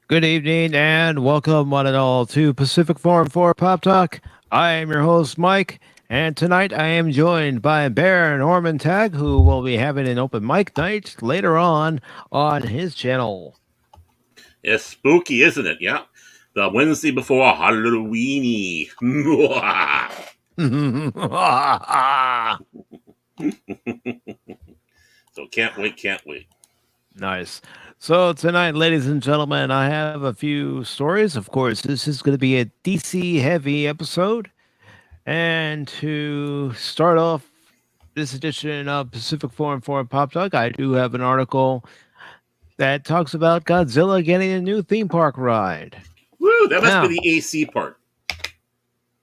Good evening and welcome, one and all, to Pacific414 Pop Talk. I am your host, Mike, and tonight I am joined by Baron Orman Tag, who will be having an open mic night later on his channel. It's spooky, isn't it? Yeah. The Wednesday before Halloweeny. So can't wait, can't wait. Nice. So, tonight, ladies and gentlemen, I have a few stories. Of course, this is going to be a DC heavy episode. And to start off this edition of Pacific414 Pop Talk, I do have an article that talks about Godzilla getting a new theme park ride. Woo, that must be Now, the AC part.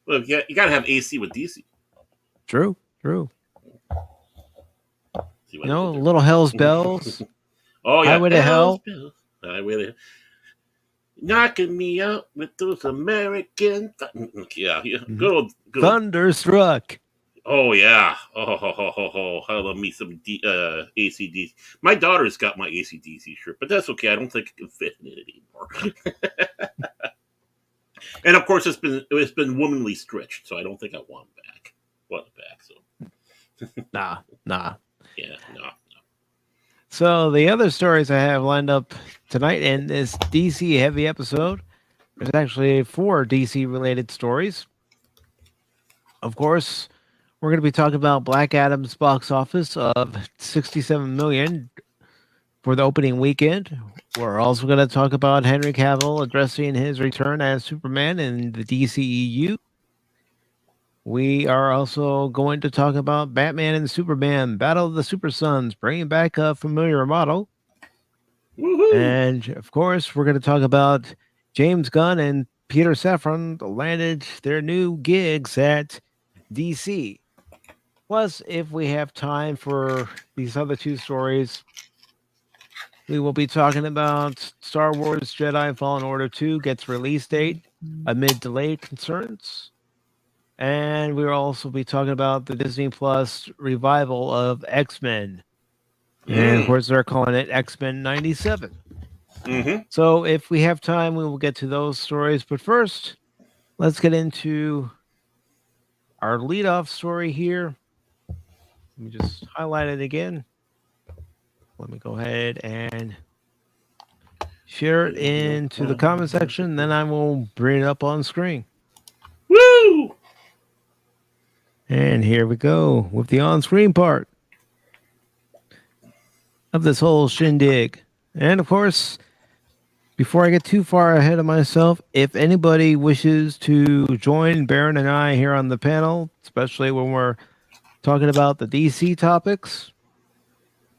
Look, yeah, you gotta have AC with DC. true. See You what I know, did little Hell's there? Bells, Oh yeah, Highway to Hell's Hell, Bells. Highway to knocking me out with those American. Yeah. mhm, Good old. Thunderstruck. Oh yeah. Oh. I love me some ACDC. My daughter's got my ACDC shirt, but that's okay. I don't think it can fit in it anymore. And of course, it's been womanly stretched, so I don't think I want it back. Want it back? So Nah. yeah, no. So, the other stories I have lined up tonight in this DC heavy episode, there's actually four DC related stories. Of course, we're going to be talking about Black Adam's box office of 67 million for the opening weekend. We're also going to talk about Henry Cavill addressing his return as Superman in the DCEU. We are also going to talk about Batman and Superman Battle of the Super Sons, bringing back a familiar model. Woohoo! And of course, we're going to talk about James Gunn and Peter Safran landed their new gigs at DC. Plus, if we have time for these other two stories, we will be talking about Star Wars Jedi Fallen Order 2 gets release date amid delayed concerns. And we will also be talking about the Disney Plus revival of X Men. And of Mm. course, they're calling it X Men 97. Mm-hmm. So if we have time, we will get to those stories. But first, let's get into our leadoff story here. Let me just highlight it again. Let me go ahead and share it into the comment section. Then I will bring it up on screen. Woo! And here we go with the on screen part of this whole shindig. And of course, before I get too far ahead of myself, if anybody wishes to join Baron and I here on the panel, especially when we're talking about the DC topics,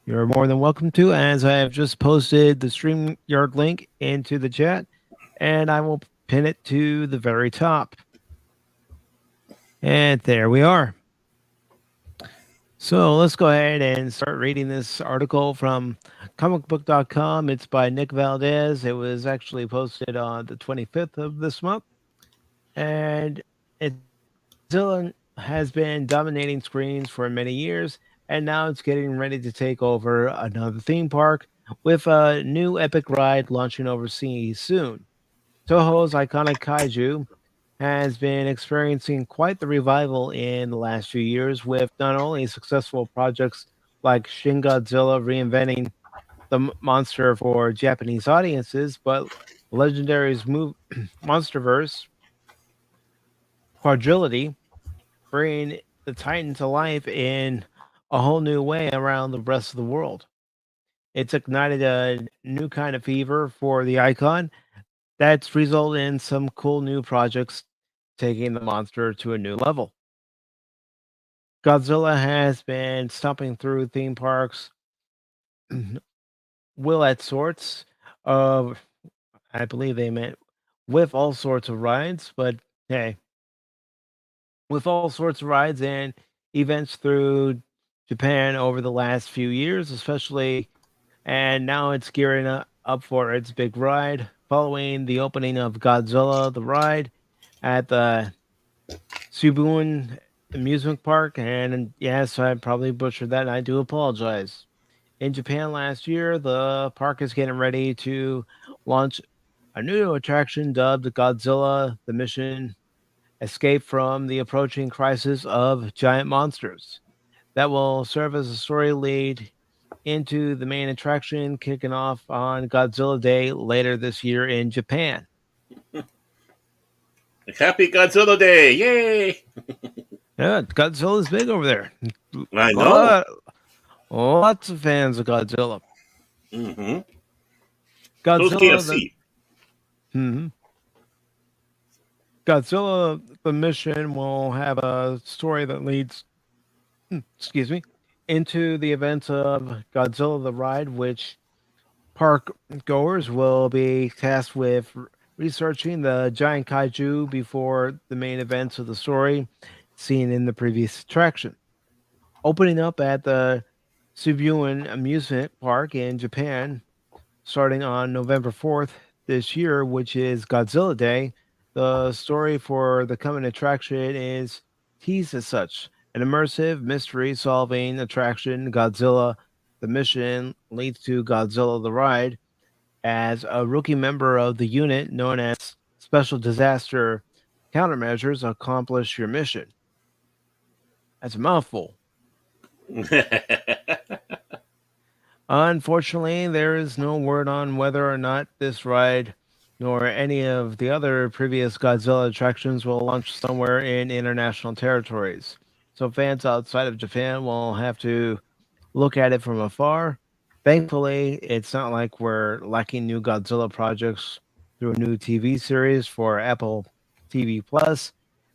you're more than welcome to, as I have just posted the StreamYard link into the chat, and I will pin it to the very top. And there we are. So let's go ahead and start reading this article from comicbook.com. It's by Nick Valdez. It was actually posted on the 25th of this month. And Godzilla has been dominating screens for many years, and now it's getting ready to take over another theme park with a new epic ride launching overseas soon. Toho's iconic kaiju has been experiencing quite the revival in the last few years, with not only successful projects like Shin Godzilla reinventing the monster for Japanese audiences, but Legendary's Monsterverse quadrilogy bringing the Titan to life in a whole new way around the rest of the world. It's ignited a new kind of fever for the icon that's resulted in some cool new projects taking the monster to a new level. Godzilla has been stomping through theme parks, will at sorts of, I believe they meant with all sorts of rides, but hey, with all sorts of rides and events through Japan over the last few years, especially, and now it's gearing up for its big ride following the opening of Godzilla the Ride at the Subun Amusement Park. And yes, I probably butchered that, and I do apologize. In Japan last year, the park is getting ready to launch a new attraction dubbed Godzilla the Mission Escape from the Approaching Crisis of Giant Monsters. That will serve as a story lead into the main attraction, kicking off on Godzilla Day later this year in Japan. Happy Godzilla Day! Yay! Yeah, Godzilla's big over there. I know. Lot, lots of fans of Godzilla. Mm-hmm. So's Godzilla the KFC. mhm. Godzilla the Mission will have a story that leads excuse me into the events of Godzilla the Ride, which park goers will be tasked with researching the giant kaiju before the main events of the story seen in the previous attraction. Opening up at the Subiuan Amusement Park in Japan starting on November 4th this year, which is Godzilla Day. The story for the coming attraction is teased as such an immersive mystery solving attraction. Godzilla the Mission leads to Godzilla the Ride as a rookie member of the unit known as Special Disaster Countermeasures accomplish your mission. That's a mouthful. Unfortunately, there is no word on whether or not this ride nor any of the other previous Godzilla attractions will launch somewhere in international territories. So fans outside of Japan will have to look at it from afar. Thankfully, it's not like we're lacking new Godzilla projects through a new TV series for Apple TV Plus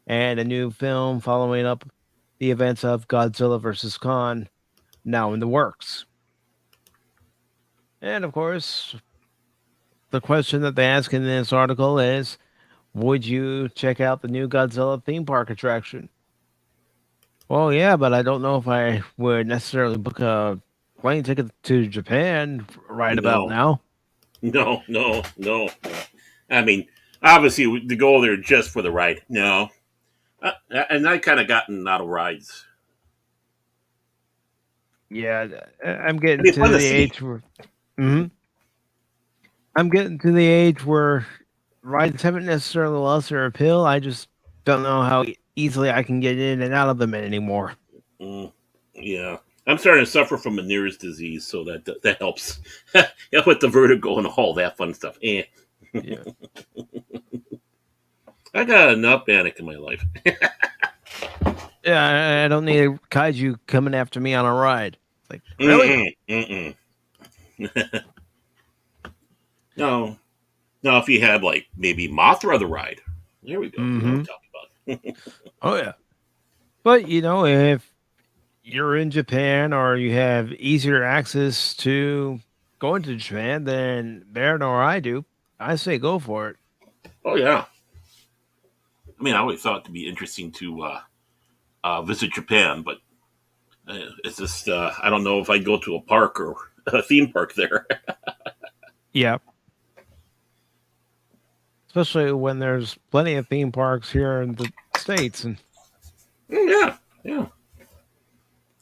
and a new film following up the events of Godzilla vs. Kong now in the works. And of course, the question that they ask in this article is would you check out the new Godzilla theme park attraction? Well, yeah, but I don't know if I would necessarily book a plane ticket to Japan right about No, now. no. I mean, obviously, to go there just for the ride. No. And I kind of gotten out of rides. Yeah, I'm I getting mean, to fun to the see. age where Mhm. I'm getting to the age where rides haven't necessarily lost their appeal. I just don't know how easily I can get in and out of them anymore. Mm, yeah. I'm starting to suffer from Meniere's disease, so that helps. Yeah, with the vertigo and all that fun stuff. Yeah. I got enough panic in my life. Yeah, I don't need a kaiju coming after me on a ride. It's like, really? Mm-mm, mm-mm. No, no. If you had like maybe Mothra the ride, there we go. Now we're Mm-hmm. talking about. Oh yeah. But if you're in Japan or you have easier access to going to Japan than Baron or I do, I say go for it. Oh yeah. I mean, I always thought it'd be interesting to visit Japan, but it's just I don't know if I'd go to a park or a theme park there. Yeah. Especially when there's plenty of theme parks here in the States. And Yeah, yeah,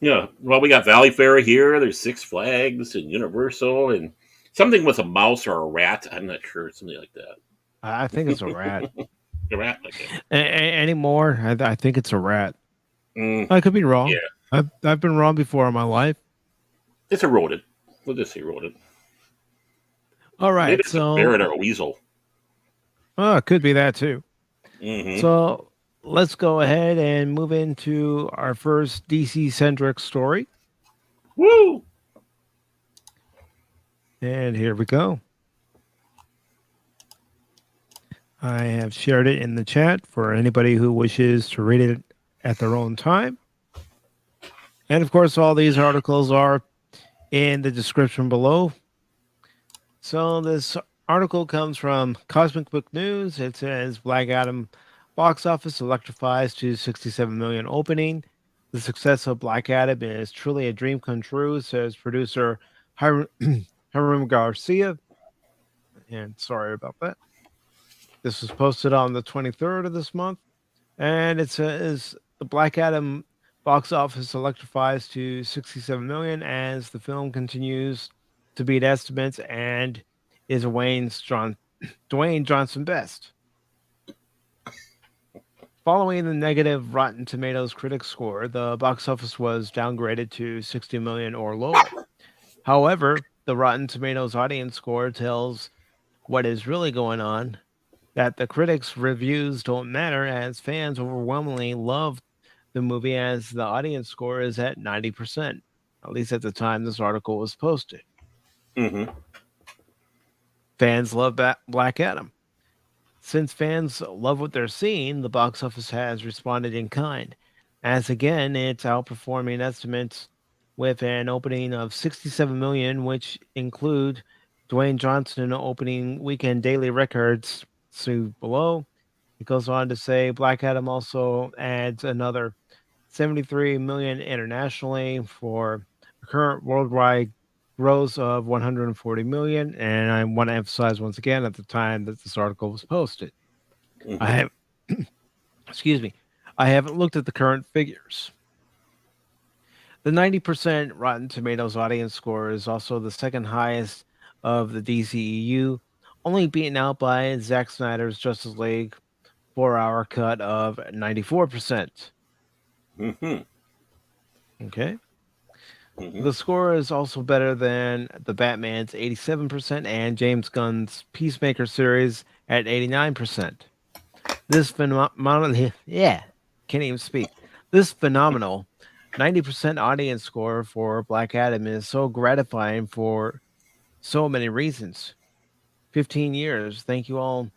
yeah. Well, we got Valley Fair here. There's Six Flags and Universal and something with a mouse or a rat. I'm not sure. Something like that. I think it's a rat. A rat, okay. Anymore, I think it's a rat. Mm, I could be wrong. yeah, I've been wrong before in my life. it's a rodent. We'll just say rodent. All Maybe right, it's a ferret so or a weasel. it could be that too. Mm-hmm. So let's go ahead and move into our first DC centric story. Woo! And here we go. I have shared it in the chat for anybody who wishes to read it at their own time. And of course, all these articles are in the description below. So this article comes from Cosmic Book News. It says Black Adam box office electrifies to 67 million opening. The success of Black Adam is truly a dream come true, says producer Hiram, Hiram Garcia. And sorry about that. This was posted on the 23rd of this month. And it says the Black Adam box office electrifies to 67 million as the film continues to beat estimates and is Wayne strong Dwayne Johnson best. Following the negative Rotten Tomatoes critic score, the box office was downgraded to 60 million or lower. However, the Rotten Tomatoes audience score tells what is really going on, that the critics' reviews don't matter as fans overwhelmingly love the movie as the audience score is at 90%, at least at the time this article was posted. Mm-hmm. Fans love Black Adam. Since fans love what they're seeing, the box office has responded in kind, as again it's outperforming estimates with an opening of 67 million, which include Dwayne Johnson opening weekend daily records. See below. It goes on to say Black Adam also adds another 73 million internationally for a current worldwide gross of 140 million. And I want to emphasize once again at the time that this article was posted. I Mm-hmm. have, excuse me, I haven't looked at the current figures. The 90% Rotten Tomatoes audience score is also the second highest of the DCEU, only beaten out by Zack Snyder's Justice League 4-hour cut of 94%. Mm-hmm. Okay. Mm-hmm. The score is also better than the Batman's 87% and James Gunn's Peacemaker series at 89%. This phenomenal, yeah, can't even speak. This phenomenal 90% audience score for Black Adam is so gratifying for so many reasons. 15 years. Thank you all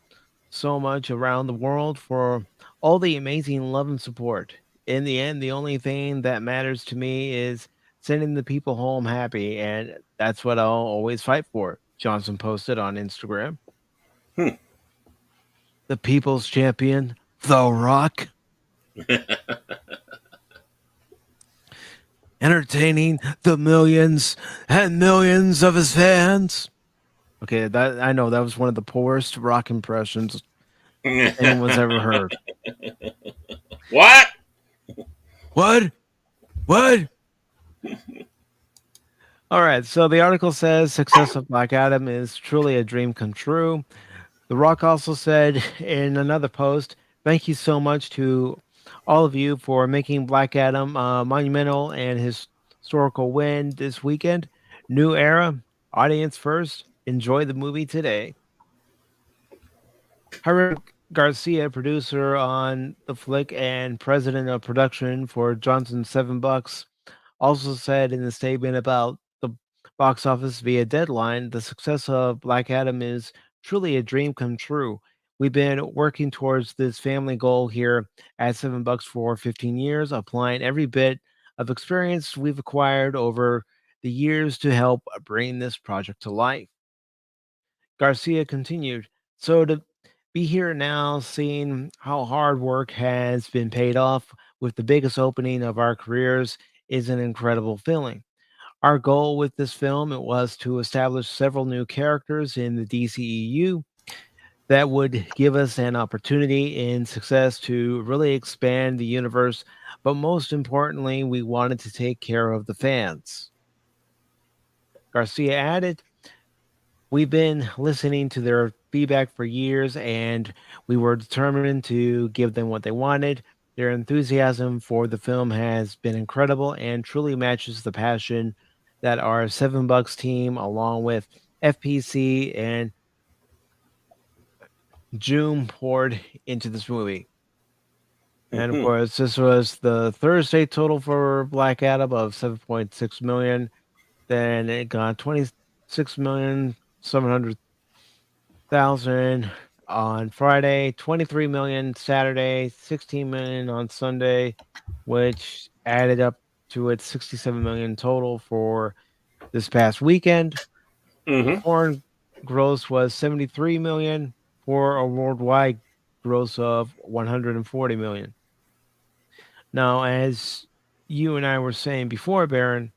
so much around the world for all the amazing love and support. In the end, the only thing that matters to me is sending the people home happy, and that's what I'll always fight for. Johnson posted on Instagram. Hmm. The people's champion, The Rock, entertaining the millions and millions of his fans. Okay, that I know that was one of the poorest Rock impressions anyone's ever heard. What? What? What? All right, so the article says success of Black Adam is truly a dream come true. The Rock also said in another post, "Thank you so much to all of you for making Black Adam monumental and historical win this weekend. New era, audience first. Enjoy the movie today." Henry Garcia, producer on the flick and president of production for Johnson's Seven Bucks, also said in a statement about the box office via Deadline, the success of Black Adam is truly a dream come true. We've been working towards this family goal here at $7 for 15 years, applying every bit of experience we've acquired over the years to help bring this project to life. Garcia continued, "So to be here now, seeing how hard work has been paid off with the biggest opening of our careers is an incredible feeling. Our goal with this film it was to establish several new characters in the DCEU that would give us an opportunity in success to really expand the universe, but most importantly, we wanted to take care of the fans." Garcia added, "We've been listening to their feedback for years, and we were determined to give them what they wanted. Their enthusiasm for the film has been incredible and truly matches the passion that our $7 team, along with FPC and Joom, poured into this movie." And of Mm-hmm. course, this was the Thursday total for Black Adam of 7.6 million. Then it got 26,700,000 on Friday, 23 million Saturday, 16 million on Sunday, which added up to its 67 million total for this past weekend. The Mm-hmm. foreign gross was 73 million for a worldwide gross of 140 million. Now, as you and I were saying before, Baron,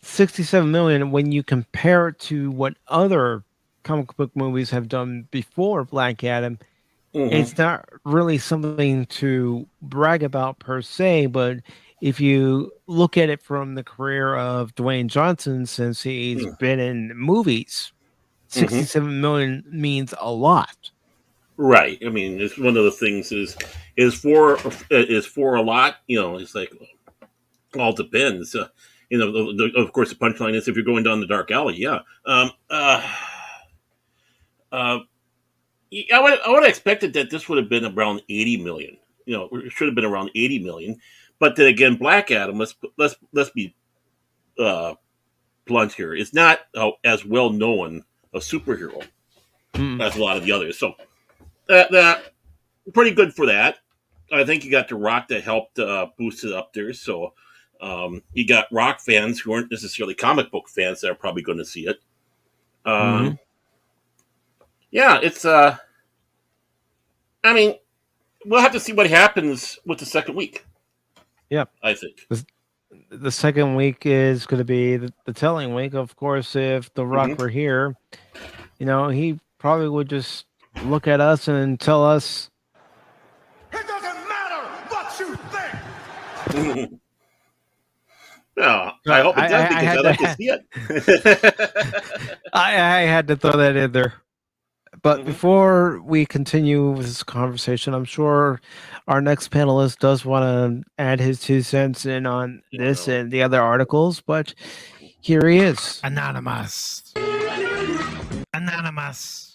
67 million when you compare it to what other comic book movies have done before Black Adam, Mm-hmm. it's not really something to brag about per se, but if you look at it from the career of Dwayne Johnson since he's been in movies Mm-hmm. 67 million means a lot. Right. I mean, it's one of the things is for a lot. It's like all depends. Of course, the punchline is if you're going down the dark alley, yeah. Uh, I would have expected that this would have been around 80 million. It should have been around 80 million. But then again, Black Adam. Let's be uh, blunt here. It's not as well known a superhero Mm. as a lot of the others. So that pretty good for that. I think you got The Rock that helped boost it up there. So you got Rock fans who aren't necessarily comic book fans that are probably going to see it. Mm-hmm. Yeah, it's. I mean, we'll have to see what happens with the second week. Yep. I think. The second week is going to be the telling week. Of course, if The Rock Mm-hmm. were here, he probably would just look at us and tell us, It doesn't matter what you think. Yeah, I hope it does because I'd like to see it. I had to throw that in there. But before we continue with this conversation, I'm sure our next panelist does want to add his 2 cents in on this and the other articles. But here he is. Anonymous. Anonymous.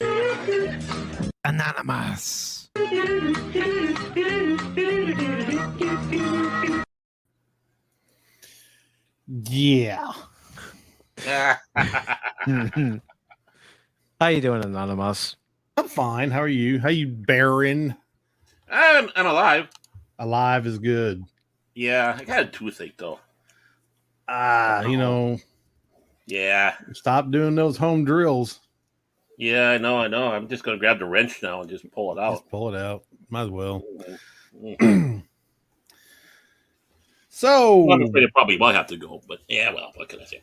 Anonymous. Yeah. How you doing, Anonymous? I'm fine. How are you? How you bearing? I'm alive. Alive is good. Yeah, I got a toothache though. Yeah. Stop doing those home drills. Yeah, I know. I'm just gonna grab the wrench now and just pull it out. Just pull it out. Might as well. Mm-hmm. So I'm afraid it probably will have to go, but yeah, well, what can I say?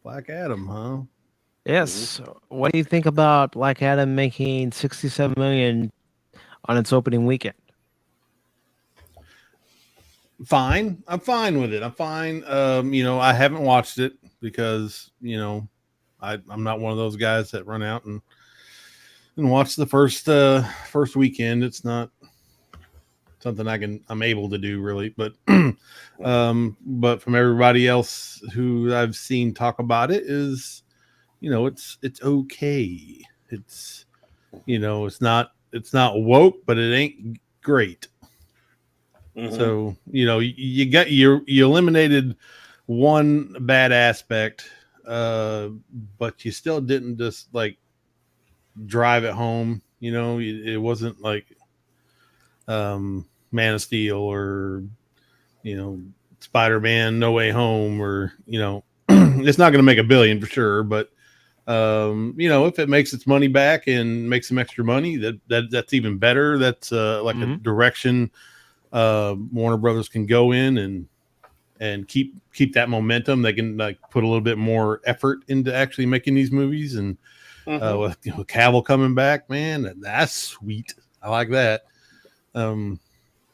Black Adam, huh? Yes. What do you think about Black Adam making 67 million on its opening weekend? Fine. I'm fine with it. I'm fine. I haven't watched it because, I'm not one of those guys that run out and watch the first weekend. It's not something I'm able to do really, but but from everybody else who I've seen talk about it is, it's okay. It's it's not woke, but it ain't great. Mm-hmm. So, you eliminated one bad aspect, but you still didn't just like drive it home. It wasn't like Man of Steel or Spider-Man No Way Home or it's not going to make $1 billion for sure, but if it makes its money back and makes some extra money, that's even better. That's like a direction Warner Brothers can go in and keep that momentum. They can like put a little bit more effort into actually making these movies, and with Cavill coming back, man, that's sweet. I like that.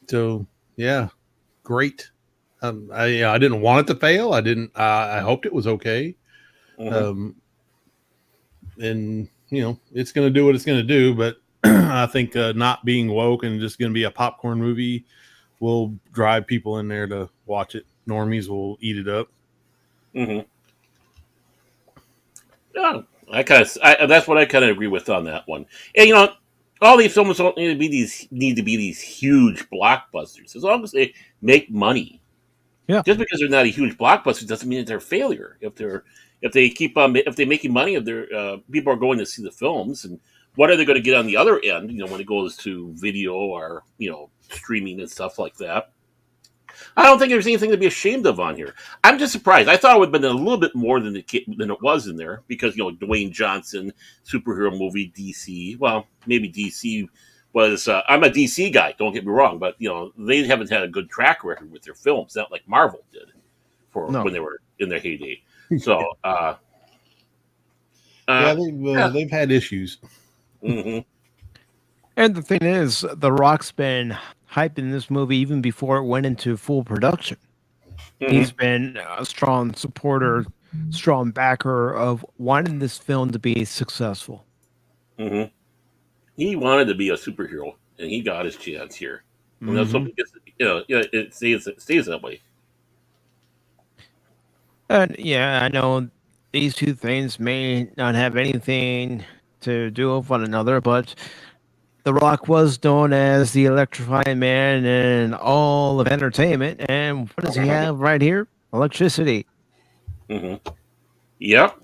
So yeah, great. I didn't want it to fail. I hoped it was okay. And it's going to do what it's going to do, but I think not being woke and just going to be a popcorn movie will drive people in there to watch it. Normies will eat it up. Mm-hmm. Yeah, that's what I kind of agree with on that one. And all these films don't need to be these huge blockbusters. As long as they make money. Yeah. Just because they're not a huge blockbuster doesn't mean that they're a failure. If they're making money, if they're people are going to see the films, and what are they going to get on the other end? When it goes to video or streaming and stuff like that. I don't think there's anything to be ashamed of on here. I'm just surprised. I thought it would have been a little bit more than it was in there because Dwayne Johnson superhero movie DC. Well, maybe DC was. I'm a DC guy. Don't get me wrong, but they haven't had a good track record with their films, not like Marvel did when they were in their heyday. So they've had issues. Mm-hmm. And the thing is, The Rock's been hyping this movie even before it went into full production. Mm-hmm. He's been a strong supporter strong backer of wanting this film to be successful. Hmm. He wanted to be a superhero, and he got his chance here. And let's hope Hmm. it gets, it stays that way. And yeah, I know these two things may not have anything to do with one another, but The Rock was known as the electrifying man in all of entertainment. And what does he have right here? Electricity. Hmm. Yep.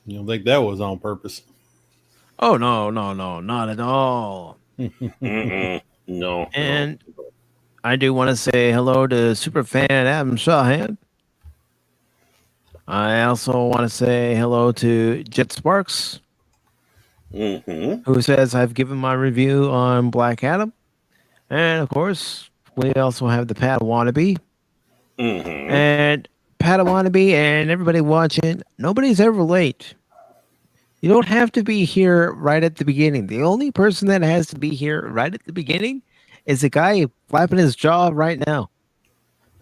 You don't think that was on purpose? Oh, no, no, no, not at all. Mm-mm. No, no. And I do want to say hello to superfan Adam Shawhan. I also want to say hello to Jet Sparks, Hmm. who says I've given my review on Black Adam. And of course, we also have the Pat Wannabe. Hmm. And Pat Wannabe and everybody watching, nobody's ever late. You don't have to be here right at the beginning. The only person that has to be here right at the beginning is the guy flapping his jaw right now.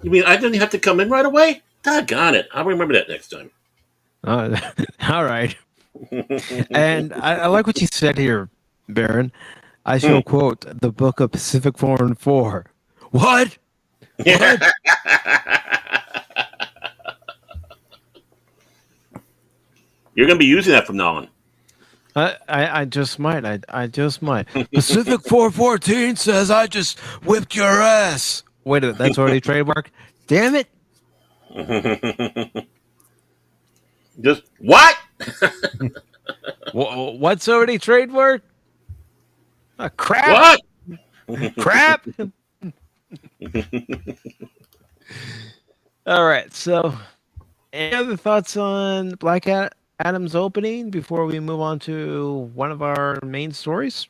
You mean I didn't have to come in right away? Doggone it. I'll remember that next time. Uh, all right. And I like what you said here, Baron. I shall quote the book of Pacific 414. What? What? You're going to be using that from now on. I just might. I just might. Pacific 414 says I just whipped your ass. Wait a minute, that's already trademark. Damn it. Just what? What's already trademark? Crap. What? Crap. All right. So, any other thoughts on Adam's opening before we move on to one of our main stories?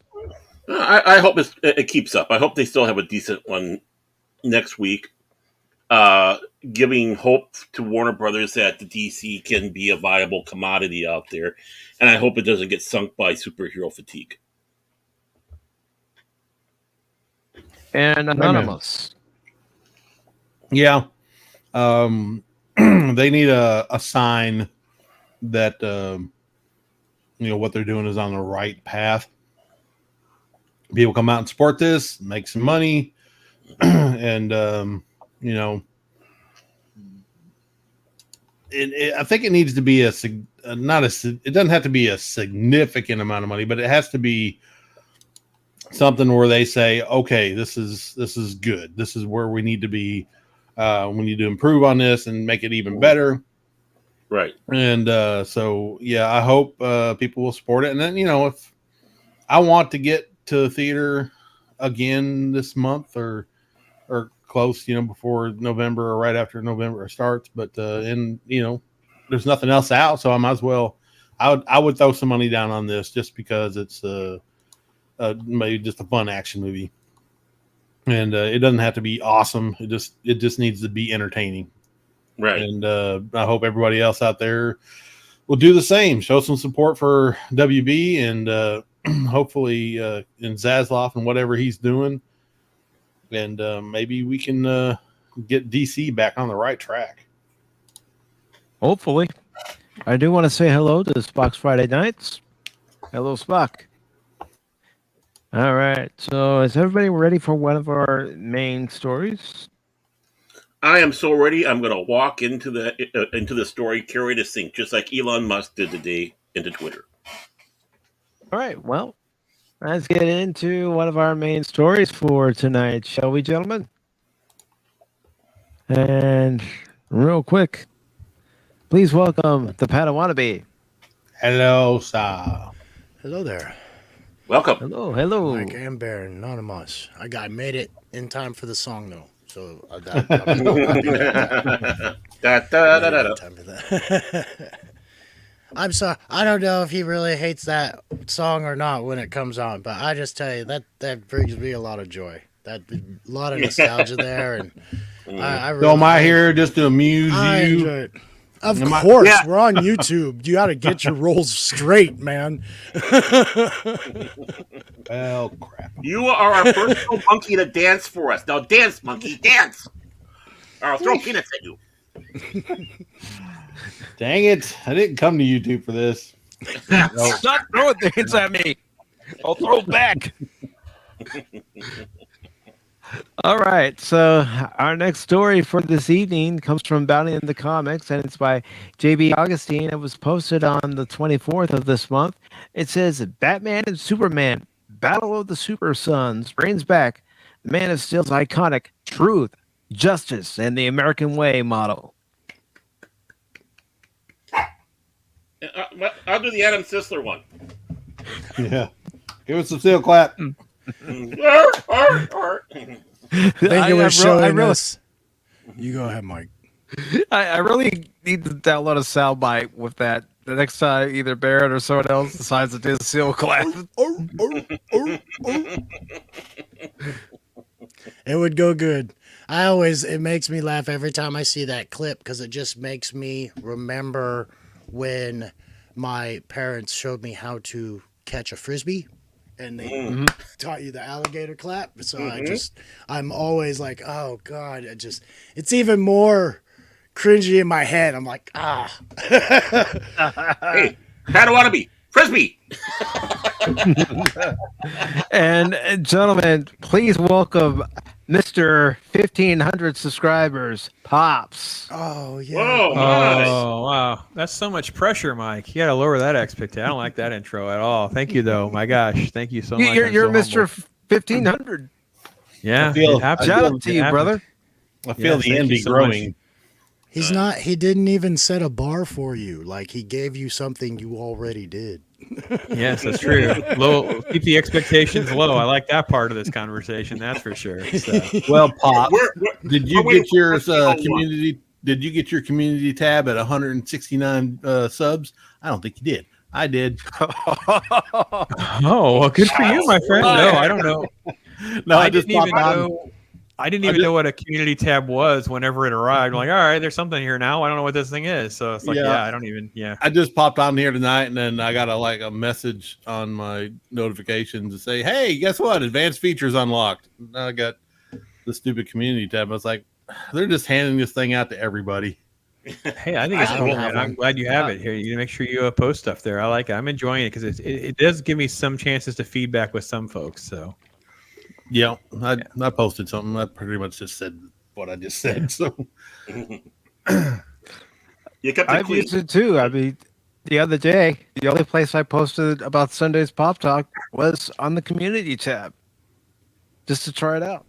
I hope it keeps up. I hope they still have a decent one next week, giving hope to Warner Brothers that the DC can be a viable commodity out there, and I hope it doesn't get sunk by superhero fatigue. And Anonymous. Yeah. They need a sign that what they're doing is on the right path. People come out and support this, make some money, and I think it needs to be it doesn't have to be a significant amount of money, but it has to be something where they say, okay, this is good. This is where we need to be. We need to improve on this and make it even better. Right. And so, yeah, I hope people will support it. And then, if I want to get to the theater again this month or close, before November or right after November starts, but there's nothing else out, so I might as well. I would throw some money down on this just because it's maybe just a fun action movie, and it doesn't have to be awesome. It just needs to be entertaining. Right. And I hope everybody else out there will do the same. Show some support for WB and hopefully in Zaslav and whatever he's doing. And maybe we can get DC back on the right track. Hopefully. I do want to say hello to Spock's Friday Nights. Hello, Spock. All right. So is everybody ready for one of our main stories? I am so ready. I'm going to walk into the story, carry the sink, just like Elon Musk did today into Twitter. All right. Well, let's get into one of our main stories for tonight, shall we, gentlemen? And real quick, please welcome the Padawannabe. Hello, sir. Hello there. Welcome. Hello. Mike and Baron, Anonymous. I made it in time for the song, though. So I'll be Da, da, da, da, da. time for that. I'm sorry. I don't know if he really hates that song or not when it comes on, but I just tell you that brings me a lot of joy. That a lot of nostalgia there, and I really. So am I here just to amuse I you? enjoy it. Of course, Yeah. we're on YouTube. You got to get your roles straight, man. Well, crap. You are our first monkey to dance for us. Now dance, monkey, dance! Or I'll throw peanuts at you. Dang it! I didn't come to YouTube for this. Stop throwing things at me. I'll throw back. All right. So our next story for this evening comes from Bounty in the Comics, and it's by J.B. Augustine. It was posted on the 24th of this month. It says Batman and Superman, Battle of the Super Sons, brings back the Man of Steel's iconic truth, justice, and the American way model. I'll do the Adam Sisler one. Yeah, give us some steel clap. Thank you for showing us. You go ahead, Mike. I really need to download a soundbite with that. The next time either Barrett or someone else decides to do the seal clap. It would go good. It makes me laugh every time I see that clip because it just makes me remember when my parents showed me how to catch a frisbee and they taught you the alligator clap. So I'm always like, oh God, it's even more cringy in my head. I'm like, Hey, how do I want to be? Frisbee. And gentlemen, please welcome Mr. 1500 subscribers, Pops. oh yeah. Whoa, nice. Oh, wow. That's so much pressure, Mike. You got to lower that expectation. I don't like that intro at all. Thank you, though. My gosh. Thank you so much. You're I'm Mr. so humbled. 1500. Yeah. feel- it happens. Shout out to you, It brother. I feel Yes, the thank envy you so growing. much. He didn't even set a bar for you. Like he gave you something you already did. Yes, that's true. Keep the expectations low. I like that part of this conversation. That's for sure. So, Well, Pop, We're- did you we're waiting get for yours Chris to community? Did you get your community tab at 169 subs? I don't think you did. I did. oh, well, good for you, my friend. No, I don't know. No, I just didn't even popped on. know. I didn't even know what a community tab was whenever it arrived. I'm like, all right, there's something here now. I don't know what this thing is. So it's like, Yeah. I don't even. Yeah. I just popped on here tonight, and then I got a message on my notifications to say, "Hey, guess what? Advanced features unlocked." And I got the stupid community tab. I was like, "They're just handing this thing out to everybody." Hey, I think it's I cool, don't man. have I'm one. glad you have it here. You make sure you post stuff there. I like it. I'm enjoying it because it does give me some chances to feedback with some folks. So Yeah, I posted something. I pretty much just said what I just said. So You kept it I've clean. used it too. I mean, the other day, the only place I posted about Sunday's Pop Talk was on the community tab, just to try it out.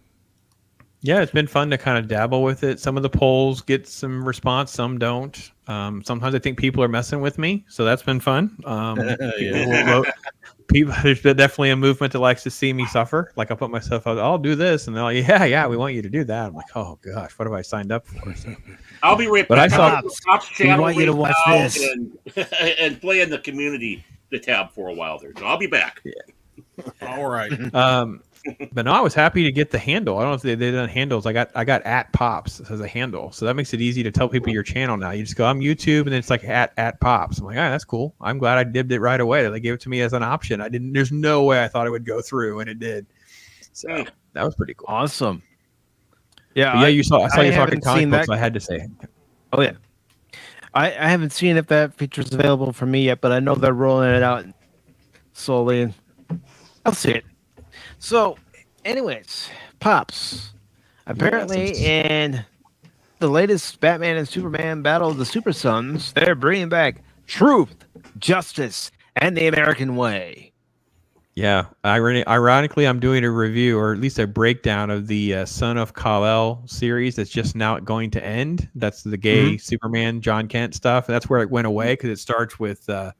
yeah, it's been fun to kind of dabble with it. Some of the polls get some response, some don't. Sometimes I think people are messing with me, so that's been fun. People will vote. There's definitely a movement that likes to see me suffer. Like I put myself out, I'll do this, and they're like, yeah, we want you to do that. I'm like, oh gosh, what have I signed up for? So, I'll be right But back. I saw- I'll go to Pop's channel want you to right watch now this. and play in the community tab for a while there. So I'll be back. all right. but no, I was happy to get the handle. I don't know if they've done handles. I got at Pops as a handle, so that makes it easy to tell people your channel now. You just go, I'm YouTube, and then it's like at Pops. I'm like, that's cool. I'm glad I dibbed it right away. They gave it to me as an option. I didn't. There's no way I thought it would go through, and it did. So that was pretty cool. Awesome. Yeah, But yeah, I saw you talking haven't comic seen books. that. I had to say, Oh yeah, I haven't seen if that feature's available for me yet, but I know they're rolling it out slowly, and I'll see it. So, anyways, Pops. Apparently, in the latest Batman and Superman Battle of the Super Sons, they're bringing back truth, justice, and the American way. yeah. Ironically, I'm doing a review, or at least a breakdown of the Son of Kal-El series that's just now going to end. That's the gay Superman, John Kent stuff. That's where it went away because it starts with, the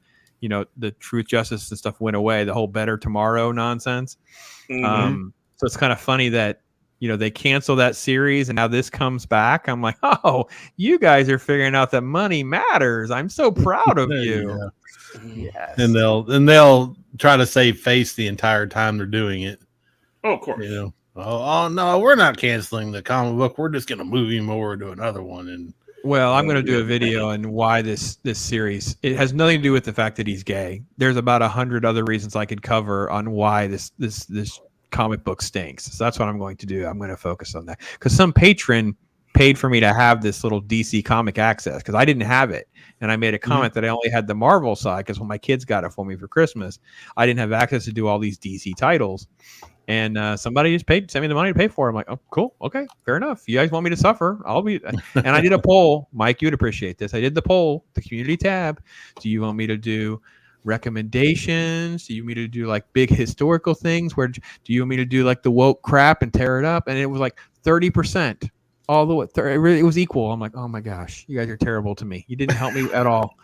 truth, justice, and stuff went away. The whole Better Tomorrow nonsense. So it's kind of funny that they cancel that series and now this comes back. I'm like, oh, you guys are figuring out that money matters. I'm so proud of you. Yeah. And they'll try to save face the entire time they're doing it. Oh, of course. Oh no, we're not canceling the comic book. We're just going to move him over to another one. And Well, I'm going to do a video on why this series. It has nothing to do with the fact that he's gay. There's about 100 other reasons I could cover on why this comic book stinks. So that's what I'm going to do. I'm going to focus on that because some patron paid for me to have this little DC comic access because I didn't have it. And I made a comment that I only had the Marvel side because when my kids got it for me for Christmas, I didn't have access to do all these DC titles. And somebody just sent me the money to pay for it. I'm like, oh, cool. Okay, fair enough. You guys want me to suffer? I'll be. And I did a poll. Mike, you'd appreciate this. I did the poll, the community tab. Do you want me to do recommendations? Do you want me to do like big historical things? Where do you want me to do like the woke crap and tear it up? And it was like 30%. All the way, it was equal. I'm like, oh my gosh, you guys are terrible to me. You didn't help me at all.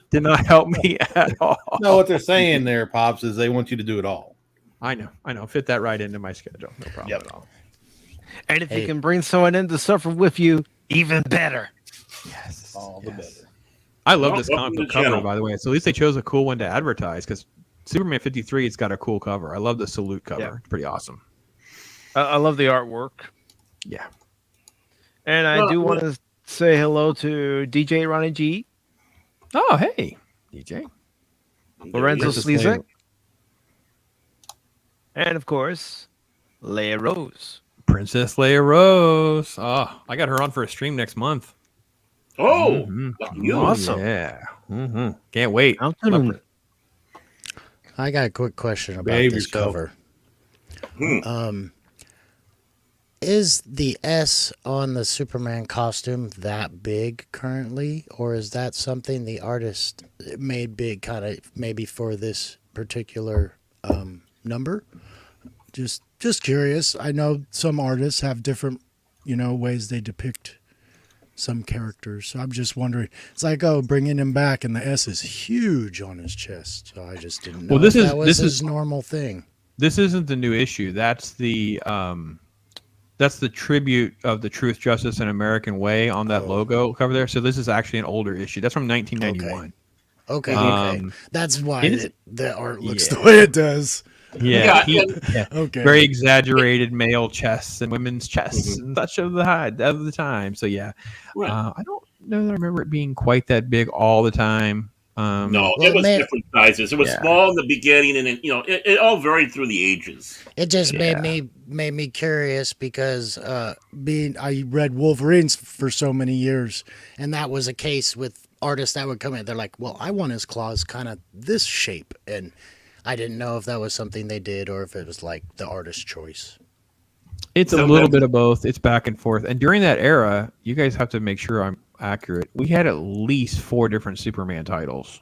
Did not help me at all. No, what they're saying there, Pops, is they want you to do it all. I know. Fit that right into my schedule. No problem at all. And if you can bring someone in to suffer with you, even better. Yes. All the better. I love this comic book cover, by the way. So at least they chose a cool one to advertise because Superman 53, it's got a cool cover. I love the salute cover. Yeah. It's pretty awesome. I love the artwork. Yeah. And I do want to say hello to DJ Ronnie G. Oh, hey, DJ. Lorenzo Slezak. And, of course, Leia Rose. Princess Leia Rose. Oh, I got her on for a stream next month. Oh, awesome. Yeah. Can't wait. I got a quick question about this cover. Is the S on the Superman costume that big currently, or is that something the artist made big kind of maybe for this particular number? Just curious. I know some artists have different, ways they depict some characters. So I'm just wondering. It's like, bringing him back, and the S is huge on his chest. So I just didn't know that was his normal thing. This isn't the new issue. That's the tribute of the Truth, Justice, and American Way on that logo cover there. So this is actually an older issue. That's from 1991. Okay. That's why the art looks the way it does. Yeah. Okay. Very exaggerated male chests and women's chests and such of the time. So yeah, I don't know that I remember it being quite that big all the time. It was different sizes. It was small in the beginning, and then it all varied through the ages. It just made me curious because I read Wolverines for so many years, and that was a case with artists that would come in. They're like, "Well, I want his claws kind of this shape," and I didn't know if that was something they did or if it was like the artist's choice. It's a little bit of both. It's back and forth. And during that era, you guys have to make sure I'm accurate. We had at least 4 different Superman titles.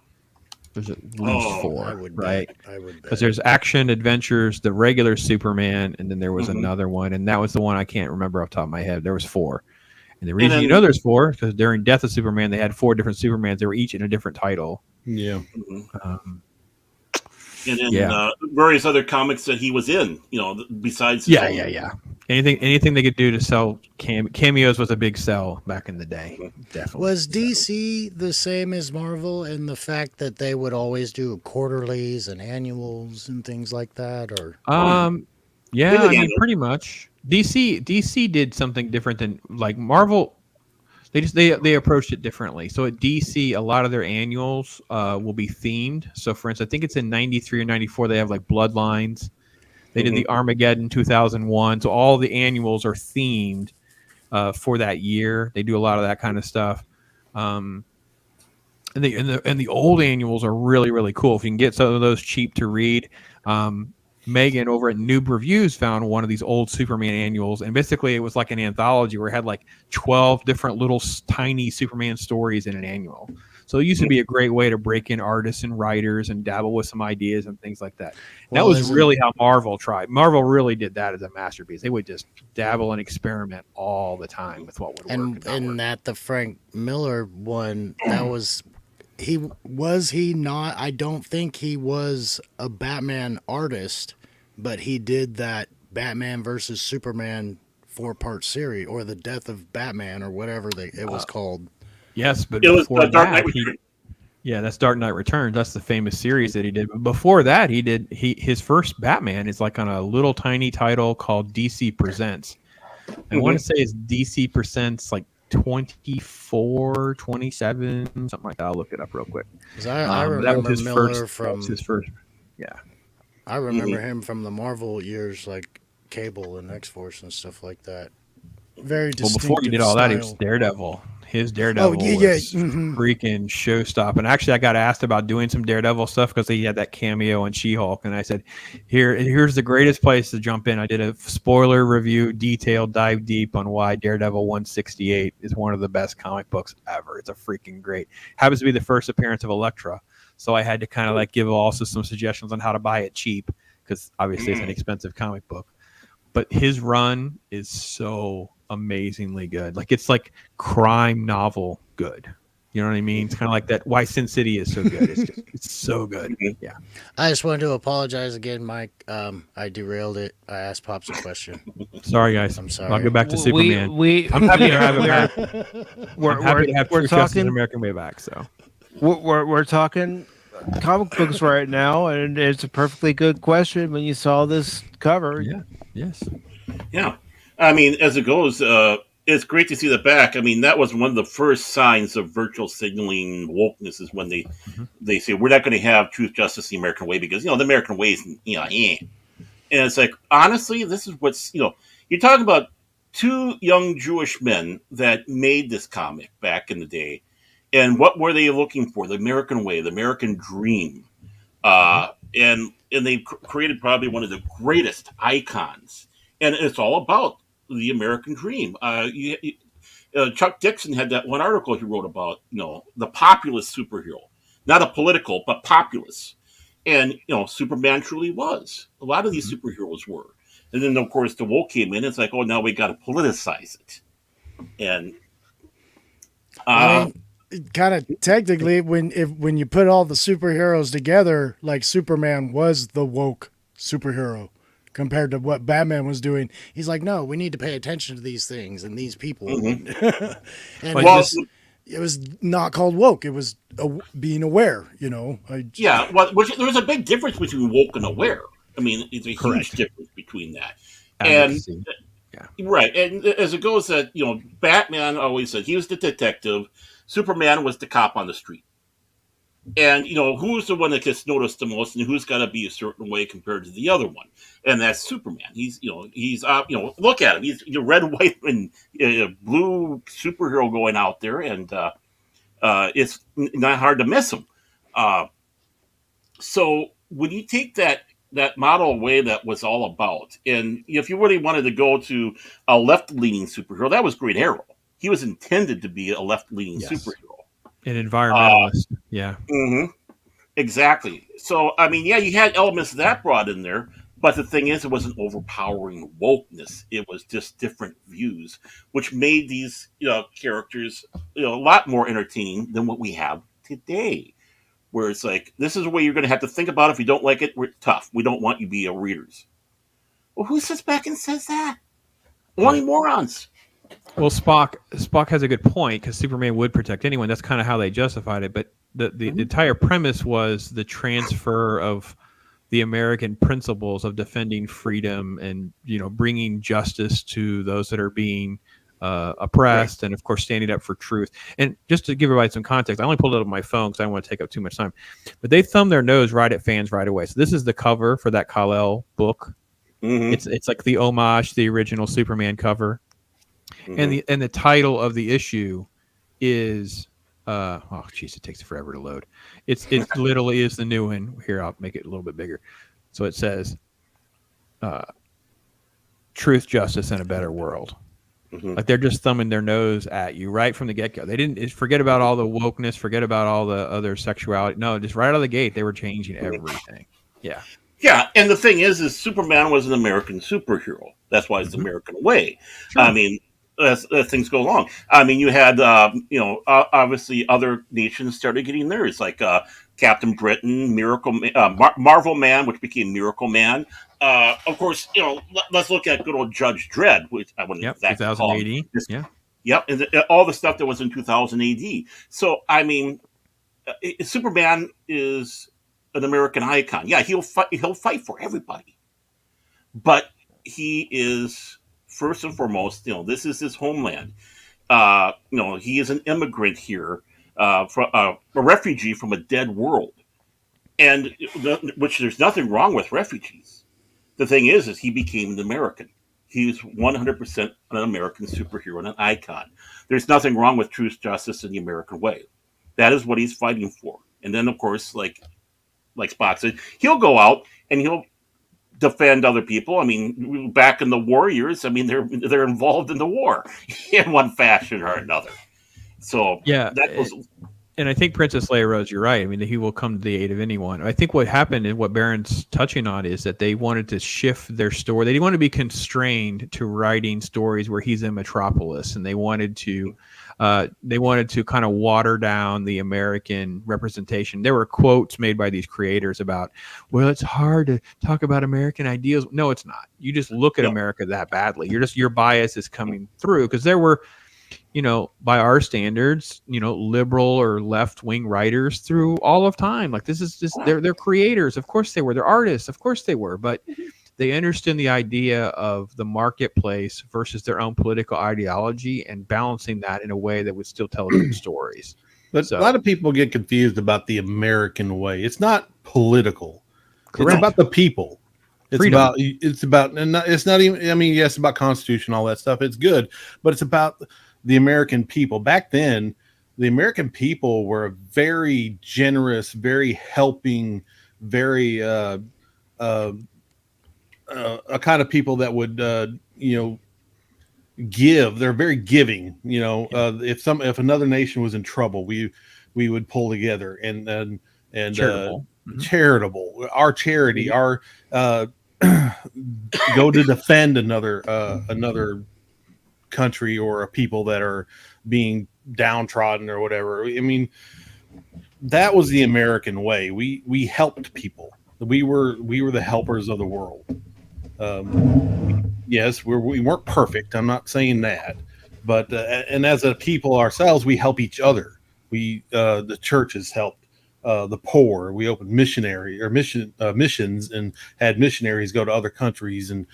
There's at least 4, right? I would bet. Because there's Action Adventures, the regular Superman, and then there was another one, and that was the one I can't remember off the top of my head. There was 4. And the reason there's 4 is because during Death of Superman, they had 4 different Supermans. They were each in a different title. Yeah. And then various other comics that he was in, besides anything they could do to sell cameos was a big sell back in the day. Definitely. Was DC the same as Marvel in the fact that they would always do quarterlies and annuals and things like that, or pretty much. DC did something different than like Marvel. They approached it differently. So at DC, a lot of their annuals will be themed. So for instance, I think it's in 93 or 94, they have like Bloodlines. They did the Armageddon 2001. So all the annuals are themed for that year. They do a lot of that kind of stuff. And the old annuals are really, really cool. If you can get some of those cheap to read. Megan over at Noob Reviews found one of these old Superman annuals, and basically it was like an anthology where it had like 12 different little tiny Superman stories in an annual. So it used to be a great way to break in artists and writers and dabble with some ideas and things like that. And that was really how Marvel tried. Marvel really did that as a masterpiece. They would just dabble and experiment all the time with what would work. And that the Frank Miller one, that was... He not? I don't think he was a Batman artist, but he did that Batman versus Superman 4-part series, or the Death of Batman, or whatever it was called. Yes, but before that, that's Dark Knight Returns. That's the famous series that he did. But before that, his first Batman is like on a little tiny title called DC Presents. I want to say it's DC Presents like 24, 27, something like that. I'll look it up real quick. I remember Miller his first. Yeah, I remember him from the Marvel years, like Cable and X-Force and stuff like that. very Well, distinctive before he did all style. that, he was Daredevil. His Daredevil was freaking showstopper. And actually, I got asked about doing some Daredevil stuff because he had that cameo in She-Hulk, and I said, "Here's the greatest place to jump in." I did a spoiler review, detailed dive deep on why Daredevil 168 is one of the best comic books ever. It's a freaking great. Happens to be the first appearance of Elektra, so I had to kind of like give also some suggestions on how to buy it cheap because obviously it's an expensive comic book. But his run is so amazingly good. Like it's like crime novel good. You know what I mean? It's kind of like that. Why Sin City is so good. It's so good. Yeah. I just wanted to apologize again, Mike. I derailed it. I asked Pops a question. Sorry, guys. I'm sorry. I'll go back to Superman. I'm happy to have him back. I'm happy to have we're Truth, Justice, and talking. American Way back. So We're talking comic books right now, and it's a perfectly good question when you saw this cover. yeah, yes. Yeah. I mean, as it goes, it's great to see the back. I mean, that was one of the first signs of virtual signaling wokeness is when they say we're not going to have truth, justice, the American way because the American way is and it's like honestly, this is what's you're talking about two young Jewish men that made this comic back in the day, and what were they looking for? The American way, the American dream, and they created probably one of the greatest icons, and it's all about the American dream. Chuck Dixon had that one article he wrote about, the populist superhero, not a political, but populist. And, Superman truly was. A lot of these superheroes were. And then, of course, the woke came in. It's like, oh, now we got to politicize it. And, I mean, kind of technically, when you put all the superheroes together, like Superman was the woke superhero compared to what Batman was doing. He's like, no, we need to pay attention to these things and these people. And it was not called woke. It was being aware, Yeah, well, there's a big difference between woke and aware. I mean, it's a huge difference between that. Right. And as it goes, that Batman always said he was the detective, Superman was the cop on the street. And who's the one that gets noticed the most, and who's got to be a certain way compared to the other one, and that's Superman. He's look at him. He's a red, white, and blue superhero going out there, and it's not hard to miss him. So when you take that model away, that was all about, and if you really wanted to go to a left-leaning superhero, that was Green Arrow. He was intended to be a left-leaning superhero. An environmentalist, yeah. Mm-hmm. Exactly. So, I mean, yeah, you had elements of that brought in there, but the thing is, it wasn't overpowering wokeness. It was just different views, which made these characters a lot more entertaining than what we have today. Where it's like, this is the way you're going to have to think about it. If you don't like it, we're tough. We don't want you to be readers. Well, who sits back and says that? Only morons. Well, Spock has a good point because Superman would protect anyone. That's kind of how they justified it. But the entire premise was the transfer of the American principles of defending freedom and bringing justice to those that are being oppressed, and of course standing up for truth. And just to give everybody some context, I only pulled it up on my phone because I don't want to take up too much time. But they thumbed their nose right at fans right away. So this is the cover for that Kal-El book. Mm-hmm. It's like the homage to the original Superman cover. Mm-hmm. And the title of the issue is it takes forever to load. It literally is the new one. Here, I'll make it a little bit bigger. So it says truth, justice, and a better world. Mm-hmm. Like they're just thumbing their nose at you right from the get-go. They didn't forget about all the wokeness, forget about all the other sexuality. No, just right out of the gate, they were changing everything. Yeah. Yeah, and the thing is Superman was an American superhero. That's why it's the American way. Sure. I mean, as things go along. I mean, you had, obviously other nations started getting theirs, like Captain Britain, Marvel Man, which became Miracle Man. Of course, let's look at good old Judge Dredd, which I wouldn't exactly 2000 AD. Yeah. Yep, and all the stuff that was in 2000 AD. So, I mean, Superman is an American icon. Yeah, he'll fight for everybody. But he is, first and foremost, this is his homeland. He is an immigrant here, a refugee from a dead world, which there's nothing wrong with refugees. The thing is he became an American. He's 100% an American superhero and an icon. There's nothing wrong with truth, justice, and the American way. That is what he's fighting for. And then, of course, like Spock said, he'll go out and he'll defend other people. I mean, back in the Warriors, I mean, they're involved in the war in one fashion or another. So Yeah, that was. and I think Princess Leia Rose, you're right. I mean, he will come to the aid of anyone. I think what happened and what Baron's touching on is that they wanted to shift their story. They didn't want to be constrained to writing stories where he's in Metropolis, and they wanted to kind of water down the American representation. There were quotes made by these creators about, well, it's hard to talk about American ideals. No, it's not. You just look at America that badly. Your bias is coming through, because there were, by our standards, liberal or left-wing writers through all of time. Like, this is just, they're creators. Of course they were. They're artists. Of course they were. But they understood the idea of the marketplace versus their own political ideology and balancing that in a way that would still tell good stories. But a lot of people get confused about the American way. It's not political. Correct. It's about the people. It's about, and it's not even, I mean, yes, about Constitution, all that stuff. It's good, but it's about the American people. Back then, the American people were very generous, very helping, very, a kind of people that would, give. They're very giving. If another nation was in trouble, we would pull together and charitable. Charitable. Our charity, our go to defend another country or a people that are being downtrodden or whatever. I mean, that was the American way. We helped people. We were the helpers of the world. Yes, we weren't perfect. I'm not saying that, but and as a people ourselves, we help each other. The churches helped the poor. We opened missions and had missionaries go to other countries, and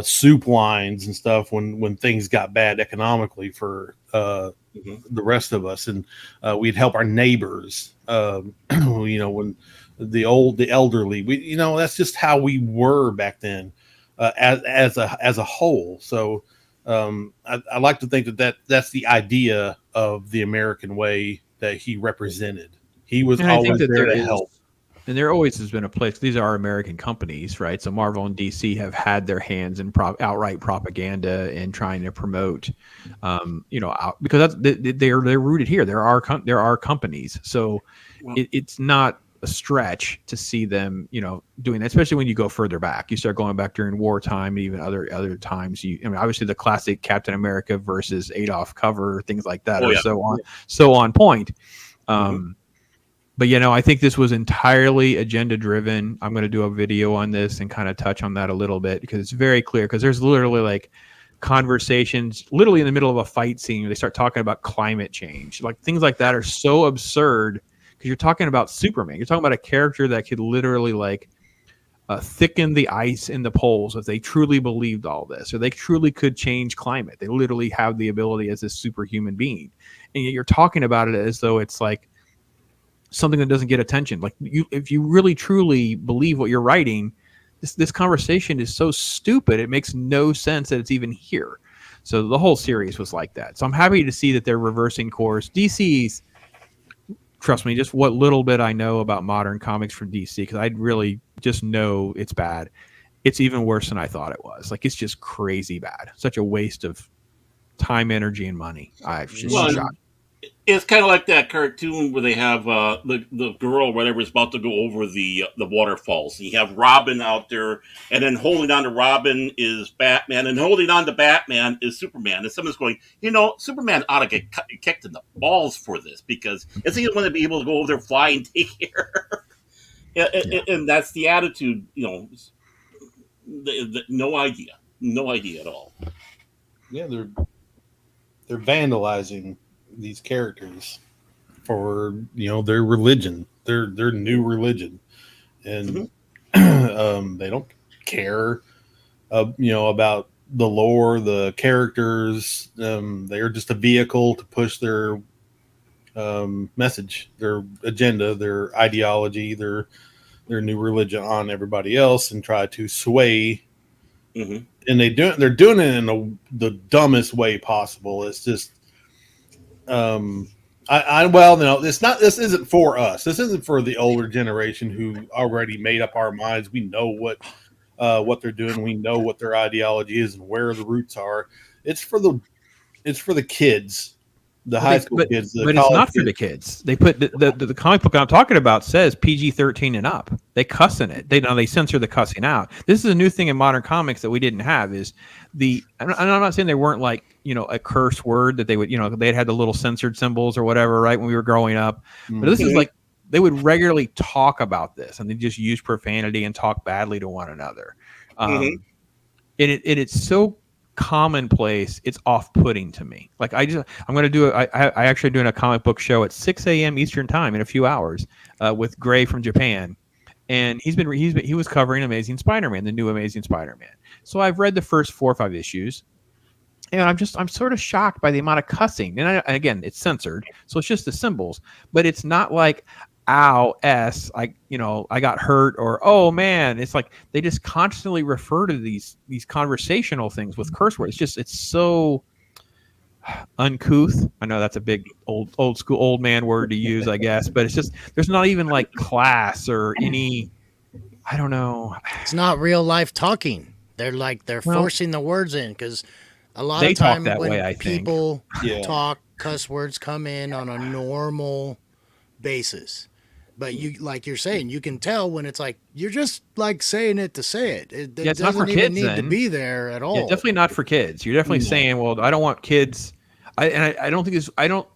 soup lines and stuff when things got bad economically for the rest of us, and we'd help our neighbors. When the elderly, that's just how we were back then, as a whole. So I like to think that's the idea of the American way that he represented. He was always there to help. And there always has been a place. These are American companies, right? So Marvel and DC have had their hands in outright propaganda and trying to promote, because they're rooted here. There are companies, so it's not a stretch to see them, doing that. Especially when you go further back, you start going back during wartime, even other times. Obviously the classic Captain America versus Adolf cover, things like that, so on point. But I think this was entirely agenda driven. I'm going to do a video on this and kind of touch on that a little bit, because it's very clear. Because there's literally like conversations, literally in the middle of a fight scene, they start talking about climate change. Like, things like that are so absurd, because you're talking about Superman. You're talking about a character that could literally thicken the ice in the poles if they truly believed all this, or they truly could change climate. They literally have the ability as a superhuman being, and yet you're talking about it as though it's like something that doesn't get attention. Like, if you really truly believe what you're writing, this conversation is so stupid, it makes no sense that it's even here. So the whole series was like that. So I'm happy to see that they're reversing course. DC's, trust me, just what little bit I know about modern comics from DC, because I really just know it's bad. It's even worse than I thought it was. Like, it's just crazy bad. Such a waste of time, energy, and money. I'm just shocked. It's kind of like that cartoon where they have the girl, whatever, is about to go over the waterfalls. And you have Robin out there, and then holding on to Robin is Batman, and holding on to Batman is Superman. And someone's going, Superman ought to get kicked in the balls for this, because is he going to be able to go over there, fly, and take care? And that's the attitude. No idea at all. Yeah, they're vandalizing these characters for their religion, their new religion, and they don't care about the lore, the characters. They're just a vehicle to push their message, their agenda, their ideology, their new religion on everybody else, and try to sway Mm-hmm. and they're doing it in the dumbest way possible. It's just, well, no, it's not. This isn't for us. This isn't for the older generation who already made up our minds. We know what they're doing. We know what their ideology is and where the roots are. It's for the kids, the high school kids, the but college it's not kids. for the kids. They put the comic book I'm talking about says PG-13 and up. They cuss in it. They censor the cussing out. This is a new thing in modern comics that we didn't have. Is I'm not saying they weren't like a curse word that they would they had the little censored symbols or whatever right when we were growing up. But this is like they would regularly talk about this and they just use profanity and talk badly to one another. And it's so commonplace, it's off-putting to me. Like I'm going to do I actually doing a comic book show at 6 a.m. Eastern time in a few hours with Gray from Japan, and he was covering Amazing Spider-Man, the new Amazing Spider-Man. So I've read the first 4 or 5 issues, and I'm sort of shocked by the amount of cussing. And again, it's censored, so it's just the symbols, but it's not like ow I got hurt or oh man. It's like they just constantly refer to these conversational things with curse words. It's so uncouth. I know that's a big old school old man word to use, I guess, but it's just there's not even like class or any, I don't know. It's not real life talking. They're forcing the words in because a lot of time that when way, I people think. talk, cuss words come in on a normal basis. But you, like you're saying, you can tell when it's like you're just like saying it to say it. It it's doesn't not for even kids, need then. to be there at all. Yeah, definitely not for kids. You're definitely saying, well, I don't want kids. I don't think I don't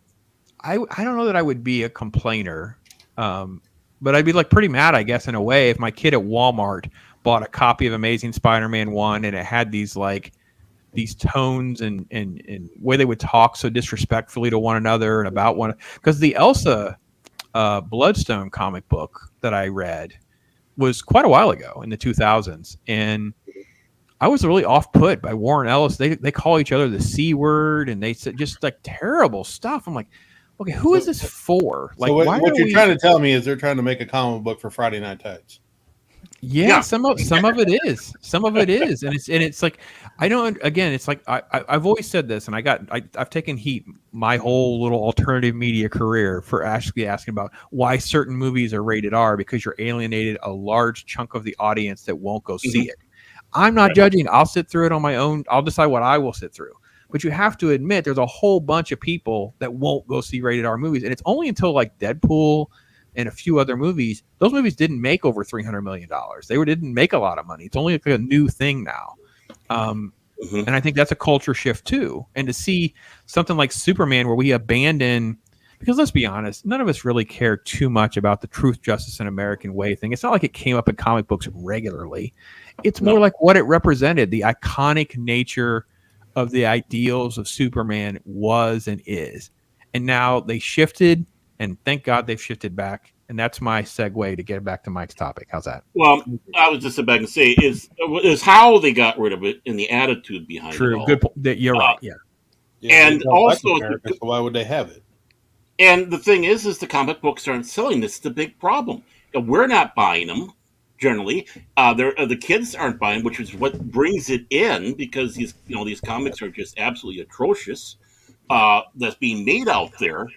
know that I would be a complainer, but I'd be like pretty mad, I guess, in a way, if my kid at Walmart bought a copy of Amazing Spider-Man 1 and it had these tones and way they would talk so disrespectfully to one another and about one, because the Elsa Bloodstone comic book that I read was quite a while ago in the 2000s, and I was really off-put by Warren Ellis. They call each other the C word, and they said just like terrible stuff. I'm like, okay, who is this for? Like, So why what are you're trying to tell me is they're trying to make a comic book for Friday Night Tights. Yeah, some of it is, and it's like I don't. Again, it's like I've always said this, and I've taken heat my whole little alternative media career for actually asking about why certain movies are rated R, because you're alienated a large chunk of the audience that won't go see it. I'm not judging. I'll sit through it on my own. I'll decide what I will sit through. But you have to admit, there's a whole bunch of people that won't go see rated R movies, and it's only until like Deadpool and a few other movies, those movies didn't make over $300 million. They didn't make a lot of money. It's only like a new thing now. And I think that's a culture shift too. And to see something like Superman where we abandon, because let's be honest, none of us really care too much about the truth, justice, and American way thing. It's not like it came up in comic books regularly. It's more like what it represented, the iconic nature of the ideals of Superman was and is. And now they shifted, and thank God they've shifted back. And that's my segue to get back to Mike's topic. How's that? Well, I was just about to say is how they got rid of it and the attitude behind it. True. Good point. You're right. Yeah. And also, so why would they have it? And the thing is the comic books aren't selling. This is the big problem. We're not buying them generally. The kids aren't buying, which is what brings it in, because these comics are just absolutely atrocious. That's being made out there.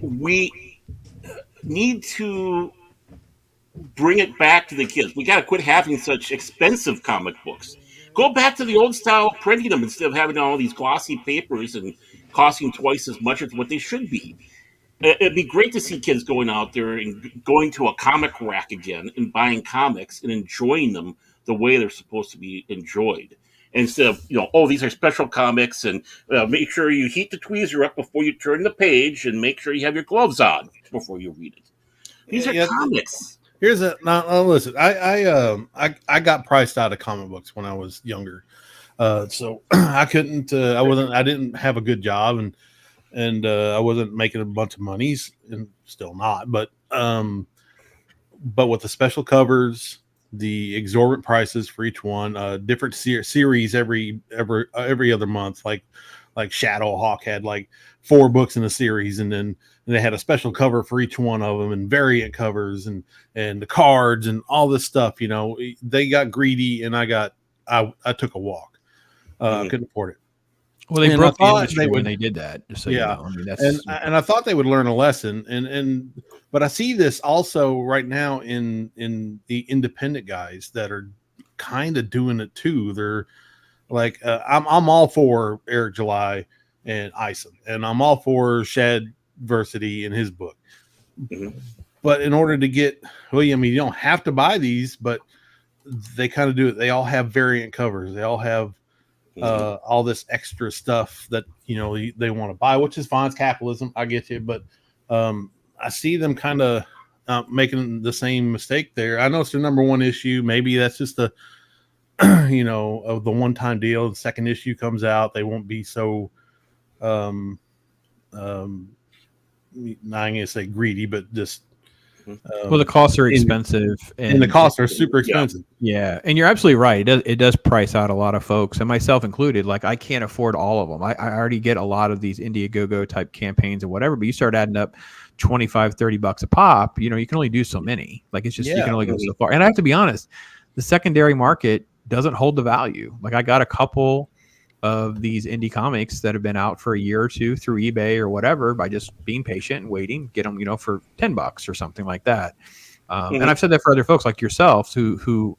We need to bring it back to the kids. We got to quit having such expensive comic books. Go back to the old style of printing them instead of having all these glossy papers and costing twice as much as what they should be. It'd be great to see kids going out there and going to a comic rack again and buying comics and enjoying them the way they're supposed to be enjoyed. Instead of, these are special comics, and make sure you heat the tweezer up before you turn the page, and make sure you have your gloves on before you read it. These are comics. Here's listen. I got priced out of comic books when I was younger, so I couldn't. I didn't have a good job, and I wasn't making a bunch of monies, and still not. But with the special covers, the exorbitant prices for each one, different series every other month, like Shadowhawk had like 4 books in a series, and they had a special cover for each one of them, and variant covers and the cards and all this stuff. They got greedy, and I got I took a walk. I couldn't afford it. Well, they And broke I the thought industry they when would- they did that. Just so Yeah. you know, I mean that's and I thought they would learn a lesson. But I see this also right now in the independent guys that are kind of doing it too. They're like, I'm all for Eric July and Ison, and I'm all for Shad Versity in his book. But in order to get, well, I mean, you don't have to buy these, but they kind of do it. They all have variant covers. They all have all this extra stuff that they want to buy, which is fine. It's capitalism. I get you, but I see them kind of making the same mistake there. I know it's their number one issue. Maybe that's just the of the one-time deal. The second issue comes out, they won't be so I'm not gonna say greedy, but just well, the costs are expensive, and the costs are super expensive. Yeah, and you're absolutely right. It does price out a lot of folks, and myself included. Like, I can't afford all of them. I already get a lot of these Indiegogo type campaigns and whatever, but you start adding up $25-$30 a pop. You can only do so many. Like, it's just you can only go so far. And I have to be honest, the secondary market doesn't hold the value. Like, I got a couple of these indie comics that have been out for a year or two through eBay or whatever by just being patient and waiting, get them, for $10 or something like that. And I've said that for other folks like yourselves who,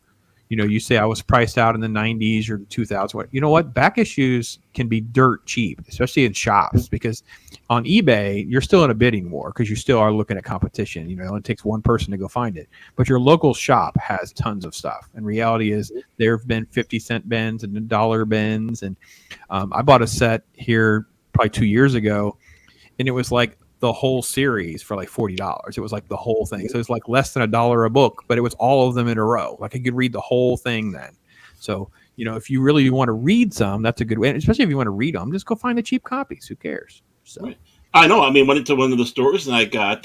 you say I was priced out in the 90s or 2000s. You know what? Back issues can be dirt cheap, especially in shops, because on eBay, you're still in a bidding war because you still are looking at competition. It only takes one person to go find it. But your local shop has tons of stuff. And reality is there have been 50-cent bins and $1 bins. And I bought a set here probably 2 years ago, and it was like the whole series for like $40. It was like the whole thing. So it's like less than $1 a book, but it was all of them in a row. Like, I could read the whole thing then. So, if you really want to read some, that's a good way. And especially if you want to read them, just go find the cheap copies. Who cares? So right. I know. I mean, went into one of the stores and I got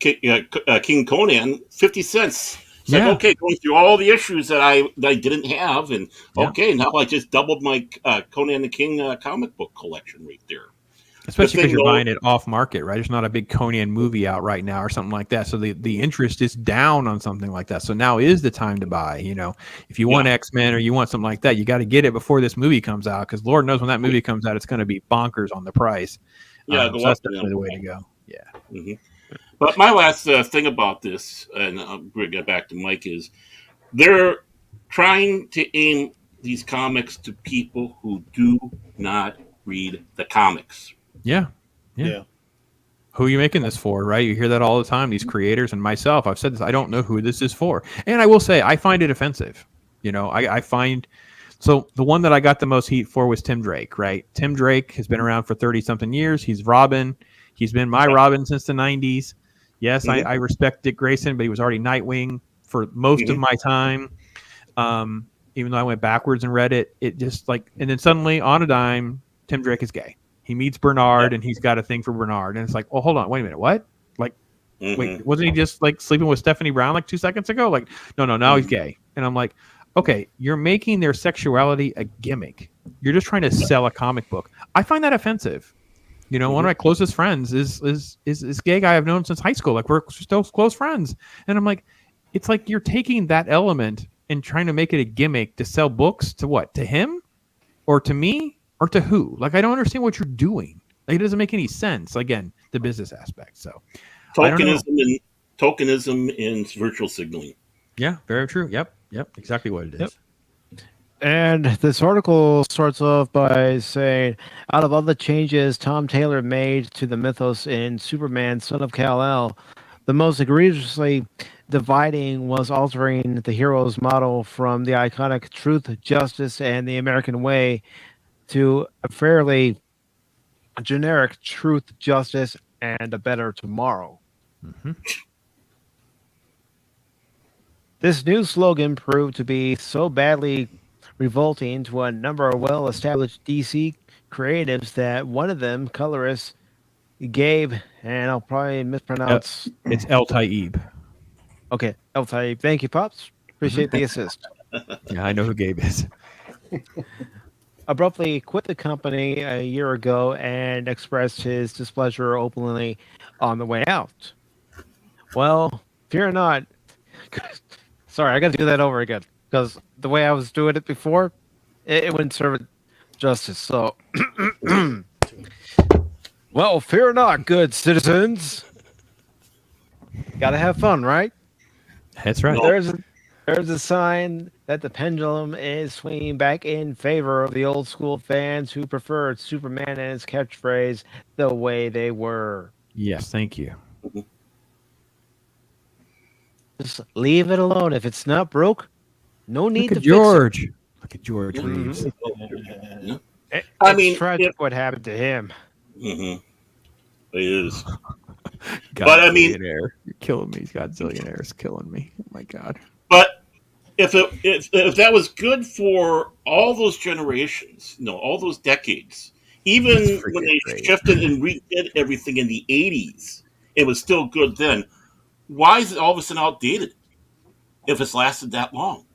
King Conan, 50 cents. It's like, okay, going through all the issues that I didn't have, and okay, now I just doubled my Conan the King comic book collection right there. Especially because you're buying it off market, right? There's not a big Conan movie out right now or something like that. So the interest is down on something like that. So now is the time to buy. If you want X-Men or you want something like that, you got to get it before this movie comes out, because Lord knows when that movie comes out, it's going to be bonkers on the price. Yeah, so that's definitely the way to go. Yeah. Mm-hmm. But my last thing about this, and I'll bring it back to Mike, is they're trying to aim these comics to people who do not read the comics. Yeah. Who are you making this for, right? You hear that all the time, these creators and myself. I've said this. I don't know who this is for. And I will say, I find it offensive. I find... So the one that I got the most heat for was Tim Drake, right? Tim Drake has been around for 30-something years. He's Robin. He's been my Robin since the 90s. Yes, I respect Dick Grayson, but he was already Nightwing for most of my time. Even though I went backwards and read it, it just and then suddenly on a dime, Tim Drake is gay. He meets Bernard and he's got a thing for Bernard. And it's like, oh, hold on, wait a minute. What? Wait, wasn't he just sleeping with Stephanie Brown 2 seconds ago? No, now he's gay. And I'm like, okay, you're making their sexuality a gimmick. You're just trying to sell a comic book. I find that offensive. One of my closest friends is this gay guy I've known since high school. We're still close friends. And I'm like, it's like you're taking that element and trying to make it a gimmick to sell books to what? To him? Or to me? Or to who? I don't understand what you're doing. It doesn't make any sense. Again, the business aspect. So tokenism and virtual signaling. Yeah, very true. Yep, exactly what it is. Yep. And this article starts off by saying, out of all the changes Tom Taylor made to the mythos in Superman, Son of Kal-El, the most egregiously dividing was altering the hero's model from the iconic truth, justice, and the American way to a fairly generic truth, justice, and a better tomorrow. Mm-hmm. This new slogan proved to be so badly revolting to a number of well-established DC creatives that one of them, colorist Gabe, and I'll probably mispronounce... It's El Taib. Okay, El Taib. Thank you, Pops. Appreciate the assist. Yeah, I know who Gabe is. Abruptly quit the company a year ago and expressed his displeasure openly on the way out. Well, fear not. Sorry, I got to do that over again because the way I was doing it before, it wouldn't serve it justice. So, well, fear not, good citizens. Gotta have fun, right? That's right. No. There's a sign that the pendulum is swinging back in favor of the old school fans who preferred Superman and his catchphrase the way they were. Yes, thank you. Just leave it alone. If it's not broke, no need Look to at George. Look at George Yeah. Reeves. Yeah. fix it. I It's mean, tragic what happened to him. Mm-hmm. It is. But I mean- you're killing me. Godzillionaire is killing me. Oh my god. But if that was good for all those generations, all those decades, even That's when freaking they great. shifted and redid everything in the 80s, it was still good then. Why is it all of a sudden outdated if it's lasted that long?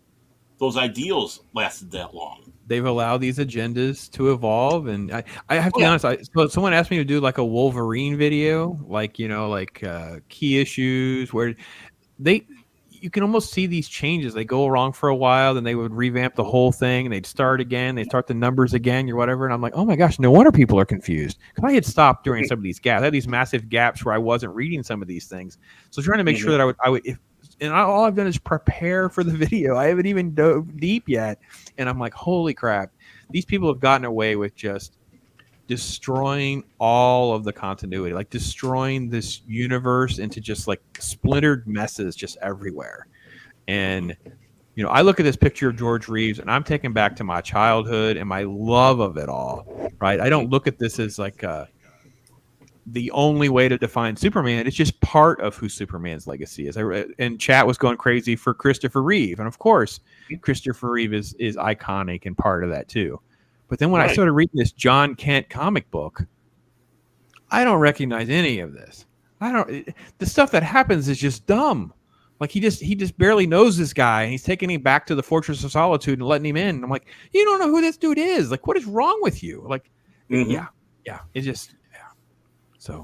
Those ideals lasted that long. They've allowed these agendas to evolve, and I have to be Yeah. honest. So someone asked me to do like a Wolverine video, like key issues where you can almost see these changes. They go wrong for a while, then they would revamp the whole thing, and they'd start again. They start the numbers again, or whatever. And I'm like, oh my gosh, no wonder people are confused. Because I had stopped during some of these gaps. I had these massive gaps where I wasn't reading some of these things. So trying to make sure that I would. All I've done is prepare for the video. I haven't even dove deep yet, and I'm like, holy crap! These people have gotten away with just destroying all of the continuity, like destroying this universe into just like splintered messes just everywhere. And I look at this picture of George Reeves and I'm taken back to my childhood and my love of it all, right? I don't look at this as like the only way to define Superman. It's just part of who Superman's legacy is. And chat was going crazy for Christopher Reeve, and of course Christopher Reeve is iconic and part of that too. But then when I started reading this John Kent comic book, I don't recognize any of this. The stuff that happens is just dumb. Like he just barely knows this guy, and he's taking him back to the Fortress of Solitude and letting him in. And I'm like, you don't know who this dude is. Like, what is wrong with you? Like, yeah. It's just, yeah. So,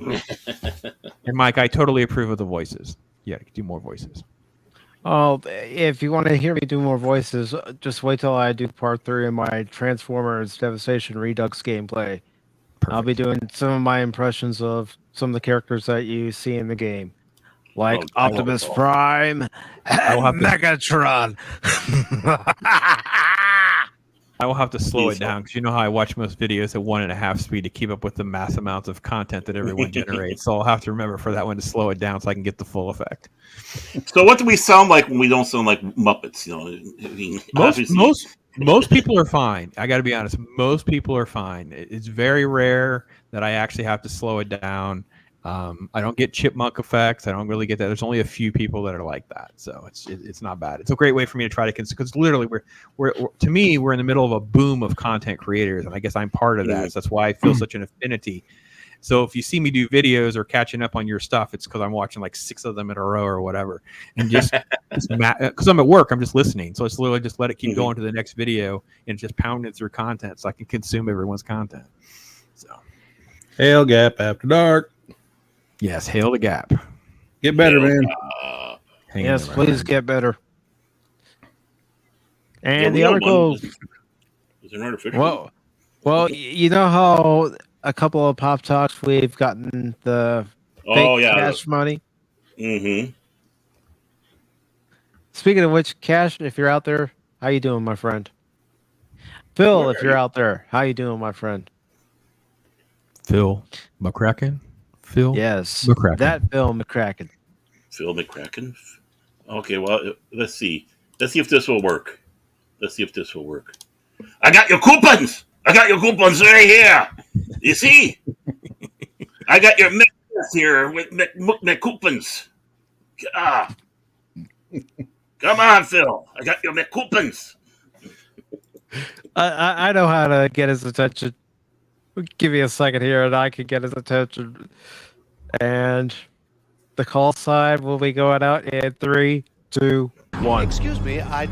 and Mike, I totally approve of the voices. Yeah, do more voices. Oh, if you want to hear me do more voices, just wait till I do part 3 of my Transformers Devastation Redux gameplay. Perfect. I'll be doing some of my impressions of some of the characters that you see in the game, like Optimus Prime and Megatron. I will have to slow it down because you know how I watch most videos at 1.5 speed to keep up with the mass amounts of content that everyone generates. So I'll have to remember for that one to slow it down so I can get the full effect. So what do we sound like when we don't sound like Muppets? Most people are fine. I got to be honest. Most people are fine. It's very rare that I actually have to slow it down. I don't get chipmunk effects. I don't really get that. There's only a few people that are like that, so it's not bad. It's a great way for me to try to because literally we're to me we're in the middle of a boom of content creators, and I guess I'm part of that. So that's why I feel such an affinity. So if you see me do videos or catching up on your stuff, it's because I'm watching like 6 of them in a row or whatever, and just because I'm at work, I'm just listening. So it's literally just let it keep going to the next video and just pounding through content so I can consume everyone's content. So, Hail Gap After Dark. yes, hail the gap. Get better, man. Yes, please get better. And the real article. one is an artificial. Well, you know how a couple of Pop Talks we've gotten the fake cash money. Mm-hmm. Speaking of which, Cash, if you're out there, how you doing, my friend? Phil, if you're out there, how you doing, my friend? Phil McCracken. Phil. Yes, McCracken. that Phil McCracken. Phil McCracken. Okay, well, let's see. Let's see if this will work. I got your coupons. Right here. You see? I got your mix here with my coupons. Come on, Phil. I got your coupons. I know how to get his attention. Give me a second here, and I can get his attention. And the call sign will be going out in 3, 2, 1. Excuse me, I'd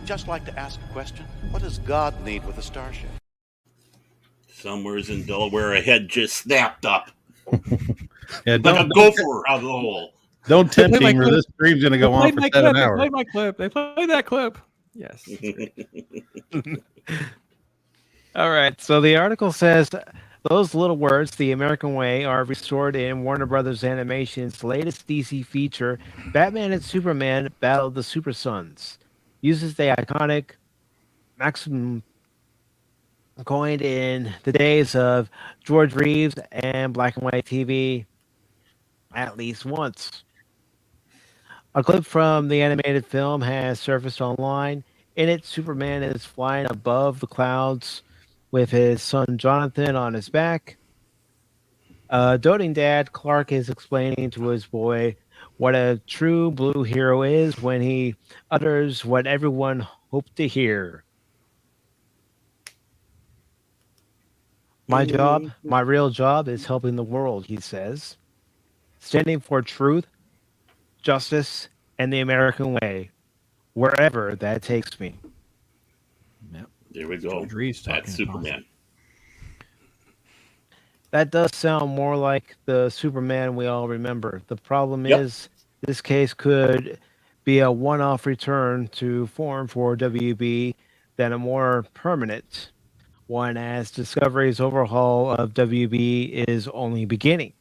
just like to ask a question. What does God need with a starship? Somewhere's in Delaware, a head just snapped up. Yeah, Like a gopher out of the hole. Don't tempt They played him, my or clip. this stream's going to go on for 7 hours. They played my clip. They played that clip. Yes. It's great. All right. So the article says those little words, the American way, are restored in Warner Brothers Animation's latest DC feature, Batman and Superman Battle of the Super Sons. Uses the iconic maxim coined in the days of George Reeves and black and white TV at least once. A clip from the animated film has surfaced online. In it, Superman is flying above the clouds with his son Jonathan on his back. Doting dad, Clark is explaining to his boy what a true blue hero is when he utters what everyone hoped to hear. My real job is helping the world, he says, standing for truth, justice, and the American way, wherever that takes me. Yep. There we go. George Reeves talking That's about Superman. That does sound more like the Superman we all remember. The problem Yep. is, this case could be a one off return to form for WB than a more permanent one, as Discovery's overhaul of WB is only beginning.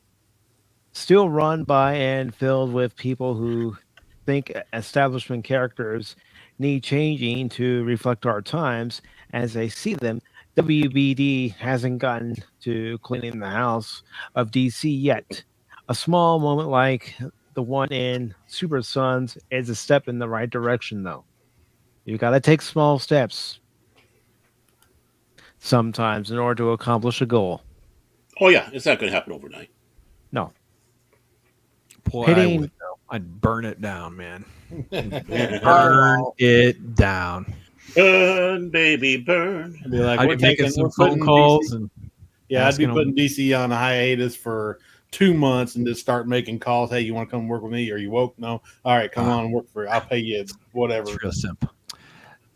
Still run by and filled with people who think establishment characters need changing to reflect our times as they see them. WBD hasn't gotten to cleaning the house of DC yet. A small moment like the one in Super Sons is a step in the right direction, though. You got to take small steps sometimes in order to accomplish a goal. Oh yeah, it's not going to happen overnight. No. Boy, Hitting- I would, though. I'd burn it down, man. Burn it down. Burn, baby, burn. I'd be like, I'd we're be making taking some we're phone putting calls DC, and yeah, I'd be asking putting DC on a hiatus for 2 months and just start making calls. Hey, you want to come work with me? Are you woke? No. All right, come on and work for. I'll pay you whatever. it's real simple.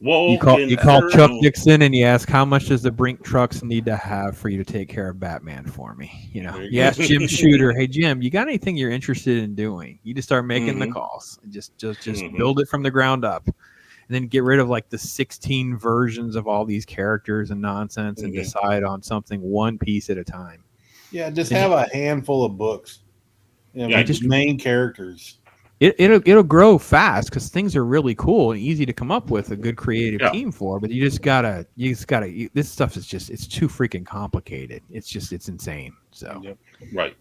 Whoa, You call Chuck Dixon and you ask how much does the Brink trucks need to have for you to take care of Batman for me? You know, There you you go. ask Jim Shooter, hey Jim, you got anything you're interested in doing? You just start making the calls, and just build it from the ground up, and then get rid of like the 16 versions of all these characters and nonsense, and decide on something one piece at a time. Yeah, just have a handful of books. You know, Yeah, just main characters. It'll grow fast because things are really cool and easy to come up with a good creative team for. But you just gotta. This stuff is it's too freaking complicated. It's insane. So right.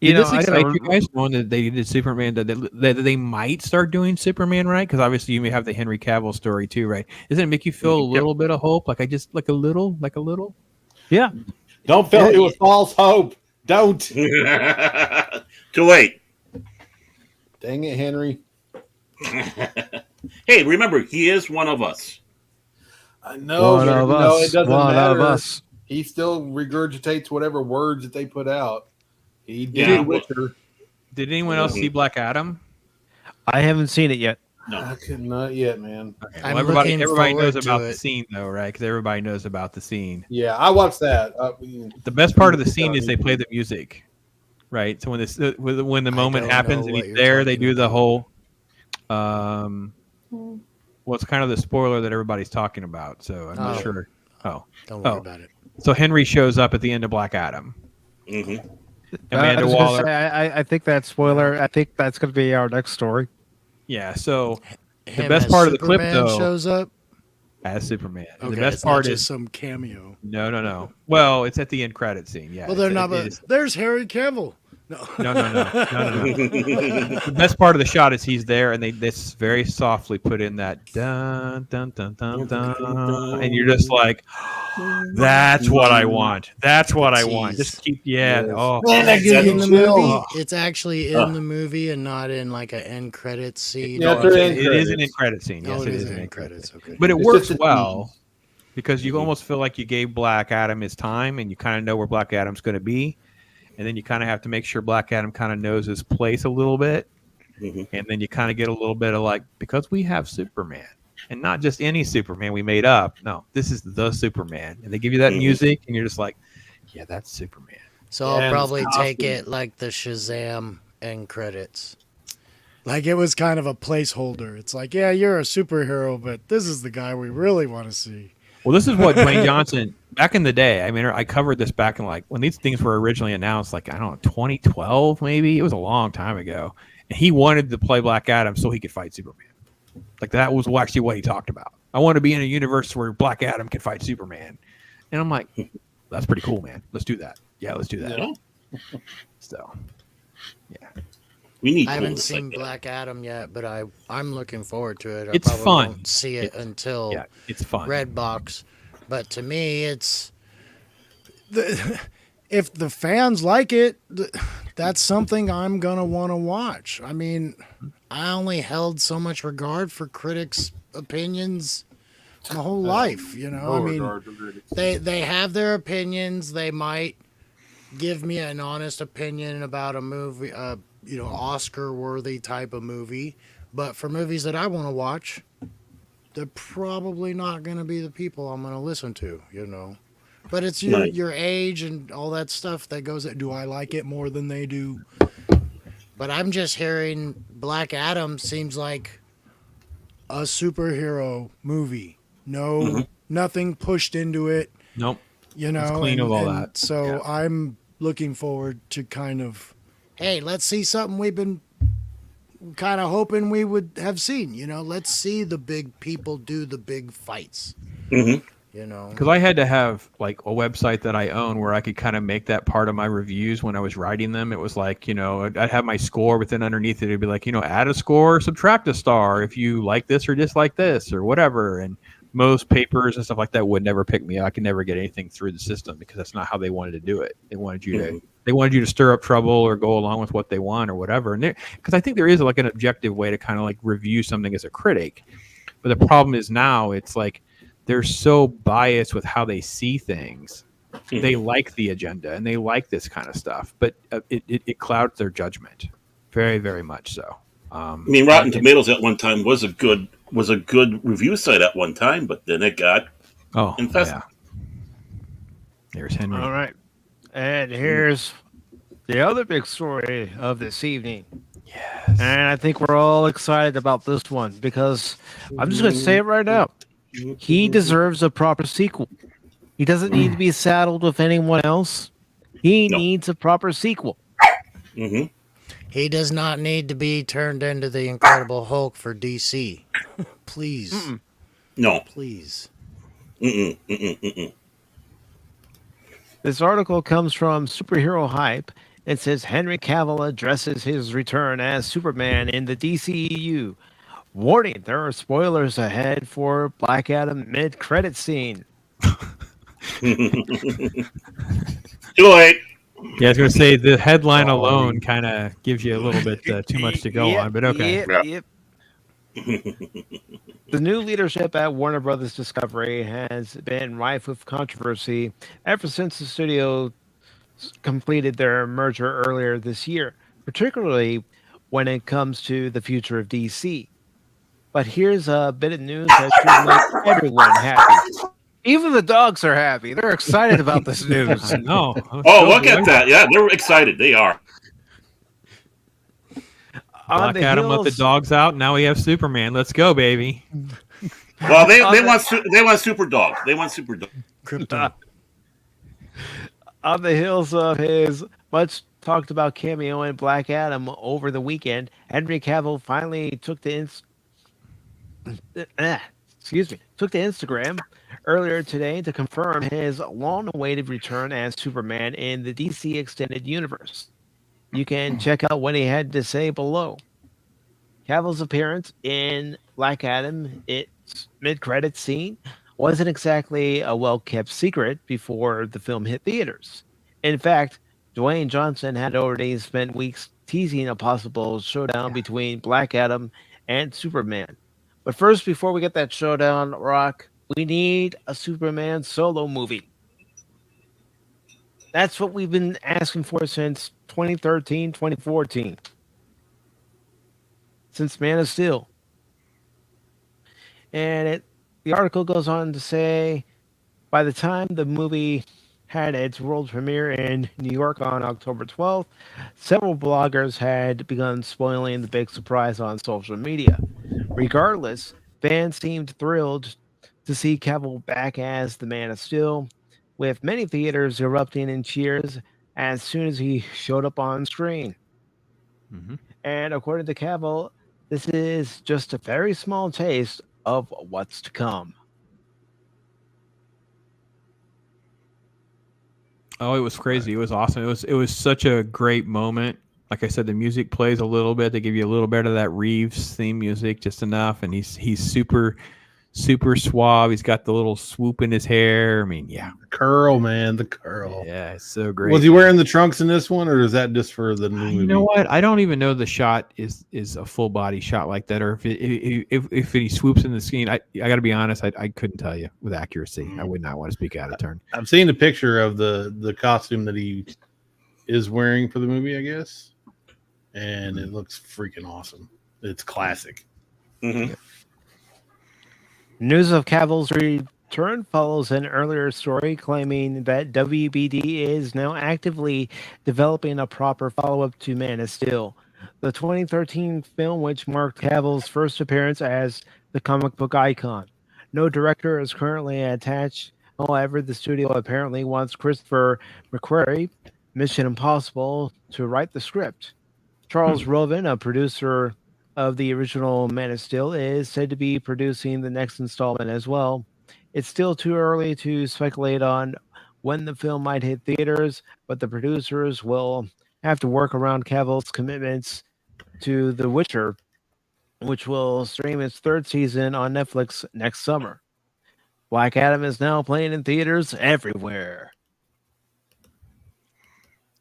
Did this excite you guys knowing that they did Superman? That they might start doing Superman, right? Because obviously you may have the Henry Cavill story too, right? Doesn't it make you feel a little bit of hope? Like a little. Yeah. Don't fill it with false hope. Don't. Too late. Dang it, Henry. Hey, remember, he is one of us. I know. One of us. It doesn't One matter. of us. He still regurgitates whatever words that they put out. He did Yeah, The Witcher. Did anyone else see Black Adam? I haven't seen it yet. No. I could not yet, man. Okay. I'm Well, everybody looking knows forward about to the it. scene, though, right? Because everybody knows about the scene. Yeah, I watched that. The best part of the scene is they play the music, right? So when the moment don't happens know and what he's you're there, they talking do the about. whole. Well, it's kind of the spoiler that everybody's talking about, so I'm not Oh. sure. Oh, Don't worry about it. so Henry shows up at the end of Black Adam. Mm-hmm. Amanda I was gonna Waller. say, I think that spoiler. I think that's going to be our next story. Yeah. So Him best as part of the clip, Superman though- shows up. as Superman, and Okay, the best it's not part just is some cameo. no. Well, it's at the end credit scene. Yeah. Well, they're it's- not. it But is- there's Harry Cavill. No. No. The best part of the shot is he's there, and they this very softly put in that dun dun dun dun dun, and you're just like, that's what I want. That's what I want. Just keep, Yes. Oh, Man, that It's gives in me the chills. movie. It's actually in the movie and not in like an end credits scene. Yeah, no, they're it in is an credits. end credit scene. Yes, Oh, it is an end end credit. credits. Okay. But it It's works just a well because you almost feel like you gave Black Adam his time, and you kind of know where Black Adam's going to be, and then you kind of have to make sure Black Adam kind of knows his place a little bit, and then you kind of get a little bit of like, because we have Superman, and not just any Superman we made up. No, this is the Superman, and they give you that music, and you're just like, yeah, that's Superman. So Yeah, I'll probably it's take awesome. it like the Shazam end credits. Like it was kind of a placeholder. It's like, yeah, you're a superhero, but this is the guy we really want to see. Well, this is what Dwayne Johnson back in the day. I mean, I covered this back in like when these things were originally announced, like I don't know, 2012 maybe. It was a long time ago, and he wanted to play Black Adam so he could fight Superman. Like that was actually what he talked about. I want to be in a universe where Black Adam can fight Superman, and I'm like, that's pretty cool, man. Let's do that. Yeah, let's do that. Yeah. So, yeah. We need I haven't coolness seen like that. Black Adam yet, but I'm looking forward to it. I It's probably fun. won't see it until Yeah, it's fun. Redbox. But to me, it's if the fans like it, that's something I'm gonna want to watch. I mean, I only held so much regard for critics' opinions my whole life. You know, I mean, they have their opinions. They might give me an honest opinion about a movie, Oscar-worthy type of movie. But for movies that I want to watch, they're probably not going to be the people I'm going to listen to, you know. But it's your age and all that stuff that goes. Do I like it more than they do? But I'm just hearing Black Adam seems like a superhero movie. No, nothing pushed into it. Nope. You know, it's clean of all that. So I'm looking forward to kind of, hey, let's see something we've been kind of hoping we would have seen. You know, let's see the big people do the big fights. Mm-hmm. You know, because I had to have like a website that I own where I could kind of make that part of my reviews when I was writing them. It was like, you know, I'd have my score, but then underneath it, it'd be like, you know, add a score, subtract a star if you like this or dislike this or whatever. And most papers and stuff like that would never pick me up. I could never get anything through the system because that's not how they wanted to do it. They wanted you to stir up trouble or go along with what they want or whatever. And because I think there is like an objective way to kind of like review something as a critic. But the problem is now it's like they're so biased with how they see things. They like the agenda and they like this kind of stuff, but it clouds their judgment very, very much so. I mean, Rotten Tomatoes at one time was a good review site at one time, but then it got infested. Yeah. There's Henry. All right. And here's the other big story of this evening. Yes. And I think we're all excited about this one because I'm just going to say it right now. He deserves a proper sequel. He doesn't need to be saddled with anyone else. He needs a proper sequel. Mm-hmm. he does not need to be turned into the Incredible Hulk for DC. Please. No. Please. This article comes from Superhero Hype. It says Henry Cavill addresses his return as Superman in the DCEU. Warning, there are spoilers ahead for Black Adam mid-credit scene. Too late. Yeah, I was going to say the headline alone kind of gives you a little bit too much to go on, but okay. Yep. The new leadership at Warner Brothers Discovery has been rife with controversy ever since the studio completed their merger earlier this year, particularly when it comes to the future of DC. But here's a bit of news that should make everyone happy. Even the dogs are happy. They're excited about this news. No. Oh, look at that. Yeah, they're excited. They are. Black Adam let the dogs out. Now we have Superman. Let's go, baby. Well, they want Super Dog. They want Super Dog. Krypton. On the heels of his much talked about cameo in Black Adam over the weekend, Henry Cavill finally took to Instagram earlier today to confirm his long-awaited return as Superman in the DC Extended Universe. You can check out what he had to say below. Cavill's appearance in Black Adam, its mid-credits scene, wasn't exactly a well-kept secret before the film hit theaters. In fact, Dwayne Johnson had already spent weeks teasing a possible showdown between Black Adam and Superman. But first, before we get that showdown, Rock, we need a Superman solo movie. That's what we've been asking for since 2013, 2014. Since Man of Steel. And the article goes on to say, by the time the movie had its world premiere in New York on October 12th, several bloggers had begun spoiling the big surprise on social media. Regardless, fans seemed thrilled to see Cavill back as the Man of Steel, with many theaters erupting in cheers as soon as he showed up on screen. Mhm. And according to Cavill, this is just a very small taste of what's to come. Oh, it was crazy. It was awesome. It was such a great moment. Like I said, the music plays a little bit. They give you a little bit of that Reeves theme music, just enough. And he's super suave. He's got the little swoop in his hair. I mean, yeah, The curl, man, the curl. yeah, it's so great. Was he wearing the trunks in this one, or is that just for the new movie? You know what? I don't even know the shot is a full body shot like that, or if he swoops in the scene. I got to be honest, I couldn't tell you with accuracy. I would not want to speak out of turn. I've seen a picture of the costume that he is wearing for the movie, I guess, and it looks freaking awesome. It's classic. Mm-hmm. News of Cavill's return follows an earlier story claiming that WBD is now actively developing a proper follow-up to Man of Steel, the 2013 film which marked Cavill's first appearance as the comic book icon. No director is currently attached. However, the studio apparently wants Christopher McQuarrie, Mission Impossible, to write the script. Charles Roven, a producer of the original Man of Steel, is said to be producing the next installment as well. It's still too early to speculate on when the film might hit theaters, but the producers will have to work around Cavill's commitments to The Witcher, which will stream its third season on Netflix next summer. Black Adam is now playing in theaters everywhere.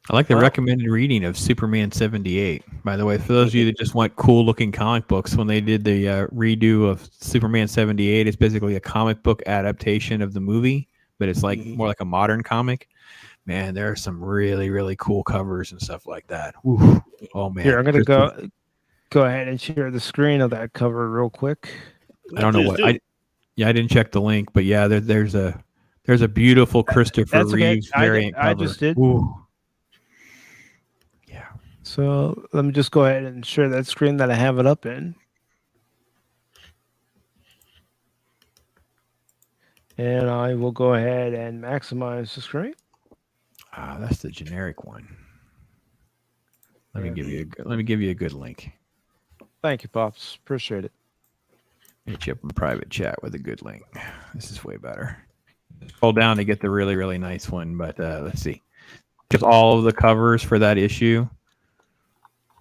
I like the Wow. recommended reading of Superman 78. By the way, for those of you that just want cool looking comic books, when they did the redo of Superman 78, it's basically a comic book adaptation of the movie, but it's like more like a modern comic. Man, there are some really, really cool covers and stuff like that. Ooh. Oh man. Here, I'm gonna go ahead and share the screen of that cover real quick. I don't know what I didn't check the link, but yeah, there's a beautiful Christopher That's okay. Reeves variant cover. I just did. Ooh. So let me just go ahead and share that screen that I have it up in. And I will go ahead and maximize the screen. Ah, that's the generic one. Let me give you a good link. Thank you, Pops. Appreciate it. Hit you up in private chat with a good link. This is way better. Scroll down to get the really, really nice one, but let's see. Just all of the covers for that issue.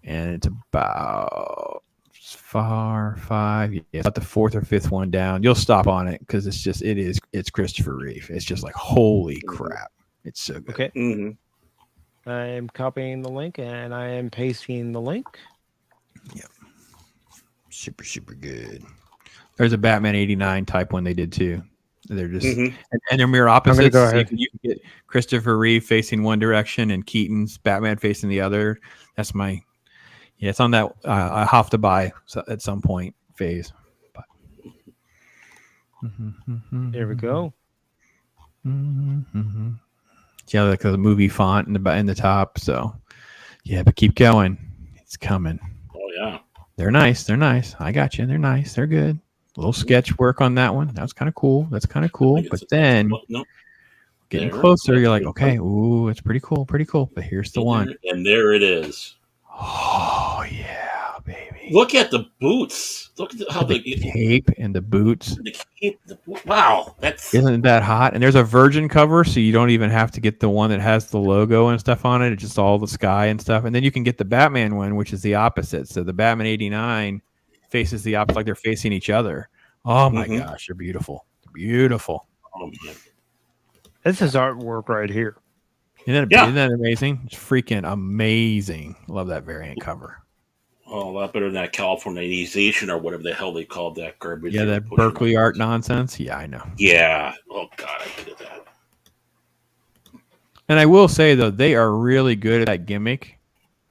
And it's about it's about the fourth or fifth one down. You'll stop on it because it's Christopher Reeve. It's just like, holy crap. It's so good. Okay. Mm-hmm. I am copying the link and I am pasting the link. Yep. Super, super good. There's a Batman 89 type one they did too. They're just and they're mirror opposites. Go so ahead. you can get Christopher Reeve facing one direction and Keaton's Batman facing the other. That's my it's on that I have to buy at some point phase. But. There we go. Yeah, like the movie font in the top. So yeah, but keep going. It's coming. Oh yeah. They're nice. They're nice. I got you. They're nice. They're good. A little sketch work on that one. That was kind of cool. That's kind of cool. But then getting closer, you're like, okay, ooh, it's pretty cool. Pretty cool. But here's the one. And there it is. Oh yeah, baby. Look at the boots. Look at how the cape and the boots. The cape, wow, isn't that hot? And there's a virgin cover, so you don't even have to get the one that has the logo and stuff on it. It's just all the sky and stuff. And then you can get the Batman one, which is the opposite. So the Batman 89 faces the opposite, like they're facing each other. Oh my gosh, they're beautiful. Beautiful. Oh, man. This is artwork right here. Isn't that amazing? It's freaking amazing. Love that variant cover. Oh, a lot better than that Californiization or whatever the hell they called that garbage. Yeah, that Berkeley art nonsense. Yeah, I know. Yeah. Oh, God, I hated that. And I will say, though, they are really good at that gimmick.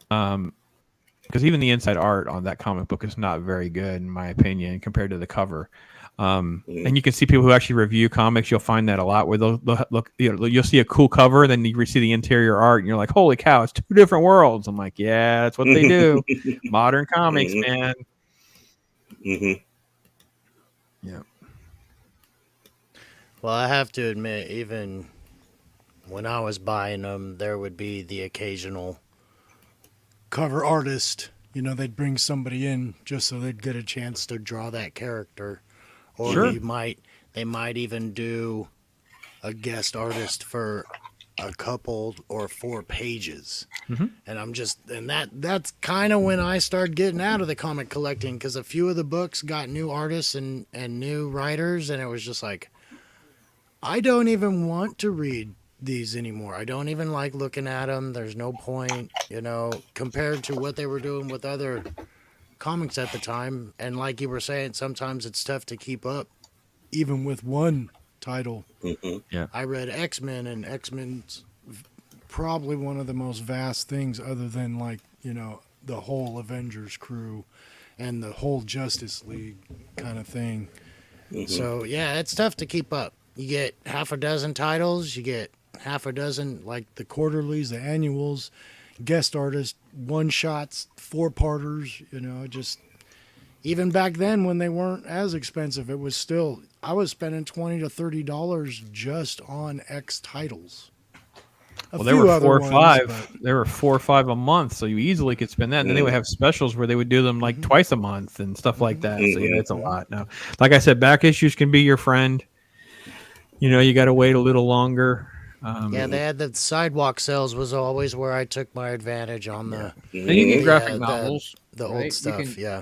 Because even the inside art on that comic book is not very good, in my opinion, compared to the cover. And you can see people who actually review comics. You'll find that a lot where they'll look, you'll see a cool cover, then you see the interior art, and you're like, "Holy cow, it's 2 different worlds." I'm like, "Yeah, that's what they do." Modern comics, man. Yeah. Well, I have to admit, even when I was buying them, there would be the occasional cover artist. You know, they'd bring somebody in just so they'd get a chance to draw that character. Or Sure. they might even do a guest artist for a couple or 4 pages. And that's kind of when I started getting out of the comic collecting, because a few of the books got new artists and new writers, and it was just like, I don't even want to read these anymore. I don't even like looking at them. There's no point, compared to what they were doing with other comics at the time. And like you were saying, sometimes it's tough to keep up even with one title. Yeah. I read X-Men, and X-Men's probably one of the most vast things, other than the whole Avengers crew and the whole Justice League kind of thing. So yeah, it's tough to keep up. You get half a dozen titles, you get half a dozen, like the quarterlies, the annuals, guest artists, one-shots, 4-parters, just even back then when they weren't as expensive, it was still, I was spending $20 to $30 just on X titles. Well, there were 4 or 5. There were 4 or 5 a month, so you easily could spend that. And then they would have specials where they would do them like twice a month and stuff like that. So yeah, it's a lot now. Like I said, back issues can be your friend. You got to wait a little longer. Yeah, they had the sidewalk sales was always where I took my advantage on the. And you get graphic novels, the right? old stuff. Yeah,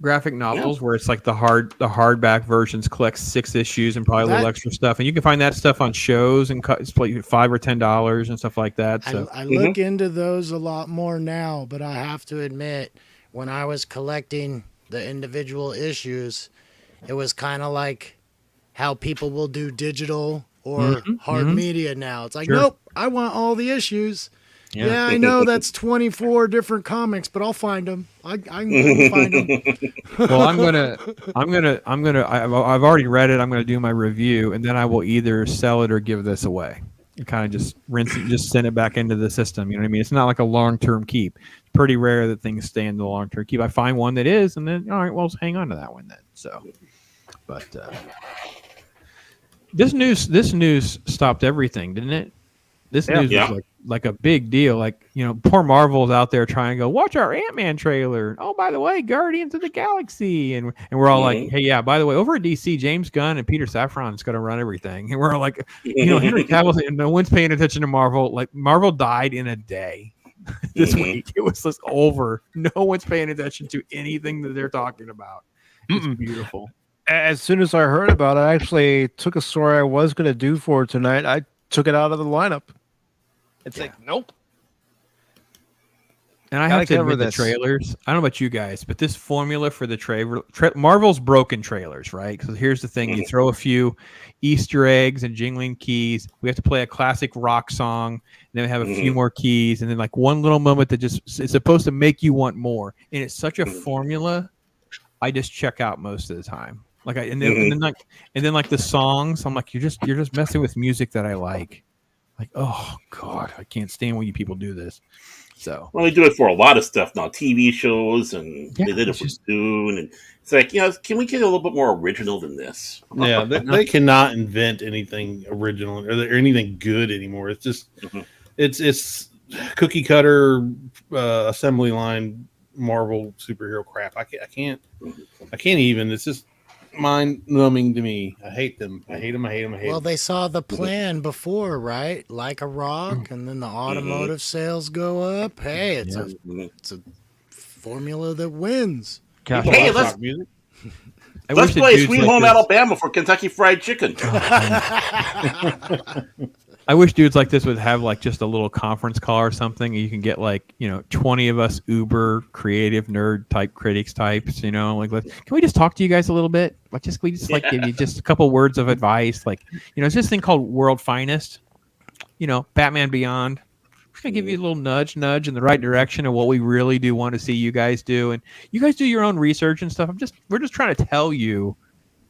graphic novels where it's like the hardback versions collect 6 issues and probably a little extra stuff, and you can find that stuff on shows and it's like $5 or $10 and stuff like that. So I look into those a lot more now, but I have to admit, when I was collecting the individual issues, it was kind of like how people will do digital or hard media now. It's like, nope, I want all the issues. Yeah, I know that's 24 different comics, but I'll find them. I can find them. Well, I've already read it. I'm going to do my review, and then I will either sell it or give this away. And kind of just rinse it, just send it back into the system. You know what I mean? It's not like a long-term keep. It's pretty rare that things stay in the long-term keep. I find one that is, and then, all right, well, let's hang on to that one then. So, but this news stopped everything, didn't it? This news was like a big deal. Like, poor Marvel's out there trying to go, watch our Ant-Man trailer. Oh, by the way, Guardians of the Galaxy. And we're all like, hey, yeah, by the way, over at DC, James Gunn and Peter Safran's going to run everything. And we're all like, Henry Cavill, and no one's paying attention to Marvel. Like, Marvel died in a day this week. It was just over. No one's paying attention to anything that they're talking about. It's beautiful. As soon as I heard about it, I actually took a story I was going to do for tonight. I took it out of the lineup. It's like, nope. And I have to admit, the trailers, I don't know about you guys, but this formula for the trailer, Marvel's broken trailers, right? Because here's the thing. You throw a few Easter eggs and jingling keys. We have to play a classic rock song. And then we have a few more keys. And then like one little moment that just is supposed to make you want more. And it's such a formula, I just check out most of the time. Like and then the songs, I'm like, you're just messing with music that I like. Like, oh God, I can't stand when you people do this. So, well, they do it for a lot of stuff now, TV shows, and they did it for Dune, and it's like, can we get a little bit more original than this? Yeah, they cannot invent anything original or anything good anymore. It's just, it's cookie cutter assembly line Marvel superhero crap. I can't even. It's just mind numbing to me. I hate them. Well, they saw the plan before, right? Like a rock, and then the automotive sales go up. Hey, it's a formula that wins. Hey, let's play Sweet Home Alabama for Kentucky Fried Chicken. I wish dudes like this would have like just a little conference call or something. You can get like 20 of us uber creative nerd type critics types. Like can we just talk to you guys a little bit? Like give you just a couple words of advice. Like it's this thing called World Finest. Batman Beyond. We're gonna give you a little nudge in the right direction of what we really do want to see you guys do, and you guys do your own research and stuff. We're just trying to tell you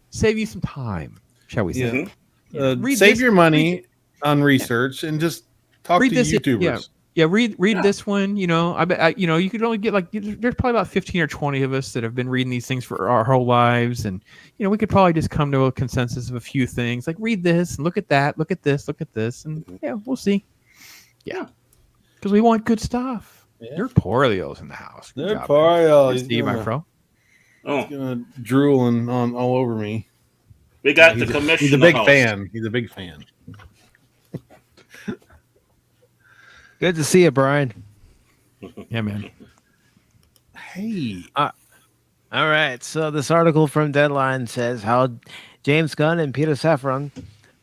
save you some time, shall we say? Mhm. Yeah. Read Save this. your money on research and just talk Read to this. YouTubers. Yeah. Read Yeah. this one. I bet you could only get like there's probably about 15 or 20 of us that have been reading these things for our whole lives, and we could probably just come to a consensus of a few things. Like read this and look at that, look at this, and yeah, we'll see. Yeah, because we want good stuff. Yeah. They're Porlios in the house. Good They're job, Porio. man. He's Steve, my gonna, pro. Oh, he's gonna drool on all over me. we got the He's a commission. big fan. He's a big fan. Good to see you, Brian. Yeah, man. Hey, All right. So this article from Deadline says how James Gunn and Peter Safran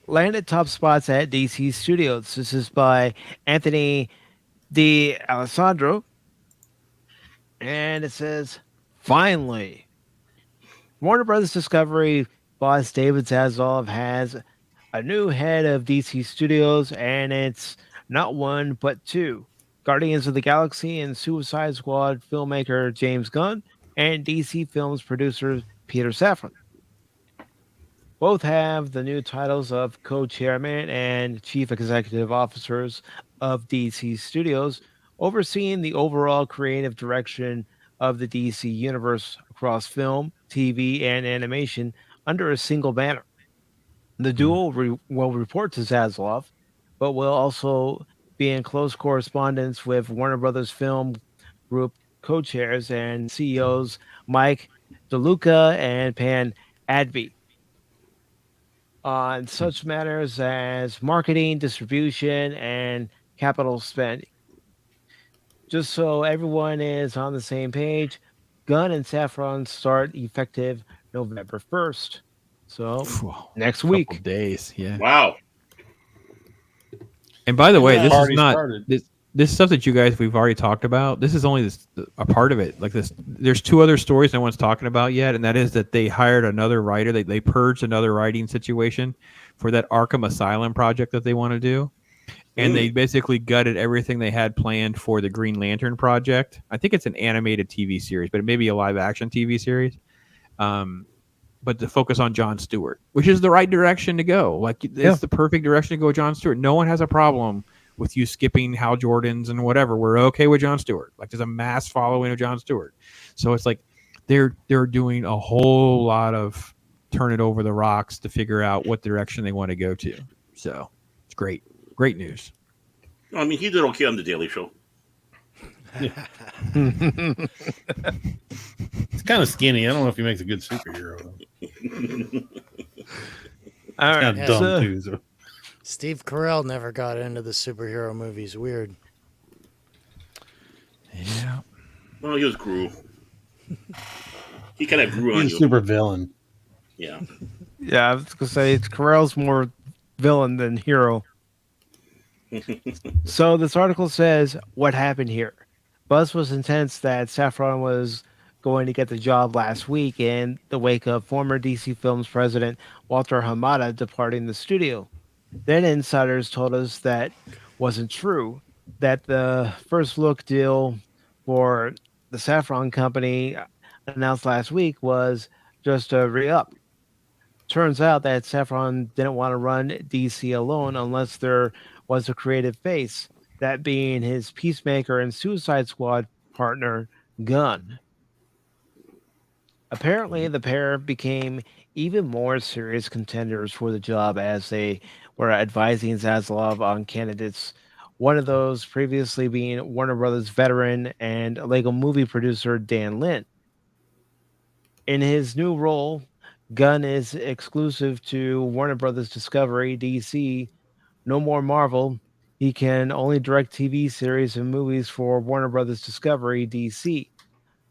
landed top spots at DC Studios. This is by Anthony D. Alessandro. And it says, finally, Warner Brothers Discovery boss David Zaslav has a new head of DC Studios, and it's not one, but two. Guardians of the Galaxy and Suicide Squad filmmaker James Gunn and DC Films producer Peter Safran. Both have the new titles of co-chairman and chief executive officers of DC Studios, overseeing the overall creative direction of the DC universe across film, TV, and animation under a single banner. The duo will report to Zaslav, but will also be in close correspondence with Warner Brothers Film Group co-chairs and CEOs Mike DeLuca and Pan Adby on such matters as marketing, distribution, and capital spending. Just so everyone is on the same page, Gunn and Saffron start effective November 1st. So next Couple week. days, yeah. Wow. And by the way, this is Already not started. this stuff that you guys we've already talked about. This is only a part of it. Like this, there's two other stories no one's talking about yet, and that is that they hired another writer. They purged another writing situation for that Arkham Asylum project that they want to do, and they basically gutted everything they had planned for the Green Lantern project. I think it's an animated TV series, but it may be a live action TV series. But to focus on Jon Stewart, which is the right direction to go. Like it's the perfect direction to go, Jon Stewart. No one has a problem with you skipping Hal Jordans and whatever. We're okay with Jon Stewart. Like there's a mass following of Jon Stewart. So it's like they're doing a whole lot of turn it over the rocks to figure out what direction they want to go to. So it's great. Great news. I mean, he did okay on the Daily Show. it's kind of skinny. I don't know if he makes a good superhero. All right. Kind of dumb So- too. So. Steve Carell never got into the superhero movies. Weird. Yeah. Well, he was grew. He kind of grew on He's a you. super villain. Yeah. Yeah, I was gonna say Carell's more villain than hero. So this article says what happened here. Buzz was intense that Saffron was going to get the job last week in the wake of former DC Films president Walter Hamada departing the studio. Then insiders told us that wasn't true, that the first look deal for the Saffron company announced last week was just a re-up. Turns out that Saffron didn't want to run DC alone unless there was a creative face, that being his Peacemaker and Suicide Squad partner, Gunn. Apparently, the pair became even more serious contenders for the job as they were advising Zaslav on candidates. One of those previously being Warner Brothers veteran and Lego movie producer Dan Lin. In his new role, Gunn is exclusive to Warner Brothers Discovery, DC, no more Marvel. He can only direct TV series and movies for Warner Brothers Discovery, DC.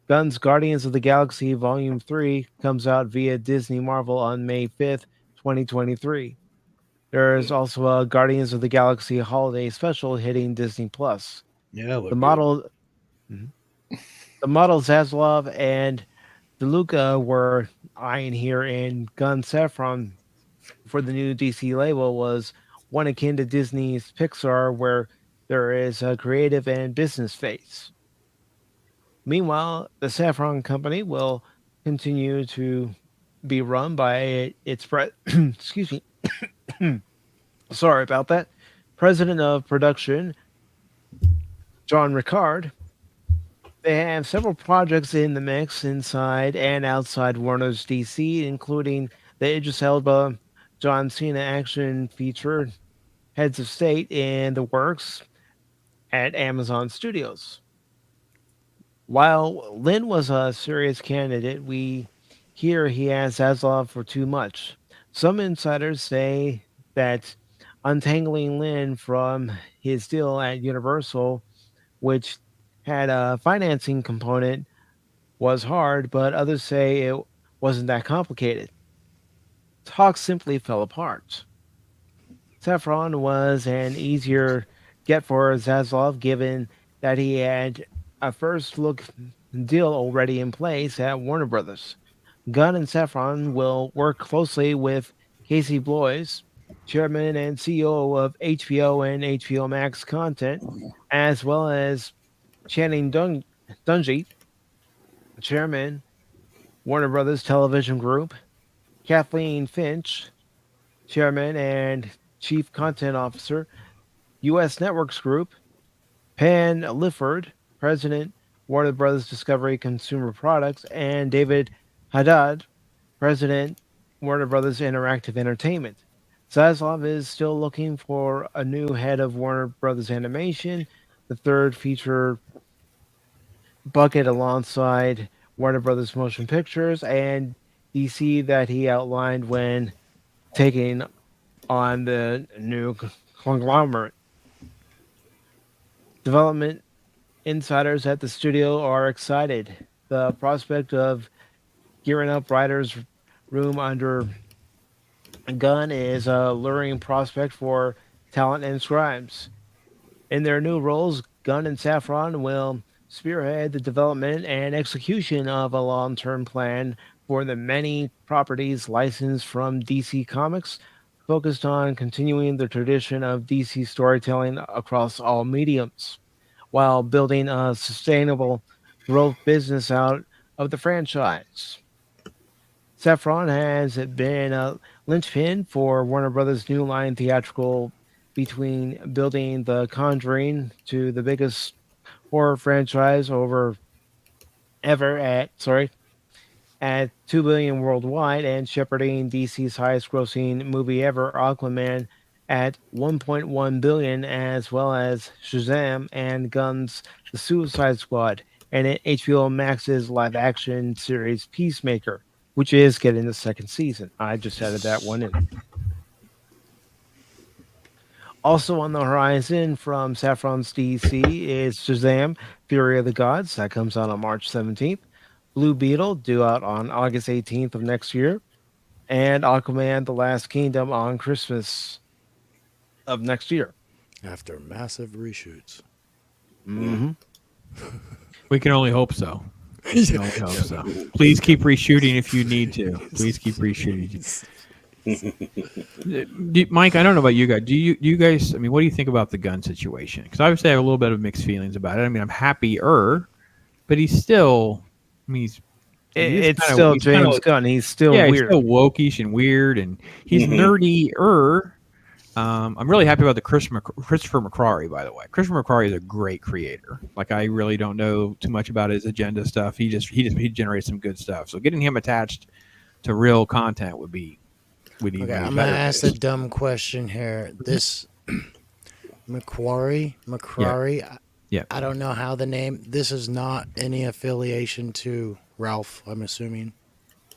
Gunn's Guardians of the Galaxy Volume 3 comes out via Disney Marvel on May 5th, 2023. There is also a Guardians of the Galaxy holiday special hitting Disney Plus. Yeah, The model Zaslav and DeLuca were eyeing here in Gunn Saffron for the new DC label was one akin to Disney's Pixar, where there is a creative and business face. Meanwhile, the Saffron Company will continue to be run by its excuse me. Sorry about that. President of production, John Ricard. They have several projects in the mix inside and outside Warner's DC, including the Idris Elba John Cena action feature Heads of State in the works at Amazon Studios. While Lin was a serious candidate, we hear he has Zaslav for too much. Some insiders say that untangling Lin from his deal at Universal, which had a financing component, was hard, but others say it wasn't that complicated. Talks simply fell apart. Saffron was an easier get for Zaslav given that he had a first look deal already in place at Warner Brothers. Gunn and Saffron will work closely with Casey Bloys, chairman and CEO of HBO and HBO Max content, as well as Channing Dungey, chairman, Warner Brothers Television Group, Kathleen Finch, chairman and chief content officer, U.S. Networks Group, Pan Lifford, president, Warner Brothers Discovery Consumer Products, and David Haddad, president, Warner Brothers Interactive Entertainment. Zaslav is still looking for a new head of Warner Brothers Animation, the third feature bucket alongside Warner Brothers Motion Pictures and DC that he outlined when taking on the new conglomerate. Development insiders at the studio are excited. The prospect of gearing up writers' room under Gunn is a luring prospect for talent and scribes. In their new roles, Gunn and Saffron will spearhead the development and execution of a long term plan for the many properties licensed from DC Comics, focused on continuing the tradition of DC storytelling across all mediums, while building a sustainable growth business out of the franchise. Saffron has been a linchpin for Warner Brothers' New Line theatrical between building The Conjuring to the biggest horror franchise at 2 billion worldwide and shepherding DC's highest grossing movie ever, Aquaman, at 1.1 billion, as well as Shazam and Gunn's The Suicide Squad and HBO Max's live action series Peacemaker, which is getting the second season. I just added that one in. Also on the horizon from Saffron's DC is Shazam, Fury of the Gods. That comes out on March 17th. Blue Beetle, due out on August 18th of next year. And Aquaman, The Last Kingdom on Christmas of next year. After massive reshoots. Mm-hmm. We can only hope so. We can only hope so. Please keep reshooting if you need to. Please keep reshooting. Mike, I don't know about you guys. Do you guys? I mean, what do you think about the Gunn situation? Because obviously, I have a little bit of mixed feelings about it. I mean, I'm happier, but he's still. I mean, it's still James Gunn. He's still weird. He's still wokish and weird, and he's nerdy-er. I'm really happy about the Christopher McQuarrie, by the way. Christopher McQuarrie is a great creator. Like, I really don't know too much about his agenda stuff. He generates some good stuff. So getting him attached to real content would be. Okay, I'm gonna ask a dumb question here. This McQuarrie. Yeah. I don't know how the name. This is not any affiliation to Ralph, I'm assuming.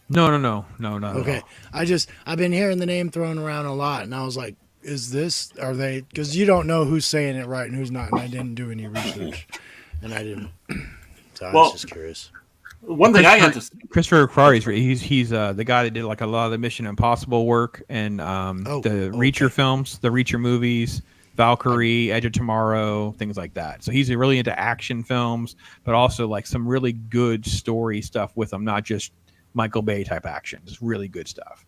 No. Okay. I've been hearing the name thrown around a lot, and I was like, are they, because you don't know who's saying it right and who's not, and I didn't do any research, and I didn't. So I was just curious. One thing I had to Christopher McQuarrie, he's the guy that did like a lot of the Mission Impossible work and the Reacher films, the Reacher movies, Valkyrie, Edge of Tomorrow, things like that. So he's really into action films, but also like some really good story stuff with them, not just Michael Bay type action. Just really good stuff.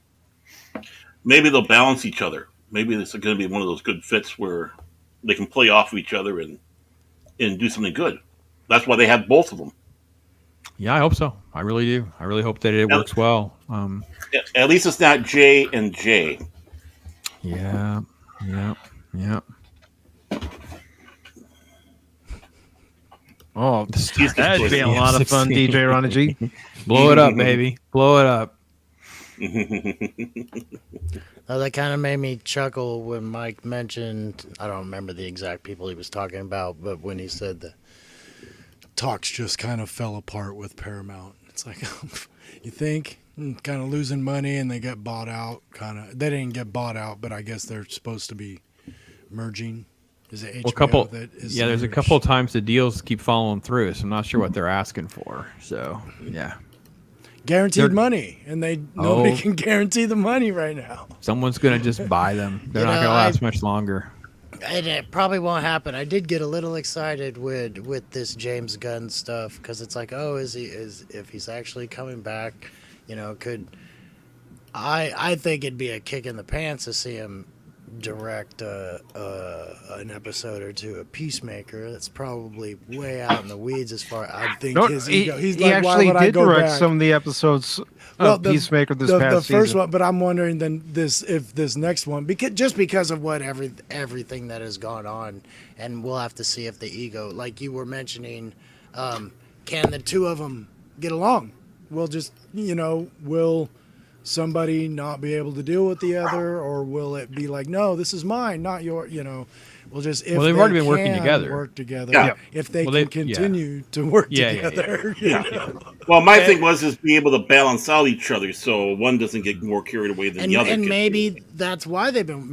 Maybe they'll balance each other. Maybe this is going to be one of those good fits where they can play off of each other and do something good. That's why they have both of them. Yeah, I hope so. I really do. I really hope that it works well. At least it's not J and J. Yeah. Oh, He's that'd be a lot of fun, DJ Ronnie G. Blow it up, baby. Blow it up. That kind of made me chuckle when Mike mentioned, I don't remember the exact people he was talking about, but when he said that Talks just kind of fell apart with Paramount. It's like, you think? Kind of losing money and they get bought out. They didn't get bought out, but I guess they're supposed to be merging. Is it HBO that is there's a couple of times the deals keep following through, so I'm not sure what they're asking for. So, yeah. Guaranteed money, and nobody can guarantee the money right now. Someone's going to just buy them. They're not going to last much longer. And it probably won't happen. I did get a little excited with this James Gunn stuff because it's like, oh, if he's actually coming back, could I think it'd be a kick in the pants to see him direct an episode or two of Peacemaker. That's probably way out in the weeds as far. I think he actually did direct some of the episodes of Peacemaker this past the first season. one, but I'm wondering then if this next one, because of what everything that has gone on, and we'll have to see if the ego, like you were mentioning, can the two of them get along? We'll just will somebody not be able to deal with the other, or will it be like, no, this is mine, not your, we'll just, if they've already been working together. Work together. Yeah. If they can continue to work together. Yeah. Well, my thing was be able to balance out each other so one doesn't get more carried away than the other. And maybe that's why they've been,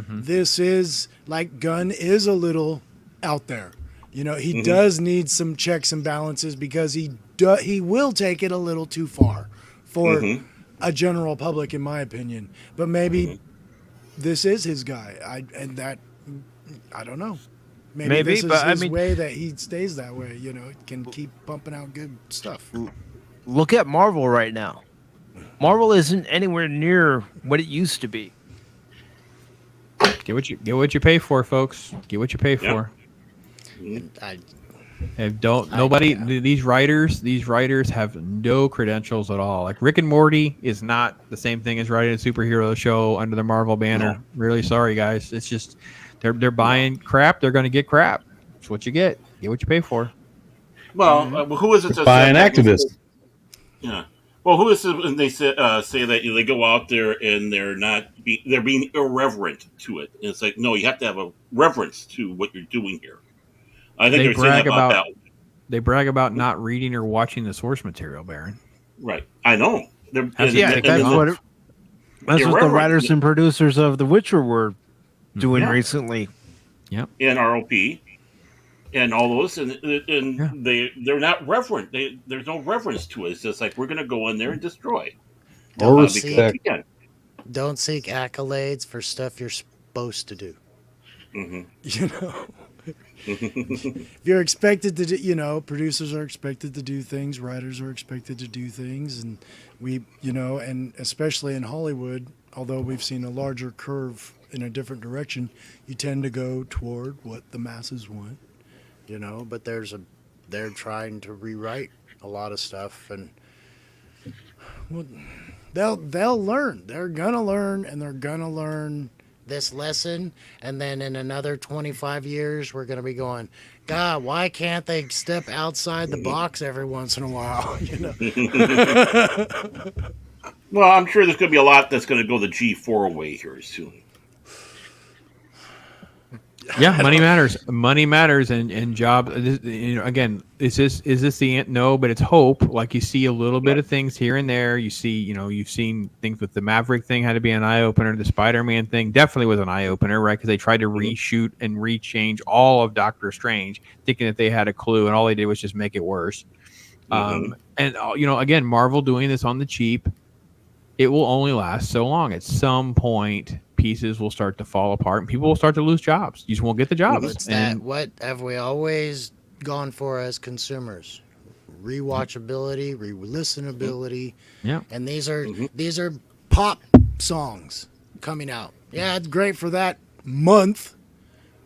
this is like Gunn is a little out there. He does need some checks and balances because he will take it a little too far for a general public, in my opinion. But maybe this is his guy. I don't know. Maybe this is his way that he stays that way. Can keep pumping out good stuff. Look at Marvel right now. Marvel isn't anywhere near what it used to be. Get what you pay for, folks. Get what you pay for. These writers have no credentials at all. Like Rick and Morty is not the same thing as writing a superhero show under the Marvel banner. No. Really sorry, guys. It's just they're buying crap. They're going to get crap. That's what you get. Get what you pay for. Well, who is it? Buy an activist. Yeah. Well, who is it when they say that they go out there and they're being irreverent to it? And it's like, no, you have to have a reverence to what you're doing here. I think they're saying about that. They brag about not reading or watching the source material, Baron. Right. I know. That's what the writers and producers of The Witcher were doing recently. Yep. And ROP and all those, and they're not reverent. There's no reverence to it. It's just like we're going to go in there and destroy. Don't seek accolades for stuff you're supposed to do. If you're expected to do, producers are expected to do things, writers are expected to do things, and and especially in Hollywood, although we've seen a larger curve in a different direction, you tend to go toward what the masses want, but they're trying to rewrite a lot of stuff, and they'll learn. They're gonna learn, and they're gonna learn this lesson, and then in another 25 years we're going to be going, God, why can't they step outside the box every once in a while? Well, I'm sure there's going to be a lot that's going to go the G4 way here soon. Yeah, money matters. Money matters, and job. Again, is this the no? But it's hope. Like you see a little bit of things here and there. You see, you've seen things with the Maverick thing had to be an eye opener. The Spider-Man thing definitely was an eye opener, right? Because they tried to reshoot and rechange all of Doctor Strange, thinking that they had a clue, and all they did was just make it worse. And again, Marvel doing this on the cheap. It will only last so long. At some point, pieces will start to fall apart and people will start to lose jobs. You just won't get the jobs. What have we always gone for as consumers? Rewatchability, re-listenability. Yeah. And these are pop songs coming out. Yeah, it's great for that month,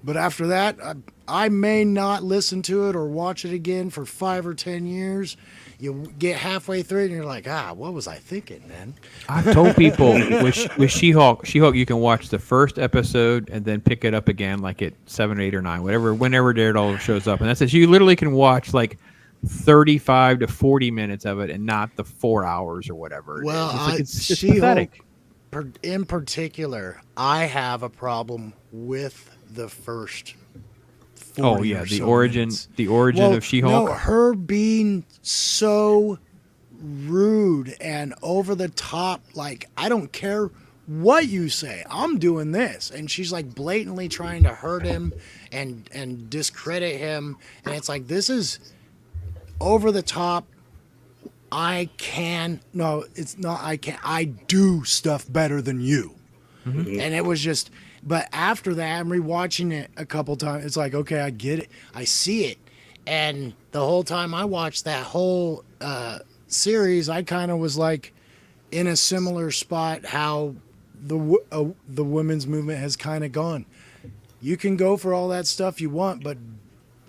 but after that, I may not listen to it or watch it again for 5 or 10 years. You get halfway through it and you're like, what was I thinking, man? I've told people with She-Hulk, you can watch the first episode and then pick it up again, like at 7, 8, or 9, whenever Daredevil shows up, and that's it. You literally can watch like 35 to 40 minutes of it, and not the 4 hours or whatever. Well, it's pathetic. In particular, I have a problem with the first. The origin of She-Hulk. No, her being so rude and over the top, like, I don't care what you say, I'm doing this, and she's like blatantly trying to hurt him and discredit him, and it's like, this is over the top. I do stuff better than you. Mm-hmm. And it was just, but after that, I'm rewatching it a couple times. It's like, okay, I get it. I see it. And the whole time I watched that whole series, I kind of was like in a similar spot how the women's movement has kind of gone. You can go for all that stuff you want, but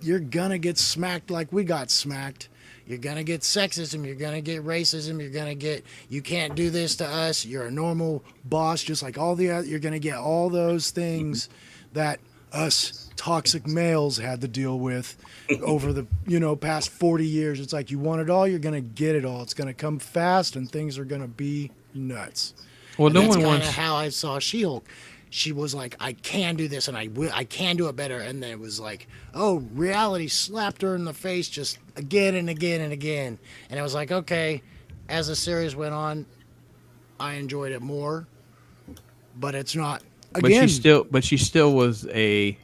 you're going to get smacked like we got smacked. You're going to get sexism. You're going to get racism. You're going to get, you can't do this to us. You're a normal boss, just like all the other. You're going to get all those things that us toxic males had to deal with over the, past 40 years. It's like, you want it all, you're going to get it all. It's going to come fast and things are going to be nuts. Well, and no that's one kind wants of how I saw She-Hulk. She was like, I can do this and I can do it better. And then it was like, oh, reality slapped her in the face just again and again and again. And it was like, okay, as the series went on, I enjoyed it more. But it's not, again. But she still was a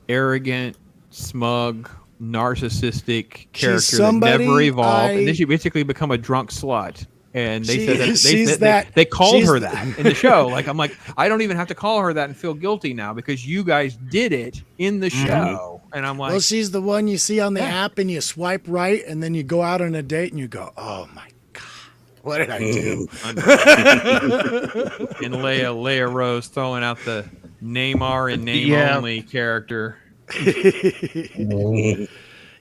arrogant, smug, narcissistic character that never evolved. And then she basically become a drunk slut. And they said they called her that in the show. Like, I'm like, I don't even have to call her that and feel guilty now because you guys did it in the show. And I'm like, well, she's the one you see on the app and you swipe right and then you go out on a date and you go, oh my God, what did I do? And Leia Rose throwing out the Neymar and name only character. By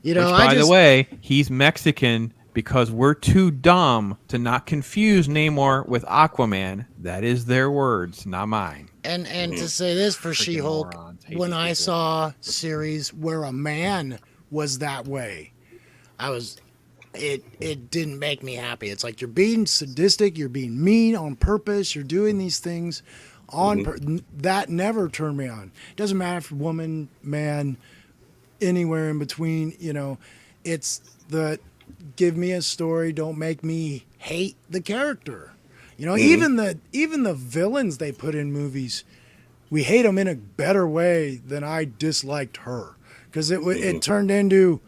the way, he's Mexican. Because we're too dumb to not confuse Namor with Aquaman. That is their words, not mine. And to say this for She-Hulk, when I saw series where a man was that way, it didn't make me happy. It's like, you're being sadistic, you're being mean on purpose, you're doing these things that never turned me on. It doesn't matter if woman, man, anywhere in between, it's the give me a story, don't make me hate the character. Even the villains they put in movies, we hate them in a better way than I disliked her, because it turned into,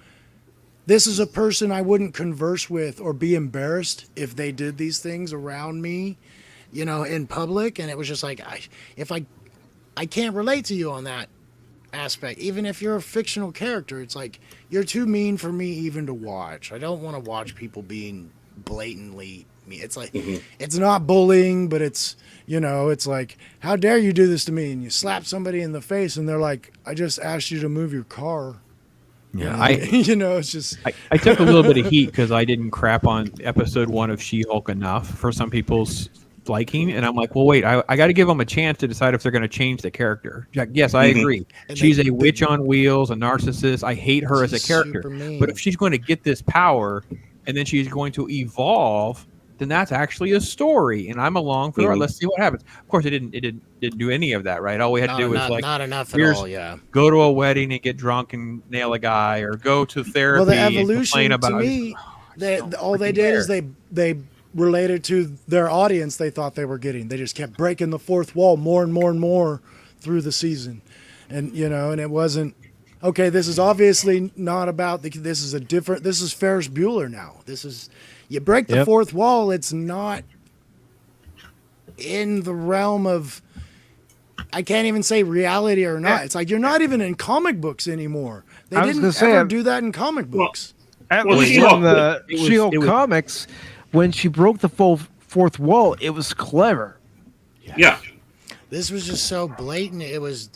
this is a person I wouldn't converse with or be embarrassed if they did these things around me, in public. And it was just like, I can't relate to you on that aspect. Even if you're a fictional character, it's like, you're too mean for me even to watch. I don't want to watch people being blatantly mean. It's like, it's not bullying, but it's, it's like, how dare you do this to me? And you slap somebody in the face and they're like, I just asked you to move your car. Yeah, it's just. I took a little bit of heat because I didn't crap on episode 1 of She-Hulk enough for some people's liking, and I'm like, well, wait, I got to give them a chance to decide if they're going to change the character. Yes, I agree. And she's a witch on wheels, a narcissist. I hate her as a character. But if she's going to get this power and then she's going to evolve, then that's actually a story, and I'm along for it. Let's see what happens. Of course, it didn't do any of that, right? All we had to do was not enough at all. Yeah, go to a wedding and get drunk and nail a guy, or go to therapy. Well, the evolution and complain about to me, all they did is they related to their audience they thought they were getting. They just kept breaking the fourth wall more and more and more through the season. And, and it wasn't, okay, this is obviously not about, this is Ferris Bueller now. You break the fourth wall, it's not in the realm of, I can't even say reality or not. It's like, you're not even in comic books anymore. They didn't ever do that in comic books. At least in the She-Hulk comics, when she broke the fourth wall, it was clever. Yeah. This was just so blatant. It was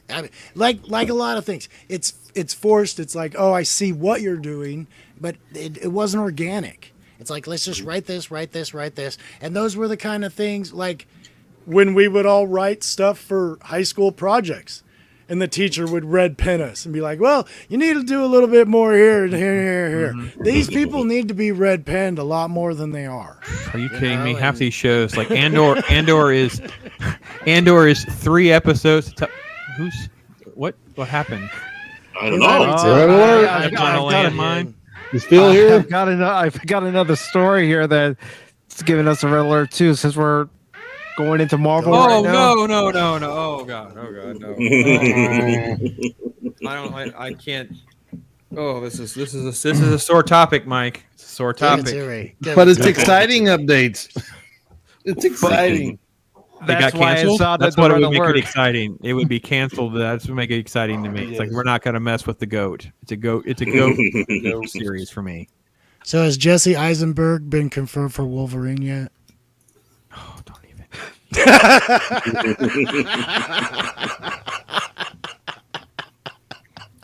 like a lot of things. It's forced. It's like, oh, I see what you're doing, but it wasn't organic. It's like, let's just write this, write this, write this, and those were the kind of things like when we would all write stuff for high school projects. And the teacher would red pen us and be like, well, you need to do a little bit more here and here. These people need to be red penned a lot more than they are. Are you kidding me? Half these shows, like Andor is 3 episodes. What happened? I don't know. Red Landmine. You still here? I've got another story here that's giving us a red alert too, since we're going into Marvel right now. No. Oh god, no. I can't. Oh, this is a sore topic, Mike. It's a sore topic. But it's exciting updates. It's exciting. They got why I canceled. saw That's the what it red would make alert. it exciting. It would be canceled. That's what make it exciting to me. It's like we're not going to mess with the goat. It's a goat series for me. So has Jesse Eisenberg been confirmed for Wolverine yet? Oh, don't even.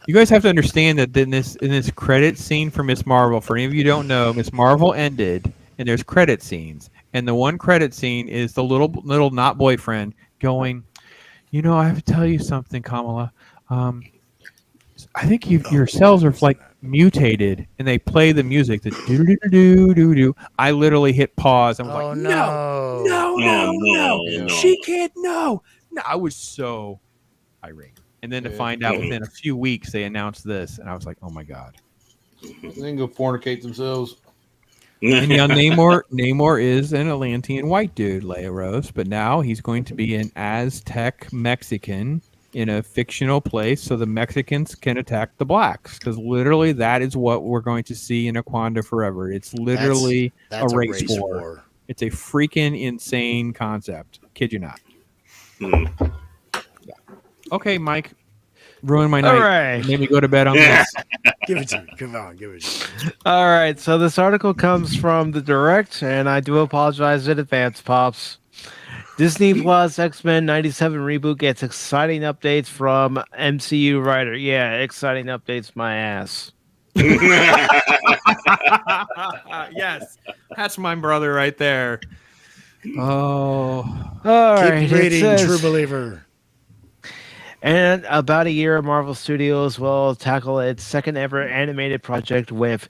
You guys have to understand that in this credit scene for Miss Marvel, for any of you who don't know, Miss Marvel ended, and there's credit scenes, and the one credit scene is the little not boyfriend going, you know, I have to tell you something, Kamala. I think your cells are like mutated, and they play the music. The do do do do do. I literally hit pause. I was like, no, she can't. No, I was so irate. And then to find out within a few weeks they announced this, and I was like, oh my god. They can go fornicate themselves. And now Namor is an Atlantean white dude, Leia Rose, but now he's going to be an Aztec Mexican in a fictional place so the Mexicans can attack the blacks, because literally that is what we're going to see in Wakanda forever. It's literally that's a race war. It's a freaking insane concept. Kid you not. Yeah. Okay, Mike. Ruin my night. All right. Made me go to bed on this. Give it to me. Come on, give it to me. All right, so this article comes from the Direct, and I do apologize in advance, Pops. Disney Plus X-Men 97 reboot gets exciting updates from MCU writer. Yeah, exciting updates, my ass. Yes, that's my brother right there. Oh, all right. Keep reading, True Believer. And about a year, Marvel Studios will tackle its second ever animated project with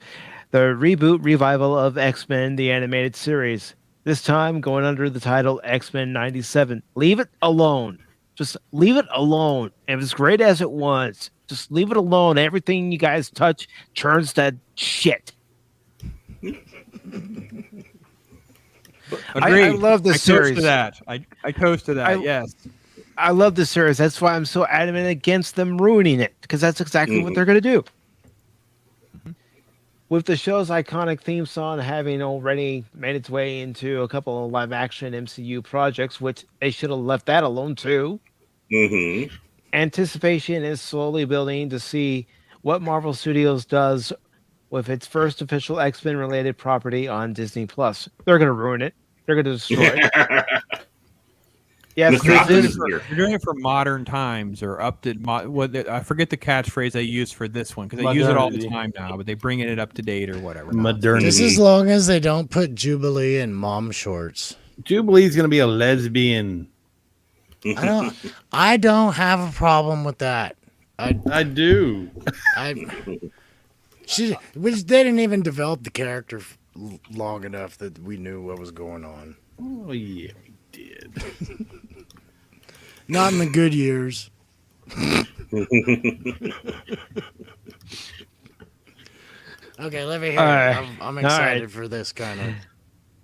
the reboot revival of X-Men, the animated series. This time going under the title X-Men 97. Leave it alone. Just leave it alone. And as great as it was, just leave it alone. Everything you guys touch turns to shit. I love this series. Toast to that. I toast to that. Yes. I love this series. That's why I'm so adamant against them ruining it, because that's exactly what they're going to do. With the show's iconic theme song having already made its way into a couple of live-action MCU projects, which they should have left that alone too. Anticipation is slowly building to see what Marvel Studios does with its first official X-Men related property on Disney Plus. They're going to ruin it. They're going to destroy it. Yes, you're doing it for modern times or up to I forget the catchphrase they use for this one, because they use it all the time now, but they bring it up to date or whatever. Modernity. Just as long as they don't put Jubilee in mom shorts. Jubilee's gonna be a lesbian. I don't have a problem with that. I do. They didn't even develop the character long enough that we knew what was going on. Oh yeah, we did. Not in the good years. Okay, let me hear it. I'm excited for this kind of.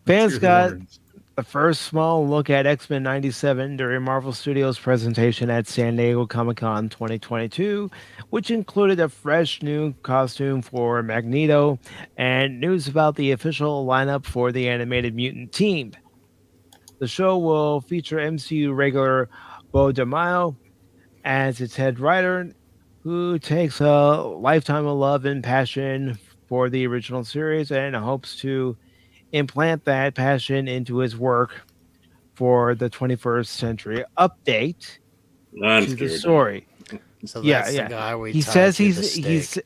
Fans got the first small look at X-Men 97 during Marvel Studios' presentation at San Diego Comic-Con 2022, which included a fresh new costume for Magneto and news about the official lineup for the animated mutant team. The show will feature MCU regular Bo DeMaio as its head writer, who takes a lifetime of love and passion for the original series and hopes to implant that passion into his work for the 21st century update I'm to the scared. story. So Yeah, that's yeah. the guy we He tied says to the he's stake.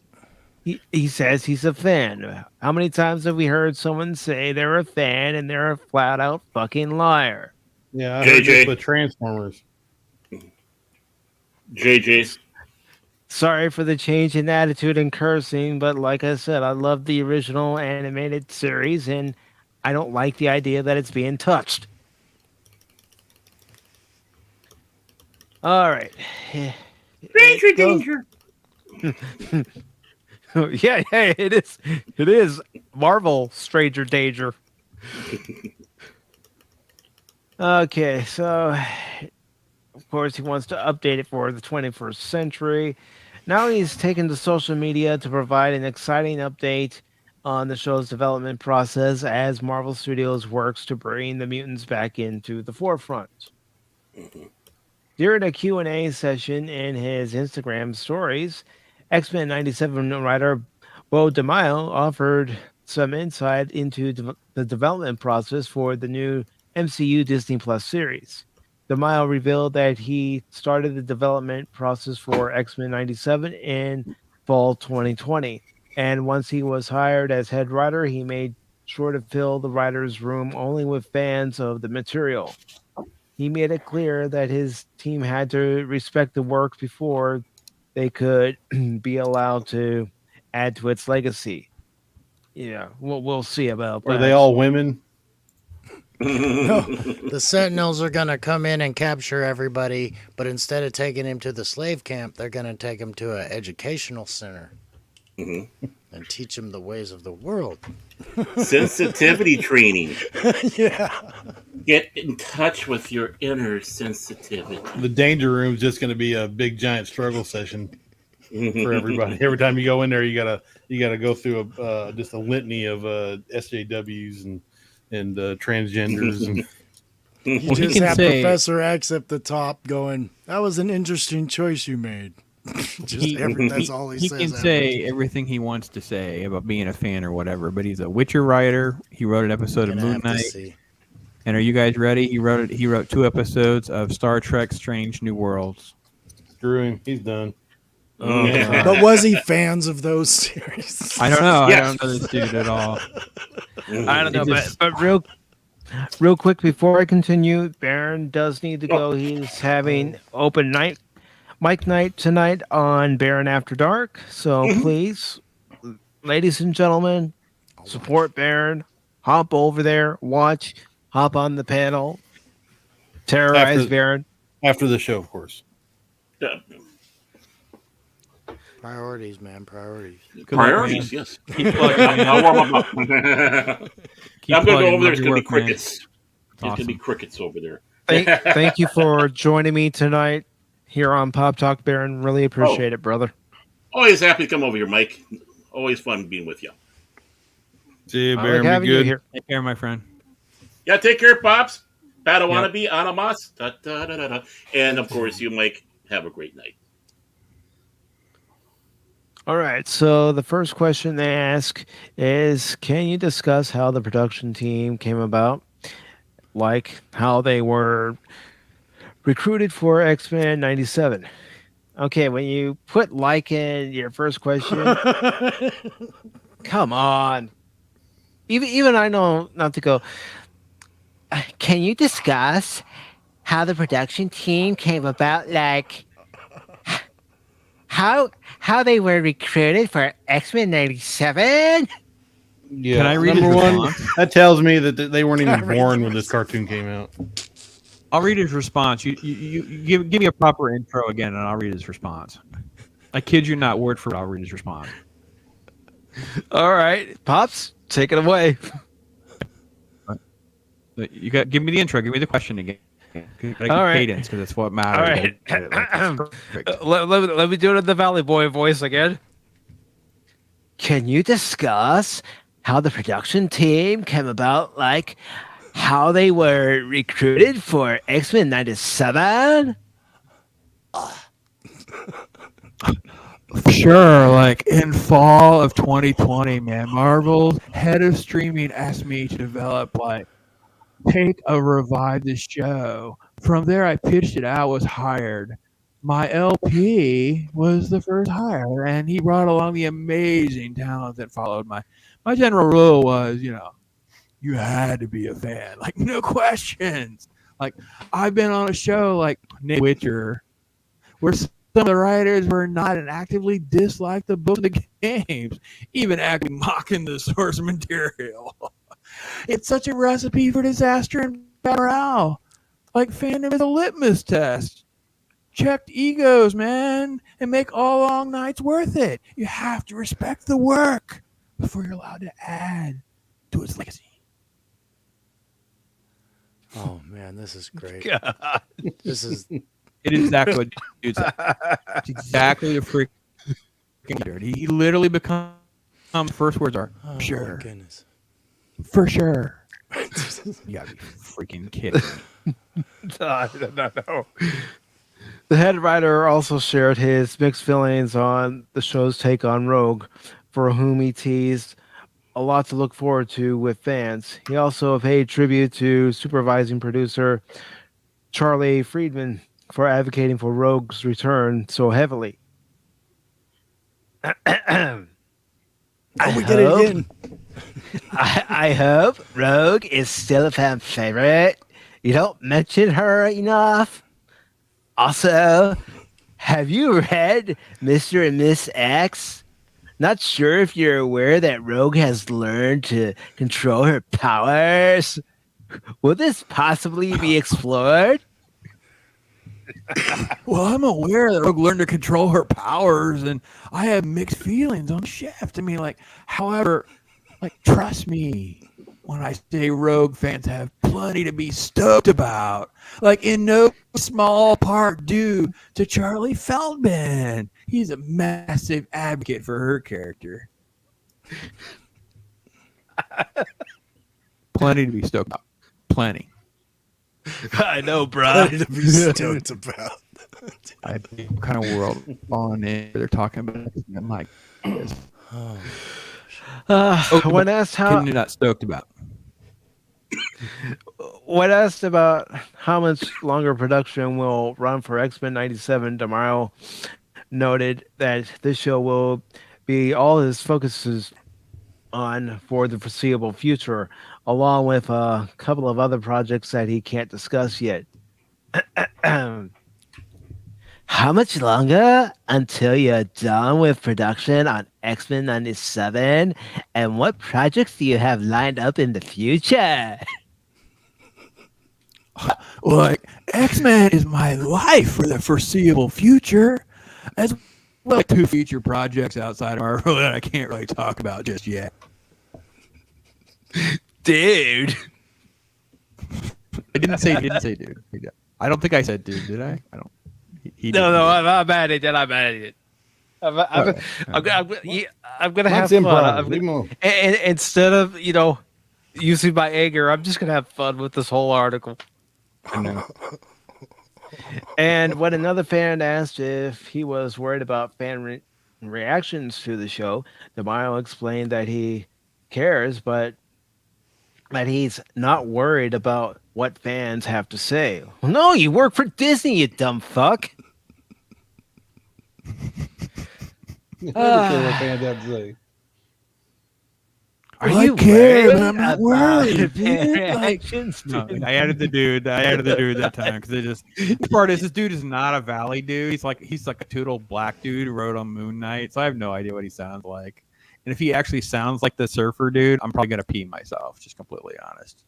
he says he's a fan. How many times have we heard someone say they're a fan and they're a flat out fucking liar? Yeah, I heard this JJ. with Transformers. JJ. Sorry for the change in attitude and cursing, but like I said, I love the original animated series and I don't like the idea that it's being touched. All right. Danger, It goes- danger. yeah, it is. It is Marvel Stranger Danger. Okay, so of course he wants to update it for the 21st century. Now he's taken to social media to provide an exciting update on the show's development process as Marvel Studios works to bring the mutants back into the forefront. During a Q&A session in his Instagram stories, X-Men 97 writer Bo DeMaio offered some insight into the development process for the new MCU Disney Plus series. DeMaio revealed that he started the development process for X-Men 97 in fall 2020. And once he was hired as head writer, he made sure to fill the writer's room only with fans of the material. He made it clear that his team had to respect the work before they could be allowed to add to its legacy. Yeah, we'll see about that. Are they all women? No, the Sentinels are going to come in and capture everybody, but instead of taking him to the slave camp, they're going to take him to an educational center and teach him the ways of the world. Sensitivity training. Yeah. Get in touch with your inner sensitivity. The danger room is just going to be a big giant struggle session for everybody. Every time you go in there, you gotta go through just a litany of SJWs and transgenders. And You Well, he just can have say- Professor X at the top going, "That was an interesting choice you made." That's all he says. can after. say everything he wants to say about being a fan or whatever, but he's a Witcher writer. He wrote an episode of Gonna Moon have to Knight. see. And are you guys ready? He wrote 2 episodes of Star Trek: Strange New Worlds. screw him, he's done. Yeah. But was he fans of those series? I don't know. Yes. I don't know this dude at all. I don't know, He just- but real quick before I continue, Baron does need to go. He's having open mic night tonight on Baron After Dark. So please, ladies and gentlemen, support Baron. Hop over there, watch, hop on the panel, terrorize After- Baron. After the show, of course. Priorities, man, priorities. Priorities, yes. Keep plugging, man. I'll warm up. Keep I'm going to plugging. go over there. Love It's your going to be work, man. crickets. It's going to be Awesome. crickets over there. Thank you for joining me tonight here on Pop Talk, Baron. Really appreciate it, brother. Always happy to come over here, Mike. Always fun being with you. See you, I Baron. like Be having you good. here. Take care, my friend. Yeah, take care, Pops. Yep. Padawannabe, Anamas. Da, da, da, da, da. And, of course, you, Mike, have a great night. All right. So the first question they ask is, can you discuss how the production team came about? Like how they were recruited for X-Men 97. Okay, when you put like in your first question, come on. Even I know not to go. Can you discuss how the production team came about? Like how they were recruited for X-Men 97? Yeah. Can I read his Number one, response? that tells me that they weren't even read born the when this cartoon came out. I'll read his response. You give me a proper intro again, and I'll read his response. I kid you not, word for word, I'll read his response. All right, Pops, take it away. But you got give me the intro. Give me the question again. Like All right. cadence, because that's what All matters. right. Perfect. Let me do it in the Valley Boy voice again. Can you discuss how the production team came about, like how they were recruited for X-Men 97? Sure, like in fall of 2020, man, Marvel's head of streaming asked me to develop like take a revive the show. From there, I pitched it out, was hired. My LP was the first hire, and he brought along the amazing talent that followed. My general rule was, you had to be a fan, like no questions. Like I've been on a show like Nick Witcher, where some of the writers were not and actively disliked the book, the games, even actively mocking the source material. It's such a recipe for disaster and bad morale. Like fandom is a litmus test. Checked egos, man, and make all long nights worth it. You have to respect the work before you're allowed to add to its legacy. Oh man, this is great. God. This is It is exactly what dude said. It's exactly the freaking dude. He literally become first words are oh sure, my goodness. for sure. You gotta be freaking kidding me. No. The head writer also shared his mixed feelings on the show's take on Rogue, for whom he teased a lot to look forward to with fans. He also paid tribute to supervising producer Charlie Friedman for advocating for Rogue's return so heavily. Oh, we get it again. I hope Rogue is still a fan favorite. You don't mention her enough. Also, have you read Mr. and Miss X? Not sure if you're aware that Rogue has learned to control her powers. Will this possibly be explored? Well, I'm aware that Rogue learned to control her powers, and I have mixed feelings on Shaft. I mean, however, trust me when I say Rogue fans have plenty to be stoked about. In no small part due to Charlie Feldman. He's a massive advocate for her character. Plenty to be stoked about. Plenty. I know, bro. Plenty to be stoked about. I think what kind of world on it they're talking about. I'm like, when asked how you're not stoked about. When asked about how much longer production will run for X-Men 97, DeMaio noted that this show will be all his focuses on for the foreseeable future, along with a couple of other projects that he can't discuss yet. How much longer until you're done with production on X-Men 97? And what projects do you have lined up in the future? X-Men is my life for the foreseeable future, as well as 2 future projects outside of Marvel that I can't really talk about just yet. Dude. I didn't say dude. I don't think I said dude, did I? I don't. I'm mad at it. I'm mad at it. I'm gonna have fun. Instead of using my anger, I'm just gonna have fun with this whole article. I know. And when another fan asked if he was worried about fan reactions to the show, DeMaio explained that he cares, but that he's not worried about what fans have to say. Well, no, you work for Disney, you dumb fuck. What fans have to say. Are you care, worried but I'm not about worried, fan dude. reactions? No, I added the dude that time because the part is this dude is not a Valley dude. He's like a total black dude who wrote on Moon Knight. So I have no idea what he sounds like. And if he actually sounds like the surfer dude, I'm probably gonna pee myself. Just completely honest.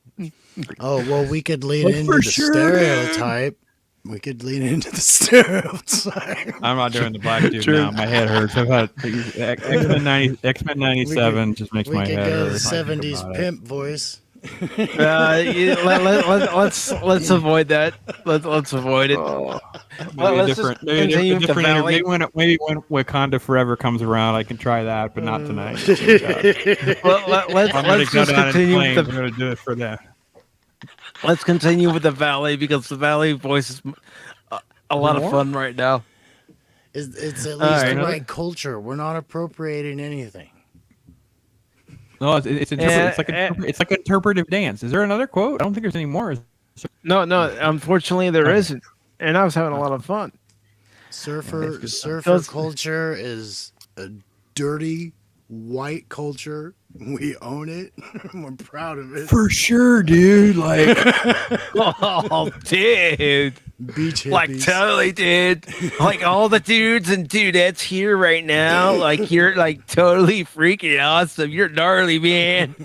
Oh well, we could lean into the stereotype. We could lean into the stereotype. I'm not doing the black dude now. My head hurts. I've had X-Men 97 just makes my head hurt. We could go the 70s pimp voice. Let's avoid that. Let's avoid it. Maybe when Wakanda Forever comes around, I can try that, but not tonight. Let's just continue with I'm going to do it for that. Let's continue with the Valley because the Valley voice is a lot of fun right now. It's at least the right culture. We're not appropriating anything. No, it's And- it's like interpretive dance. Is there another quote? I don't think there's any more. No, unfortunately there isn't. And I was having a lot of fun. Surfer Those- culture is a dirty white culture. We own it. We're proud of it. For sure, dude. Like, Oh, dude. Beach hippies. Like, totally, dude. Like, all the dudes and dudettes here right now, like, you're, like, totally freaking awesome. You're gnarly, man.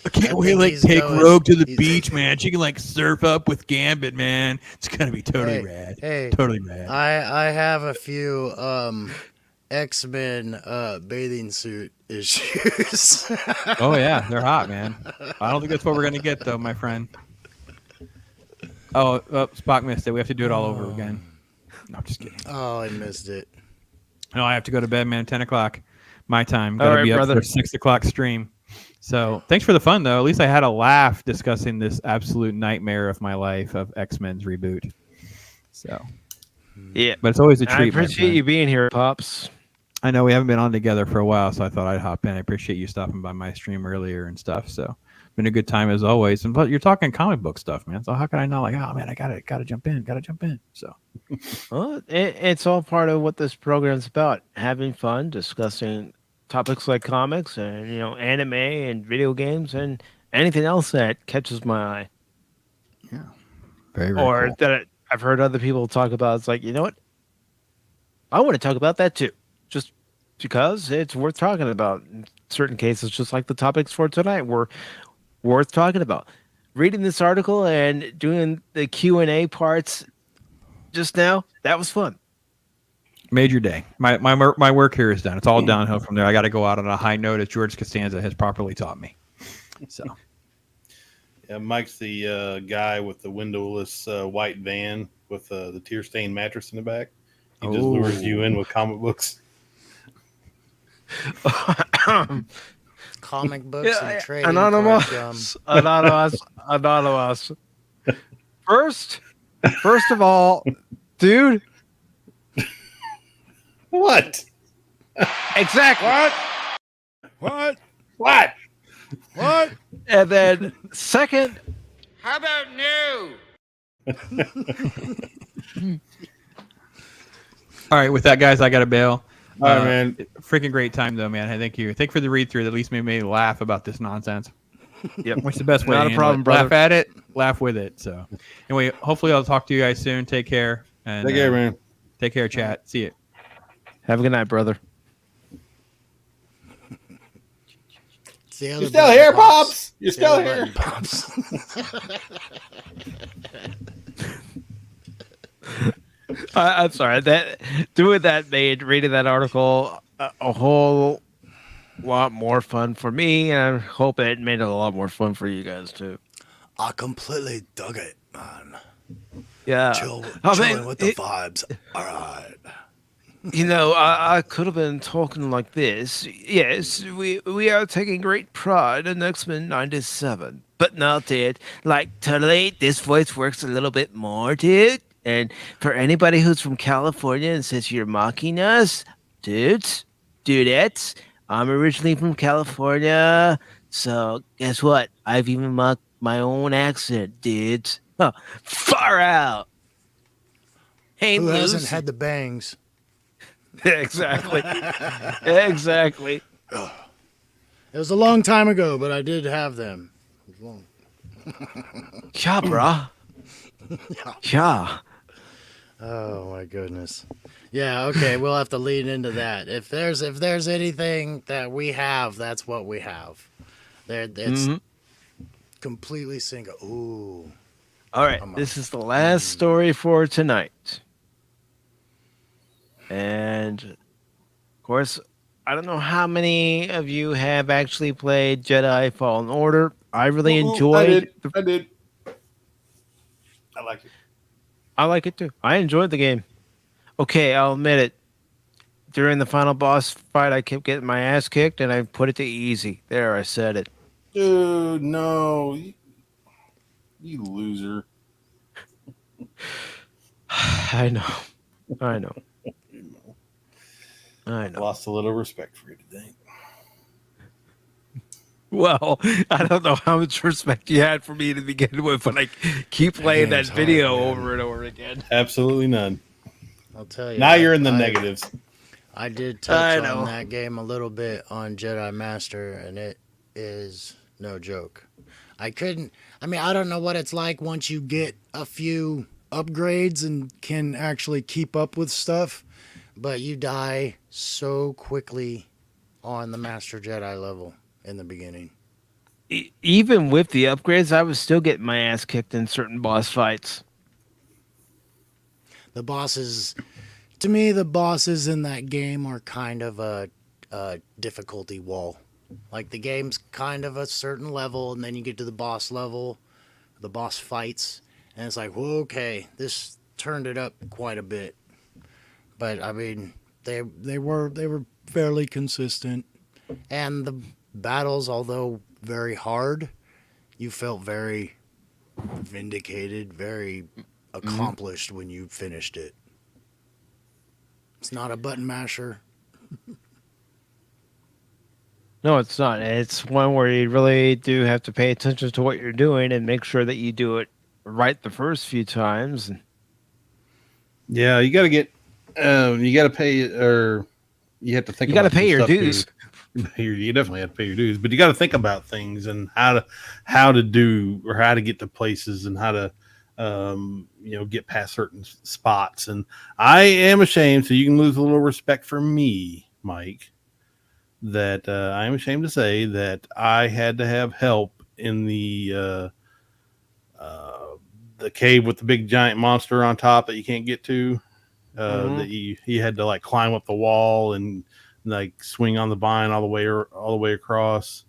I can't wait, like, take Rogue to the beach, man. She can, like, surf up with Gambit, man. It's gonna be totally rad. Hey, totally rad. I have a few X-Men bathing suit issues. Oh yeah, they're hot, man. I don't think that's what we're gonna get though, my friend. Oh, Spock missed it. We have to do it all over again. No, I'm just kidding. Oh, I missed it. No, I have to go to bed, man. 10 o'clock my time. All Gotta right, be up brother. for 6 o'clock stream. So thanks for the fun though. At least I had a laugh discussing this absolute nightmare of my life of X-Men's reboot. So Yeah. but it's always a I treat. my appreciate friend. you being here, Pops. I know we haven't been on together for a while, so I thought I'd hop in. I appreciate you stopping by my stream earlier and stuff. So been a good time as always. And but you're talking comic book stuff, man. So how can I not like, oh man, I gotta jump in. So Well, it's all part of what this program's about. Having fun, discussing topics like comics and, anime and video games and anything else that catches my eye. very Or cool. that I've heard other people talk about. It's like, you know what? I want to talk about that too. Just because it's worth talking about. In certain cases, just like the topics for tonight were worth talking about. Reading this article and doing the Q&A parts just now, that was fun. Made your day. My work here is done. It's all downhill from there. I got to go out on a high note, as George Costanza has properly taught me. So Yeah, Mike's the guy with the windowless white van with the tear stained mattress in the back. He just lures you in with comic books. Comic books and trading Anonymous. card gum. Anonymous. First of all, dude. What? Exactly. What? What? What? And then second, How about new? all right, with that, guys, I got to bail. All right, man. Freaking great time though, man. Hey, thank you. Thank you for the read through. That at least made me laugh about this nonsense. Yep. What's the best way? Not to a handle problem, it? brother. Laugh at it, laugh with it. So anyway, hopefully I'll talk to you guys soon. Take care. And, Take care, man. Take care, chat. See you. have a good night, brother. It's the other You're still button, here, Pops. You're It's the still other here. button, Pops. I'm sorry. Doing that made reading that article a whole lot more fun for me, and I hope it made it a lot more fun for you guys too. I completely dug it, man. Yeah, Chilling with the vibes. All right. I could have been talking like this. Yes, we are taking great pride in X-Men 97, but not it. Like, totally, this voice works a little bit more, dude. And for anybody who's from California and says you're mocking us, dudettes, I'm originally from California, so guess what? I've even mocked my own accent, dudes. Huh, far out. Ain't Who hasn't losing. had the bangs? Exactly. Exactly. It was a long time ago, but I did have them. It was long. Yeah, brah. Yeah. Oh my goodness. Yeah, okay, we'll have to lean into that. If there's anything that we have, that's what we have. It's completely single. Ooh. All right. This is the last story for tonight. And of course, I don't know how many of you have actually played Jedi Fallen Order. I really enjoyed I did. I like it. I like it too. I enjoyed the game. Okay, I'll admit it. During the final boss fight, I kept getting my ass kicked, and I put it to easy. There, I said it. Dude, no. You loser. I know. I know. Lost a little respect for you today. Well, I don't know how much respect you had for me to begin with, but I keep playing that game's hard, video man. over and over again. Absolutely none. I'll tell you. Now you're in the negatives. I did I touch know. on that game a little bit on Jedi Master, and it is no joke. I don't know what it's like once you get a few upgrades and can actually keep up with stuff, but you die so quickly on the Master Jedi level in the beginning. Even with the upgrades, I was still getting my ass kicked in certain boss fights. The bosses, to me, the bosses in that game are kind of a difficulty wall. Like the game's kind of a certain level, and then you get to the boss level, the boss fights, and it's like, whoa, okay, this turned it up quite a bit. But I mean, They were fairly consistent. and the battles, although very hard, you felt very vindicated, very accomplished when you finished it. It's not a button masher. No, it's not. It's one where you really do have to pay attention to what you're doing and make sure that you do it right the first few times. Yeah, you got to get. You got to pay, or you have to think. You got to about pay some your stuff, dues. too. You definitely have to pay your dues, but you got to think about things and how to do or how to get to places and how to get past certain spots. And I am ashamed, so you can lose a little respect for me, Mike. That I am ashamed to say that I had to have help in the cave with the big giant monster on top that you can't get to. That you had to like climb up the wall and like swing on the vine all the way across.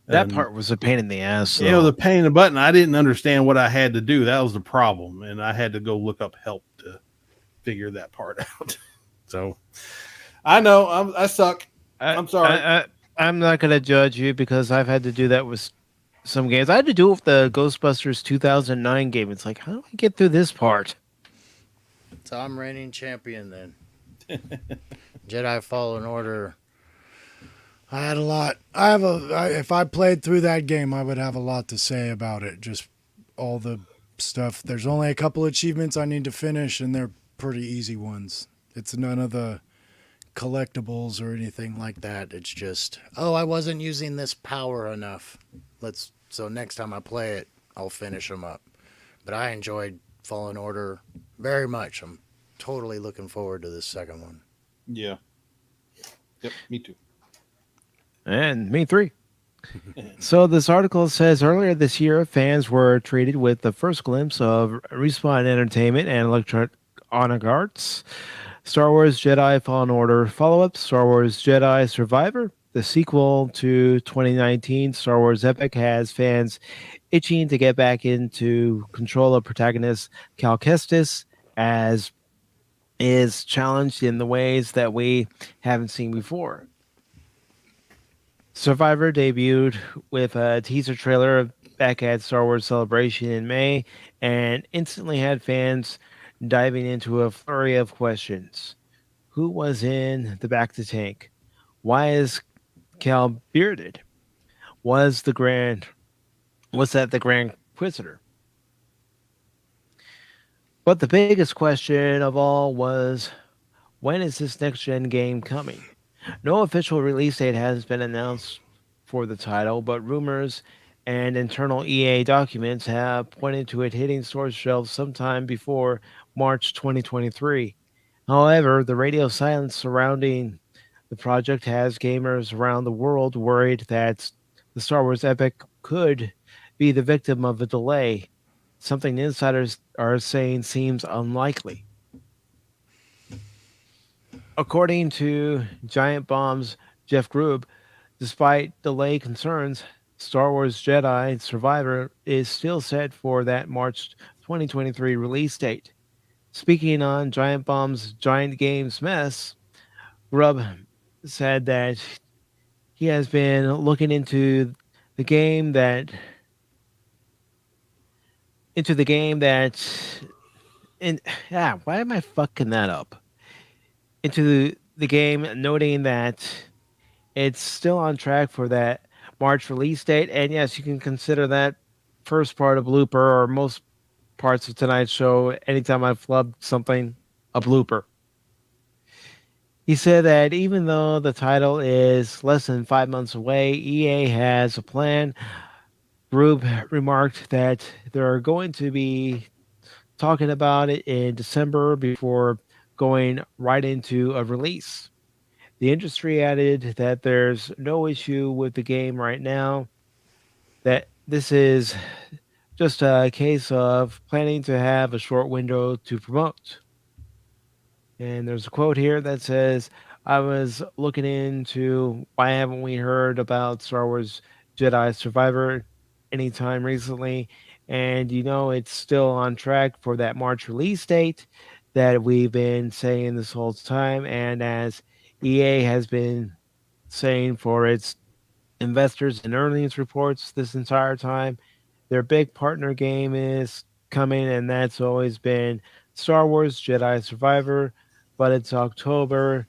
That And, part was a pain in the ass. it was a pain in the butt, and I didn't understand what I had to do. That was the problem, and I had to go look up help to figure that part out. So I know I suck. I'm sorry. I'm not going to judge you because I've had to do that with some games. I had to do it with the Ghostbusters 2009 game. It's like, how do I get through this part? So I'm reigning champion then. Jedi Fallen Order. I had a lot. If I played through that game, I would have a lot to say about it. Just all the stuff. There's only a couple achievements I need to finish, and they're pretty easy ones. It's none of the collectibles or anything like that. It's just, Oh, I wasn't using this power enough. So next time I play it, I'll finish them up. But I enjoyed Fallen Order very much. I'm totally looking forward to this second one. Yeah. Yep. Me too. And me three. So this article says earlier this year, fans were treated with the first glimpse of Respawn Entertainment and Electronic Arts Star Wars Jedi Fallen Order follow-up, Star Wars Jedi Survivor. The sequel to 2019 Star Wars epic has fans itching to get back into control of protagonist Cal Kestis, as is challenged in the ways that we haven't seen before. Survivor debuted with a teaser trailer back at Star Wars Celebration in May and instantly had fans diving into a flurry of questions. Who was in the back to tank? Why is Cal bearded? Was that the Grand Inquisitor? But the biggest question of all was, when is this next gen game coming? No official release date has been announced for the title, but rumors and internal EA documents have pointed to it hitting store shelves sometime before March 2023. However, the radio silence surrounding the project has gamers around the world worried that the Star Wars epic could be the victim of a delay, something insiders are saying seems unlikely. According to Giant Bomb's Jeff Grubb, despite delay concerns, Star Wars Jedi Survivor is still set for that March 2023 release date. Speaking on Giant Bomb's Giant Games Mess, Grubb said that he has been looking into the game that why am I fucking that up? Into the game, noting that it's still on track for that March release date. And yes, you can consider that first part a blooper, or most parts of tonight's show, anytime I've flubbed something, a blooper. He said that even though the title is less than 5 months away, EA has a plan. Rube remarked that they're going to be talking about it in December before going right into a release. The industry added that there's no issue with the game right now, that this is just a case of planning to have a short window to promote. And there's a quote here that says, I was looking into why haven't we heard about Star Wars Jedi Survivor anytime recently? And it's still on track for that March release date that we've been saying this whole time. And as EA has been saying for its investors and earnings reports this entire time, their big partner game is coming, and that's always been Star Wars Jedi Survivor, but it's October.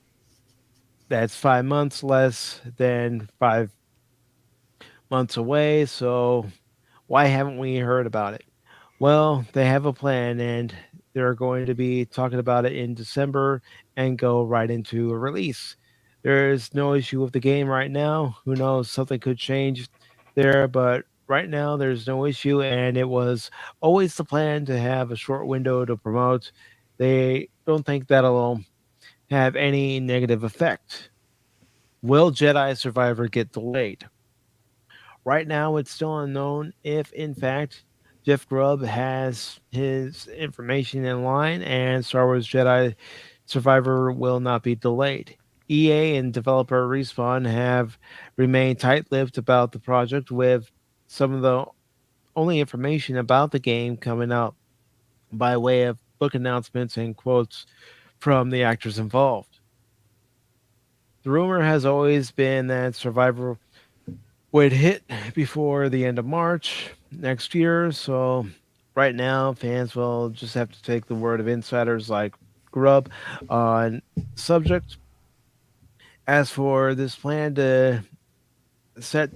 That's 5 months less than 5 months away. So why haven't we heard about it? Well, they have a plan, and they're going to be talking about it in December and go right into a release. There's no issue with the game right now. Who knows? Something could change there, but right now there's no issue, and it was always the plan to have a short window to promote. They don't think that'll have any negative effect. Will Jedi Survivor get delayed? Right now, it's still unknown if, in fact, Jeff Grubb has his information in line and Star Wars Jedi Survivor will not be delayed. EA and developer Respawn have remained tight lipped about the project, with some of the only information about the game coming out by way of book announcements and quotes from the actors involved. The rumor has always been that Survivor would hit before the end of March next year. So right now, fans will just have to take the word of insiders like Grubb on subject. As for this set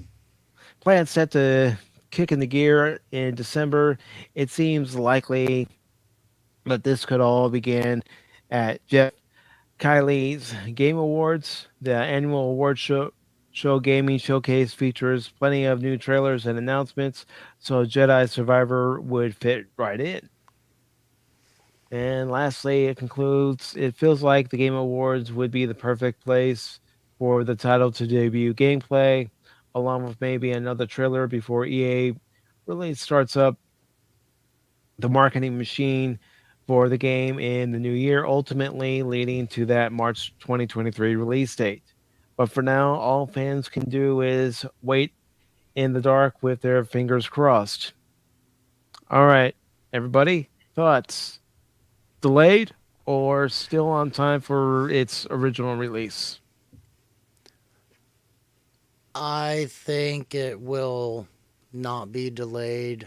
set to kick in the gear in December, it seems likely that this could all begin at Jeff Kylie's Game Awards. The annual award show gaming showcase features plenty of new trailers and announcements, so Jedi Survivor would fit right in. And lastly, it concludes, it feels like the Game Awards would be the perfect place for the title to debut gameplay, along with maybe another trailer before EA really starts up the marketing machine for the game in the new year, ultimately leading to that March 2023 release date. But for now, all fans can do is wait in the dark with their fingers crossed. All right, everybody, thoughts? Delayed or still on time for its original release? I think it will not be delayed.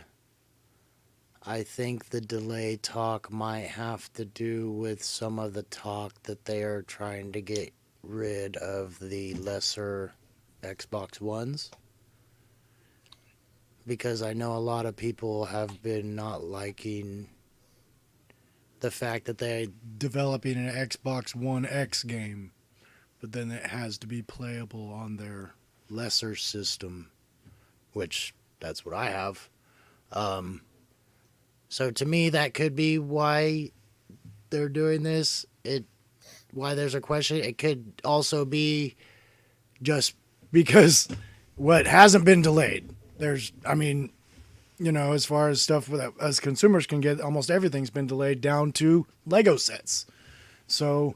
I think the delay talk might have to do with some of the talk that they are trying to get rid of the lesser Xbox Ones. Because I know a lot of people have been not liking the fact that they're Developing an Xbox One X game, but then it has to be playable on their lesser system, which that's what I have. So to me, that could be why they're doing this. Why there's a question. It could also be just because what hasn't been delayed. As far as stuff that us consumers can get, almost everything's been delayed down to Lego sets. So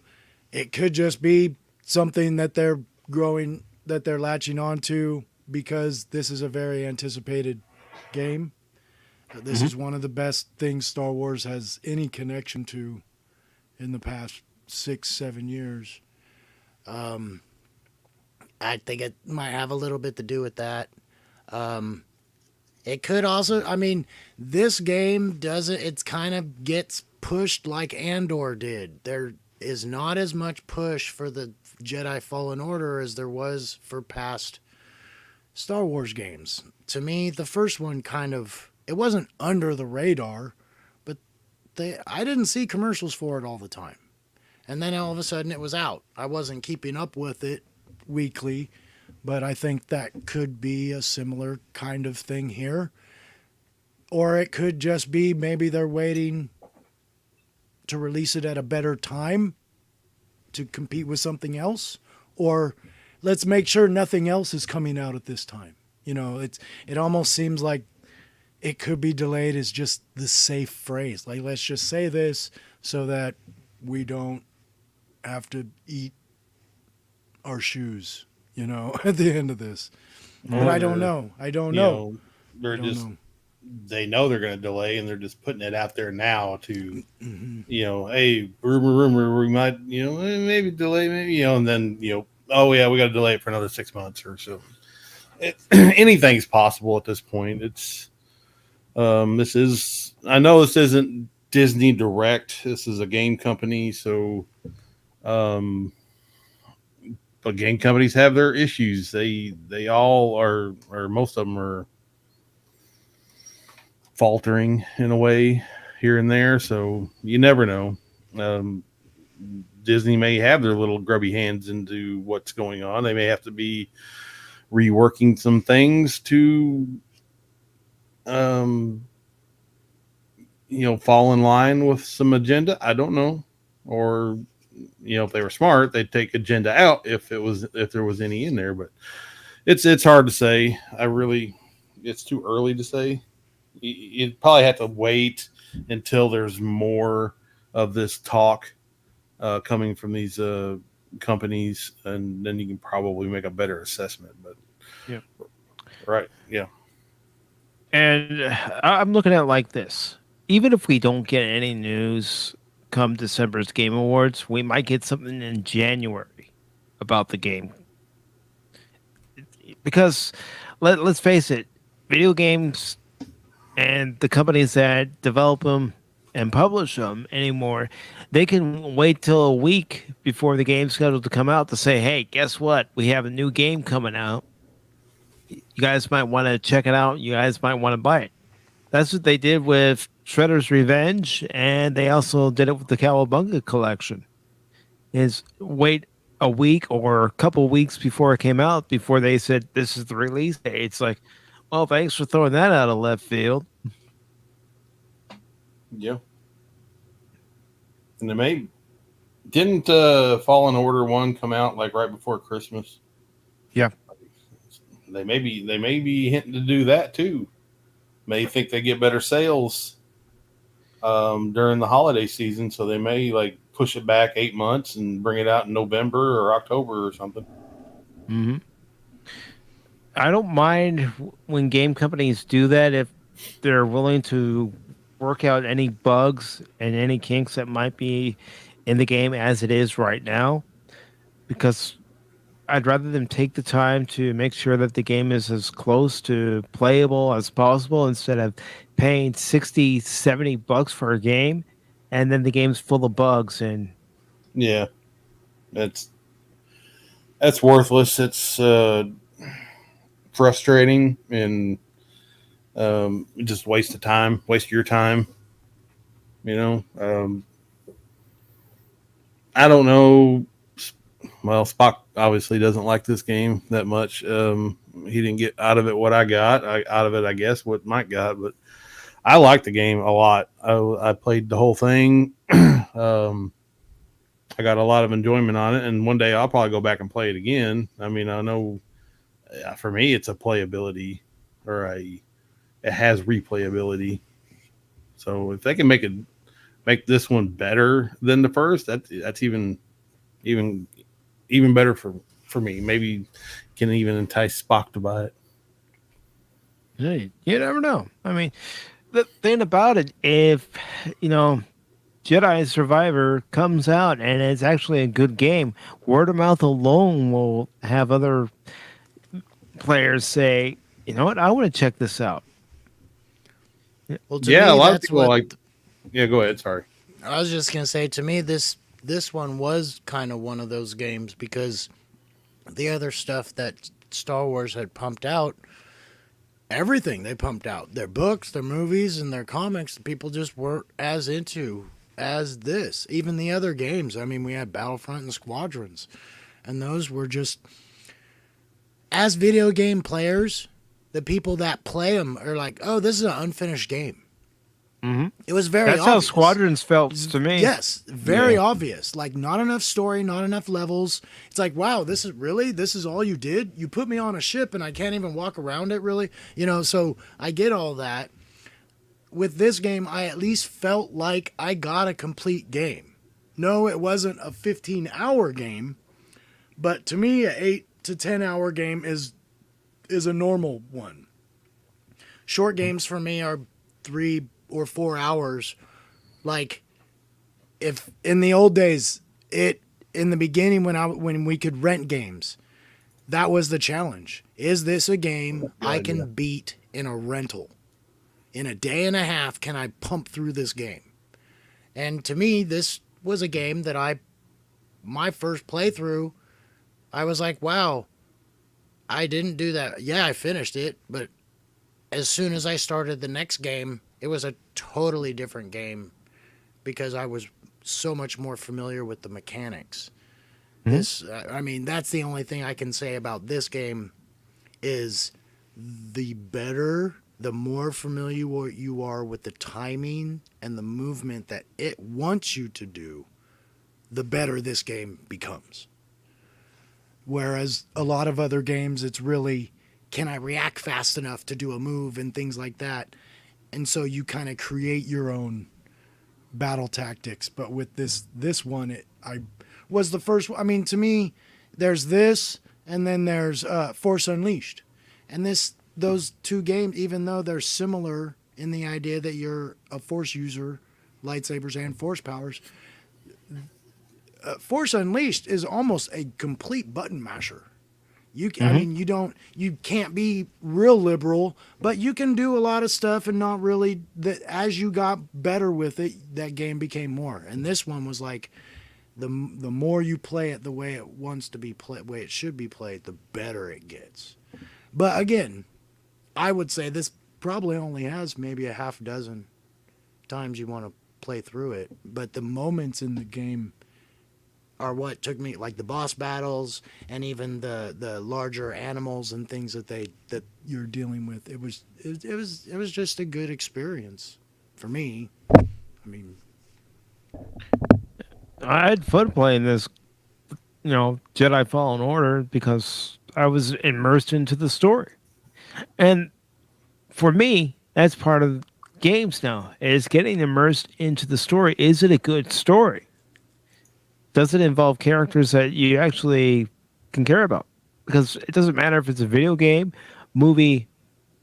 it could just be something that they're latching onto because this is a very anticipated game. This is one of the best things Star Wars has any connection to in the past 6-7 years. I think it might have a little bit to do with that. It could also, this game it kind of gets pushed like Andor did. There is not as much push for the Jedi Fallen Order as there was for past Star Wars games. To me, the first one it wasn't under the radar, but I didn't see commercials for it all the time. And then all of a sudden it was out. I wasn't keeping up with it weekly, but I think that could be a similar kind of thing here. Or it could just be maybe they're waiting to release it at a better time to compete with something else. Or let's make sure nothing else is coming out at this time. It almost seems like it could be delayed is just the safe phrase. Like, let's just say this so that we don't have to eat our shoes, at the end of this. But I don't know. I don't know. They know they're going to delay, and they're just putting it out there now to, hey, rumor, we might, maybe delay, maybe, and then, oh yeah, we got to delay it for another 6 months or so. Anything's possible at this point. It's, I know this isn't Disney Direct. This is a game company, so, but game companies have their issues. They all are, or most of them are faltering in a way here and there. So you never know. Disney may have their little grubby hands into what's going on. They may have to be reworking some things to, fall in line with some agenda. I don't know. Or, if they were smart, they'd take agenda out if there was any in there, but it's hard to say. It's too early to say. You'd probably have to wait until there's more of this talk coming from these companies, and then you can probably make a better assessment. But yeah, right, yeah. And I'm looking at it like this: even if we don't get any news come December's Game Awards, we might get something in January about the game. Because let's face it, video games and the companies that develop them and publish them anymore, they can wait till a week before the game's scheduled to come out to say, hey, guess what? We have a new game coming out. You guys might want to check it out. You guys might want to buy it. That's what they did with Shredder's Revenge, and they also did it with the Cowabunga collection. Is wait a week or a couple weeks before it came out before they said this is the release date. It's like, well, thanks for throwing that out of left field. Yeah. And didn't Fallen Order 1 come out like right before Christmas? Yeah. They may be hinting to do that too. May think they get better sales during the holiday season, so they may like push it back 8 months and bring it out in November or October or something. Mm-hmm. I don't mind when game companies do that if they're willing to work out any bugs and any kinks that might be in the game as it is right now, because I'd rather them take the time to make sure that the game is as close to playable as possible instead of paying $60-$70 for a game and then the game's full of bugs. And yeah, that's worthless. It's frustrating and just waste your time. I don't know. Well, Spock obviously doesn't like this game that much. He didn't get out of it what I got. Out of it, I guess, what Mike got. But I like the game a lot. I played the whole thing. I got a lot of enjoyment on it. And one day I'll probably go back and play it again. I mean, I know for me it's a playability, or it has replayability. So if they can make this one better than the first, that's even better for me. Maybe can even entice Spock to buy it. Hey, you never know. I mean, the thing about it, if Jedi Survivor comes out and it's actually a good game, word of mouth alone will have other players say, you know what, I want to check this out. Well, yeah, a lot of people yeah, go ahead. Sorry. I was just gonna say, to me, this one was kind of one of those games, because the other stuff that Star Wars had pumped out everything. They pumped out their books, their movies, and their comics. People just weren't as into as this. Even the other games. I mean, we had Battlefront and Squadrons, and those were just, as video game players, the people that play them are like, oh, this is an unfinished game. Mm-hmm. It was very That's obvious. how Squadrons felt to me. Yes, very obvious. Like, not enough story, not enough levels. It's like, wow, this is all you did? You put me on a ship and I can't even walk around it, really? You know, so I get all that. With this game, I at least felt like I got a complete game. No, it wasn't a 15-hour game, but to me, an 8 to 10-hour game is a normal one. Short games for me are 3 or 4 hours. Like, if in the old days, in the beginning when we could rent games, that was the challenge. Is this a game I can beat in a rental? In a day and a half, can I pump through this game? And to me, this was a game that my first playthrough, I was like, wow, I didn't do that. Yeah, I finished it, but as soon as I started the next game, it was a totally different game because I was so much more familiar with the mechanics. Mm-hmm. I mean, that's the only thing I can say about this game is the more familiar you are with the timing and the movement that it wants you to do, the better this game becomes. Whereas a lot of other games, it's really, can I react fast enough to do a move and things like that? And so you kind of create your own battle tactics. But with this one, I was the first. I mean, to me, there's this, and then there's Force Unleashed, and those two games, even though they're similar in the idea that you're a Force user, lightsabers and Force powers. Force Unleashed is almost a complete button masher. I mean, you can't be real liberal, but you can do a lot of stuff and not really. That as you got better with it, that game became more. And this one was like, the more you play it the way it wants to be played, way it should be played, the better it gets. But again, I would say this probably only has maybe a half dozen times you want to play through it. But the moments in the game are what took me, like the boss battles and even the larger animals and things that you're dealing with. It was just a good experience for me. I mean, I had fun playing this, Jedi Fallen Order because I was immersed into the story. And for me, that's part of games now, is getting immersed into the story. Is it a good story? Does it involve characters that you actually can care about? Because it doesn't matter if it's a video game, movie,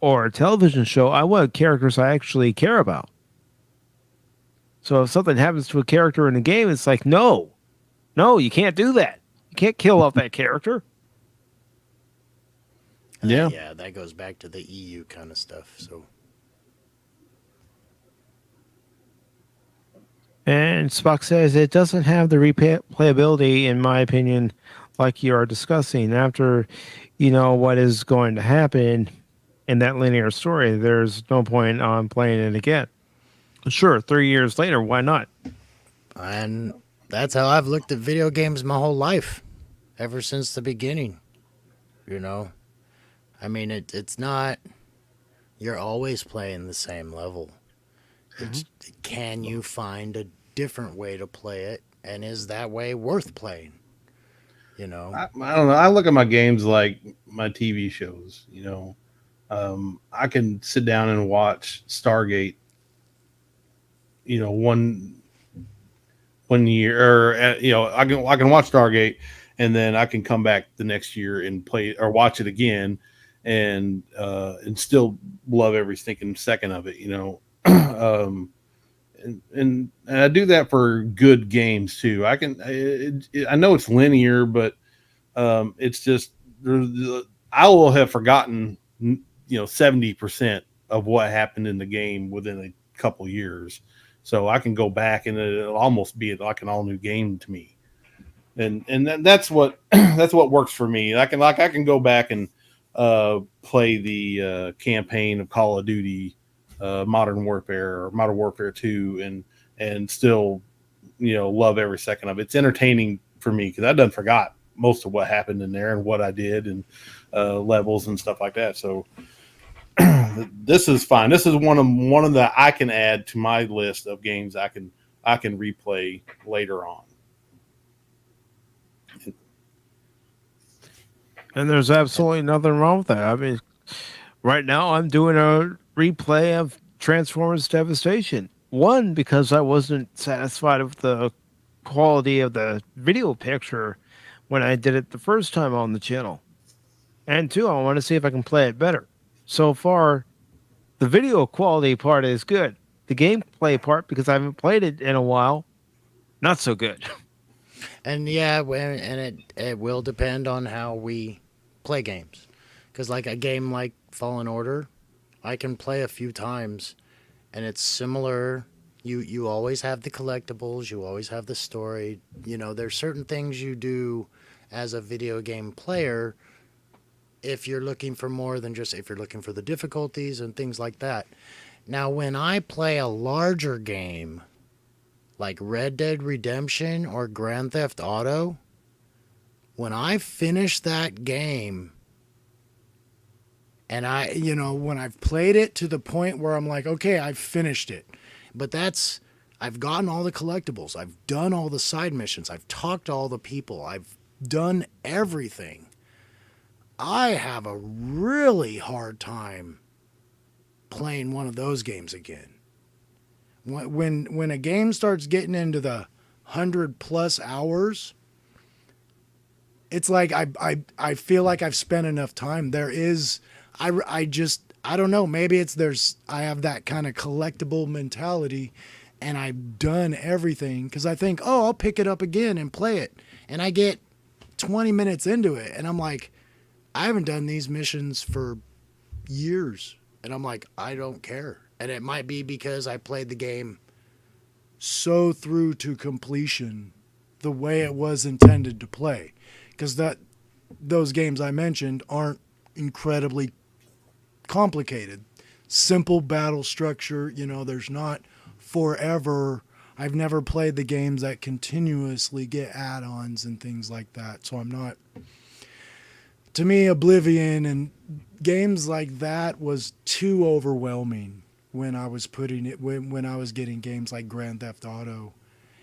or a television show. I want characters I actually care about. So if something happens to a character in a game, it's like, no, you can't do that. You can't kill off that character. Yeah. Yeah, that goes back to the EU kind of stuff. So. And Spock says it doesn't have the replayability, in my opinion, like you are discussing. After you know what is going to happen in that linear story, there's no point on playing it again. Sure, 3 years later, why not? And that's how I've looked at video games my whole life, ever since the beginning. I mean, it's not, you're always playing the same level. It's, can you find a different way to play it, and is that way worth playing? I don't know. I look at my games like my TV shows. I can sit down and watch Stargate. One year, or I can watch Stargate, and then I can come back the next year and play or watch it again, and still love every stinking second of it. And I do that for good games too. I know it's linear, but it's just I will have forgotten 70% of what happened in the game within a couple years, so I can go back and it'll almost be like an all new game to me. And that's what works for me. I can go back and play the campaign of Call of Duty, Modern Warfare or Modern Warfare 2, and still, love every second of it. It's entertaining for me because I done forgot most of what happened in there and what I did and levels and stuff like that. So this is fine. This is one of the I can add to my list of games I can replay later on. And there's absolutely nothing wrong with that. I mean, right now I'm doing a replay of Transformers Devastation. One, because I wasn't satisfied with the quality of the video picture when I did it the first time on the channel. And two, I want to see if I can play it better. So far, the video quality part is good. The gameplay part, because I haven't played it in a while, not so good. And yeah, it will depend on how we play games. Because like a game like Fallen Order, I can play a few times, and it's similar. You always have the collectibles, you always have the story. There's certain things you do as a video game player if you're looking for more than just if you're looking for the difficulties and things like that. Now, when I play a larger game like Red Dead Redemption or Grand Theft Auto, when I finish that game and when I've played it to the point where I'm like, okay, I've finished it, but I've gotten all the collectibles, I've done all the side missions, I've talked to all the people, I've done everything. I have a really hard time playing one of those games again. When a game starts getting into the 100+ hours, it's like I feel like I've spent enough time. I don't know. Maybe I have that kind of collectible mentality, and I've done everything because I think, oh, I'll pick it up again and play it, and I get 20 minutes into it, and I'm like, I haven't done these missions for years, and I'm like, I don't care. And it might be because I played the game so through to completion the way it was intended to play. Because those games I mentioned aren't incredibly complicated. Simple battle structure, there's not forever. I've never played the games that continuously get add-ons and things like that. So I'm not... To me, Oblivion and games like that was too overwhelming when I was when I was getting games like Grand Theft Auto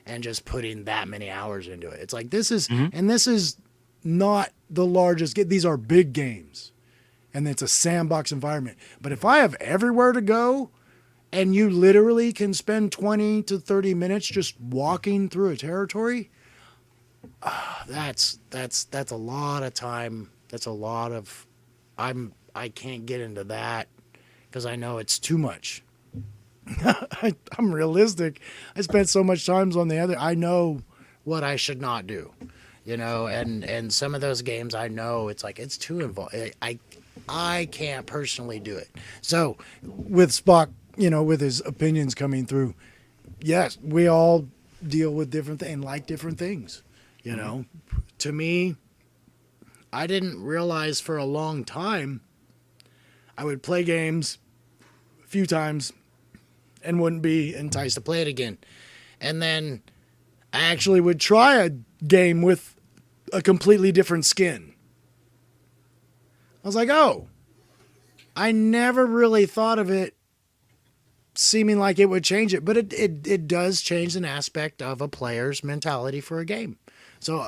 and just putting that many hours into it. It's like this is not the largest. These are big games, and it's a sandbox environment. But if I have everywhere to go, and you literally can spend 20 to 30 minutes just walking through a territory, that's a lot of time. That's a lot of. I can't get into that because I know it's too much. I'm realistic. I spent so much time on the other. I know what I should not do, and some of those games I know it's like it's too involved. I can't personally do it. So with Spock, with his opinions coming through, yes, we all deal with different things and like different things. To me, I didn't realize for a long time I would play games a few times and wouldn't be enticed to play it again. And then I actually would try a game with a completely different skin. I was like, oh, I never really thought of it seeming like it would change it, but it does change an aspect of a player's mentality for a game. So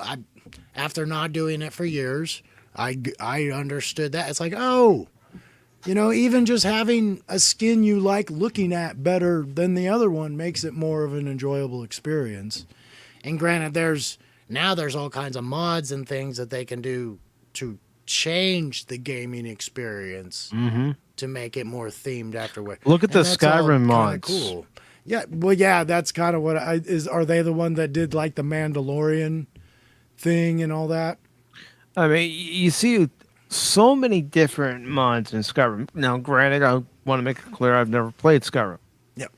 after not doing it for years, I understood that. It's like, oh, even just having a skin you like looking at better than the other one makes it more of an enjoyable experience. And granted, there's all kinds of mods and things that they can do to change the gaming experience to make it more themed afterward. Look at the Skyrim mods. Cool. Yeah, well, yeah, that's kind of what are they the one that did like the Mandalorian thing and all that? I mean, you see so many different mods in Skyrim. Now, granted, I want to make it clear I've never played Skyrim. Yep.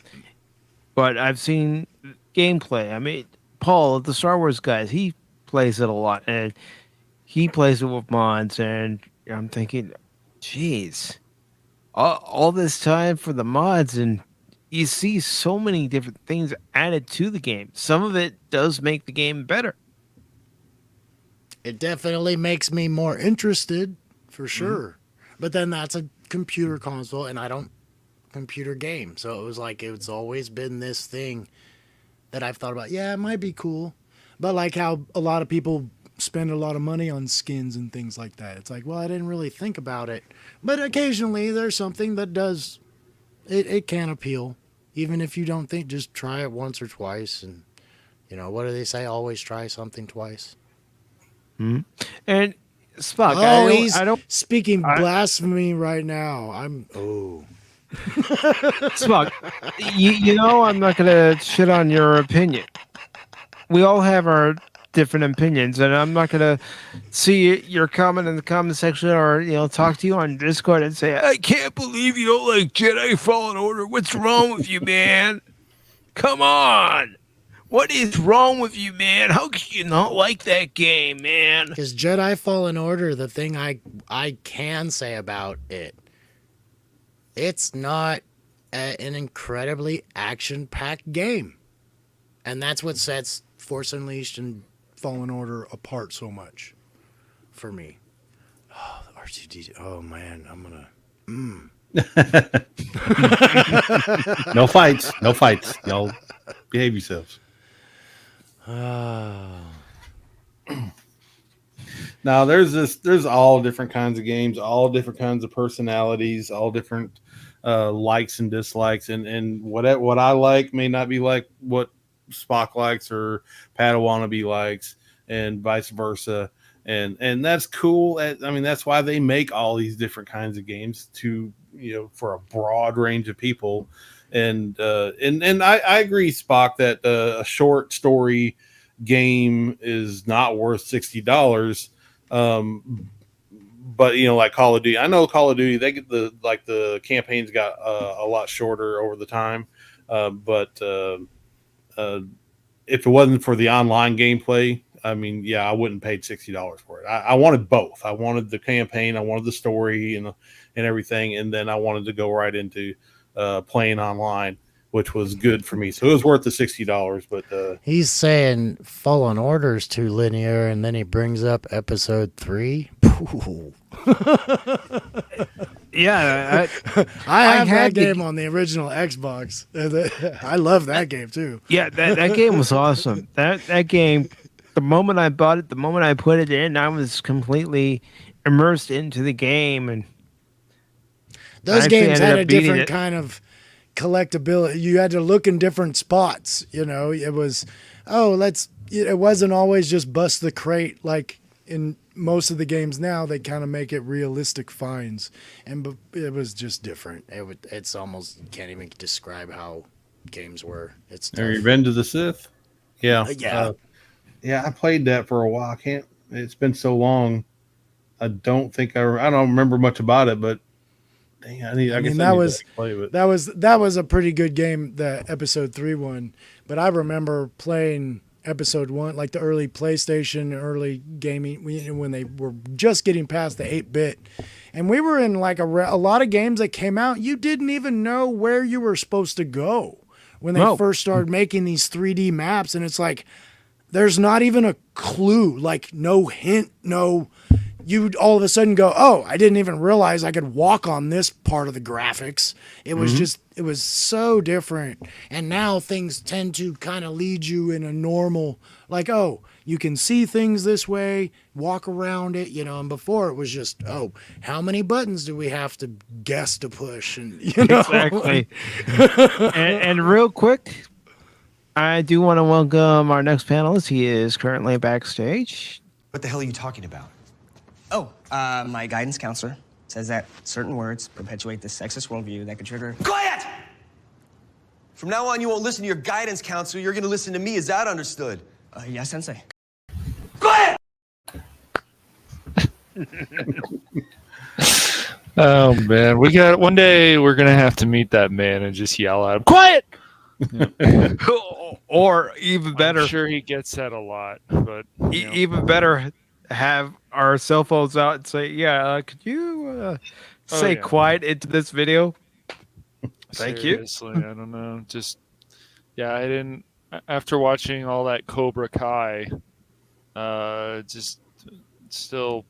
But I've seen gameplay. I mean, Paul, the Star Wars guys, he plays it a lot, and he plays it with mods, and I'm thinking, Jeez. All this time for the mods, and you see so many different things added to the game. Some of it does make the game better. It definitely makes me more interested, for sure. But then that's a computer console, and I don't computer game. So it was like, it's always been this thing that I've thought about. Yeah, it might be cool. But like how a lot of people spend a lot of money on skins and things like that. It's like, well, I didn't really think about it. But occasionally there's something that does, it can appeal. Even if you don't think, just try it once or twice. And, you know, what do they say? Always try something twice. And Spock, I don't speaking blasphemy right now. Spock, you know I'm not gonna shit on your opinion. We all have our different opinions, and I'm not gonna see your comment in the comment section or talk to you on Discord and say, I can't believe you don't like Jedi Fallen Order. What's wrong with you, man? Come on. What is wrong with you, man? How could you not like that game, man? Because Jedi Fallen Order, the thing I can say about it, it's not an incredibly action-packed game. And that's what sets Force Unleashed and Fallen Order apart so much for me. Oh, the R2D2. Oh, man, I'm going to... No fights. Y'all behave yourselves. Now there's all different kinds of games, all different kinds of personalities, all different likes and dislikes, and what I like may not be like what Spock likes or Padawannabe likes, and vice versa, and that's cool. I mean, that's why they make all these different kinds of games for a broad range of people. And I agree, Spock, that a short story game is not worth $60. But like Call of Duty, I know Call of Duty, they get the campaigns got a lot shorter over the time. But if it wasn't for the online gameplay, I mean, yeah, I wouldn't pay $60 for it. I wanted both. I wanted the campaign, I wanted the story and everything, and then I wanted to go right into playing online, which was good for me. So it was worth the $60. But he's saying Fallen Order's too linear, and then he brings up Episode 3. Yeah, I have that game on the original Xbox. I love that game too. Yeah, that game was awesome. That game, the moment I bought it, the moment I put it in, I was completely immersed into the game, and those games had a different kind of collectability. You had to look in different spots. It was, it wasn't always just bust the crate like in most of the games now. They kind of make it realistic finds, but it was just different. It's almost, you can't even describe how games were. It's tough. Have you been to the Sith? Yeah. Yeah. I played that for a while. It's been so long. I don't remember much about it, but dang, that was a pretty good game, the Episode 3 one. But I remember playing Episode 1, like the early PlayStation, early gaming, when they were just getting past the 8-bit. And we were in like a lot of games that came out, you didn't even know where you were supposed to go when they first started making these 3D maps. And it's like, there's not even a clue, like no hint, you'd all of a sudden go, oh, I didn't even realize I could walk on this part of the graphics. It was it was so different. And now things tend to kind of lead you in a normal, like, oh, you can see things this way, walk around it, and before it was just, oh, how many buttons do we have to guess to push? And Exactly. and real quick, I do want to welcome our next panelist. He is currently backstage. What the hell are you talking about? Oh, my guidance counselor says that certain words perpetuate this sexist worldview that could trigger... Quiet! From now on, you won't listen to your guidance counselor. You're going to listen to me. Is that understood? Yeah, Sensei. Quiet! Oh, man. One day, we're going to have to meet that man and just yell at him, quiet! Or even better... I'm sure he gets that a lot, but... Even better... have our cell phones out and say, could you say yeah. quiet into this video? Thank you. Seriously, I don't know. Just yeah, I didn't. After watching all that Cobra Kai, just still,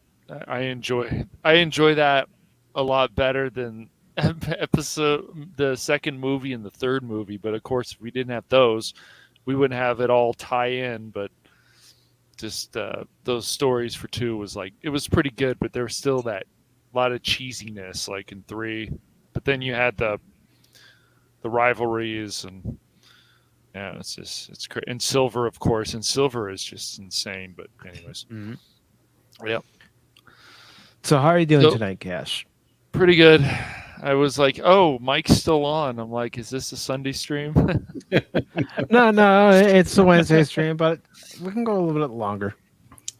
I enjoy that a lot better than the second movie and the third movie. But of course, if we didn't have those, we wouldn't have it all tie in. But just those stories for 2 was like it was pretty good, but there was still that lot of cheesiness like in 3. But then you had the rivalries and yeah, it's great. And Silver, of course, and Silver is just insane. But anyways, yep. So how are you doing So- tonight, Cash? Pretty good. I was like, oh, Mike's still on. I'm like, is this a Sunday stream? No, it's the Wednesday stream, but we can go a little bit longer.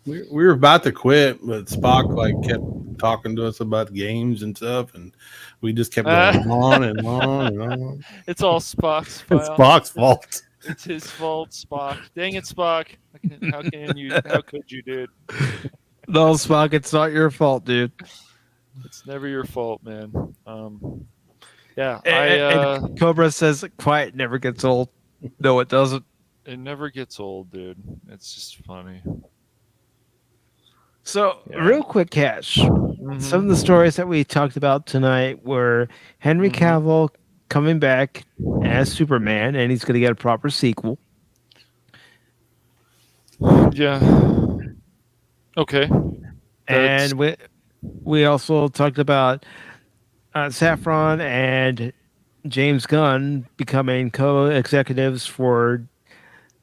We were about to quit, but Spock kept talking to us about games and stuff, and we just kept going on and on and on. It's all Spock's It's fault. Spock's fault. It's his fault, Spock. Dang it, Spock. How could you, dude? No, Spock, it's not your fault, dude. It's never your fault, man. Yeah, And Cobra says quiet never gets old. No, it doesn't. It never gets old, dude. It's just funny. So, real quick, Cash. Some of the stories that we talked about tonight were Henry Cavill coming back as Superman, and he's going to get a proper sequel. Yeah. Okay. And we also talked about Saffron and James Gunn becoming co-executives for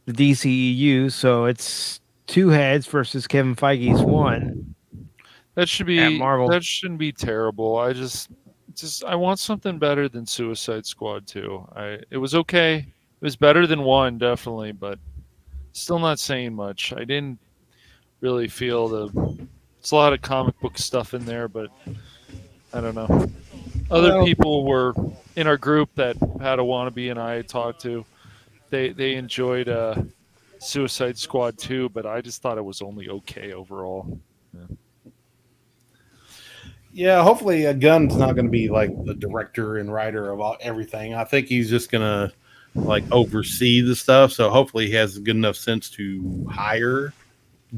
the DCEU. So it's 2 heads versus Kevin Feige's 1. That should be at Marvel. That shouldn't be terrible. I just I want something better than Suicide Squad 2. It was okay. It was better than 1, definitely, but still not saying much. I didn't really feel it's a lot of comic book stuff in there, but I don't know. Other people were in our group that had a wannabe and I talked to. They enjoyed Suicide Squad 2, but I just thought it was only okay overall. Yeah, hopefully Gunn's not going to be like the director and writer of everything. I think he's just going to oversee the stuff. So hopefully he has good enough sense to hire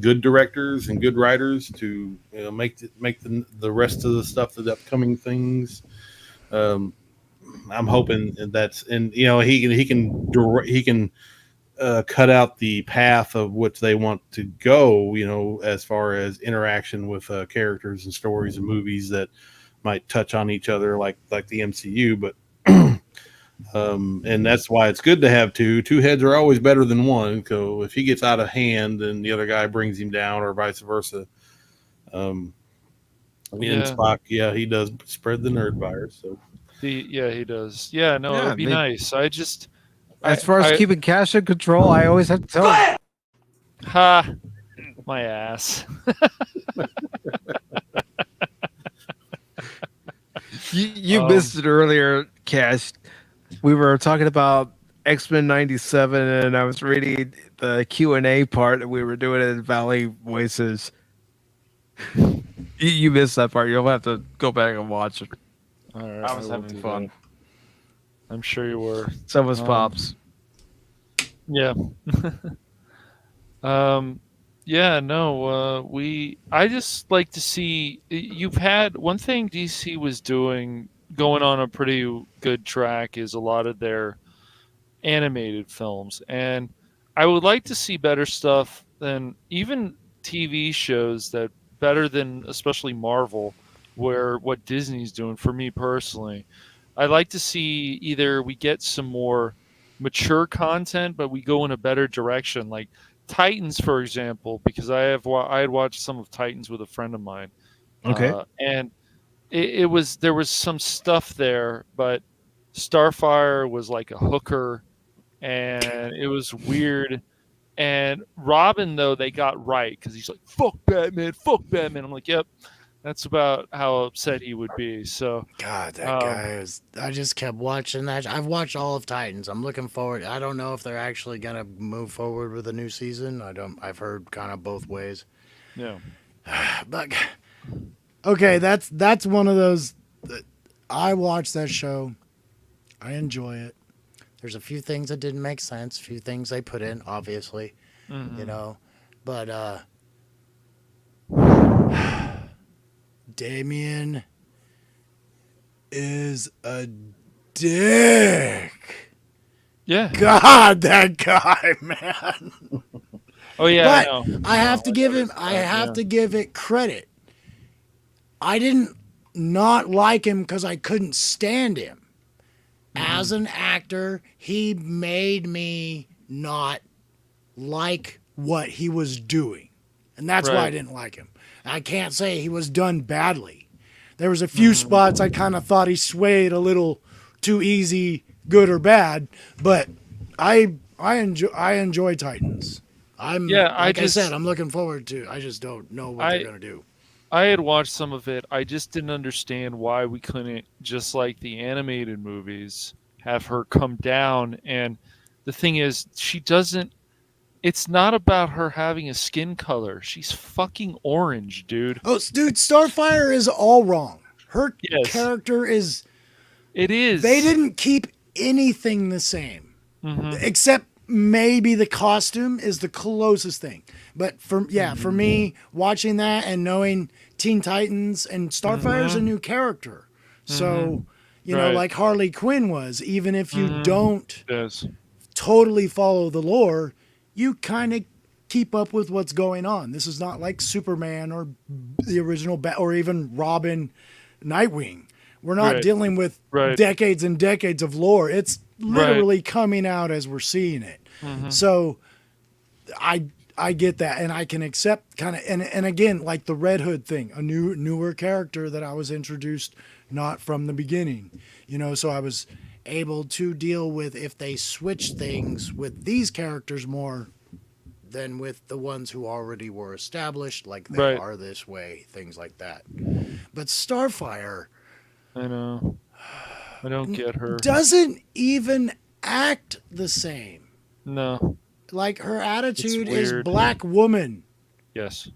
good directors and good writers to make the rest of the stuff, the upcoming things. I'm hoping that's, and he can cut out the path of which they want to go, as far as interaction with characters and stories and movies that might touch on each other like the MCU. But and that's why it's good to have 2 heads are always better than 1. So if he gets out of hand, then the other guy brings him down, or vice versa. And Spock, he does spread the nerd virus. So he does. Yeah, no, it would be nice. As far as keeping Cash in control, I always have to tell him. Ha! My ass. You missed it earlier, Cash. We were talking about X-Men 97, and I was reading the Q&A part that we were doing in Valley Voices. You missed that part. You'll have to go back and watch it. All right, I was having fun. I'm sure you were. So was Pops. Yeah. Yeah, no, I just like to see, you've had, one thing DC was going on a pretty good track is a lot of their animated films. And I would like to see better stuff than even TV shows that better than especially Marvel, where what Disney's doing for me personally. I'd like to see either we get some more mature content, but we go in a better direction. Like Titans, for example, because I had watched some of Titans with a friend of mine. Okay. And there was some stuff there, but Starfire was like a hooker, and it was weird. And Robin, though, they got right because he's like, fuck Batman. I'm like, yep. That's about how upset he would be. So God, that guy is. I just kept watching that. I've watched all of Titans. I'm looking forward. I don't know if they're actually gonna move forward with a new season. I've heard kind of both ways. Yeah. But okay, that's one of those I watched that show. I enjoy it. There's a few things that didn't make sense, a few things they put in, obviously, you know, but Damien is a dick. Yeah. God, that guy, man. Oh yeah. But I have to give him. I have to give it credit. I didn't not like him because I couldn't stand him. As an actor, he made me not like what he was doing. And that's why I didn't like him. I can't say he was done badly. There was a few spots I kind of thought he swayed a little too easy, good or bad, but I enjoy Titans. I said, I'm looking forward to. I just don't know what they're going to do. I had watched some of it. I just didn't understand why we couldn't, just like the animated movies, have her come down. And the thing is, she doesn't. It's not about her having a skin color. She's fucking orange, dude. Oh, dude, Starfire is all wrong. Her character is. It is. They didn't keep anything the same, except maybe the costume is the closest thing. But for me, watching that and knowing Teen Titans and Starfire's a new character, so you know, like Harley Quinn was. Even if you don't totally follow the lore, you kind of keep up with what's going on. This is not like Superman or the original or even Robin, Nightwing. We're not dealing with decades and decades of lore. It's literally coming out as we're seeing it. So I get that, and I can accept kind of, and again, like the Red Hood thing, a newer character that I was introduced not from the beginning, you know, so I was able to deal with if they switch things with these characters more than with the ones who already were established, like they are this way, things like that. But Starfire, I know, I don't get her. Doesn't even act the same. No. Like her attitude is black woman. Yes,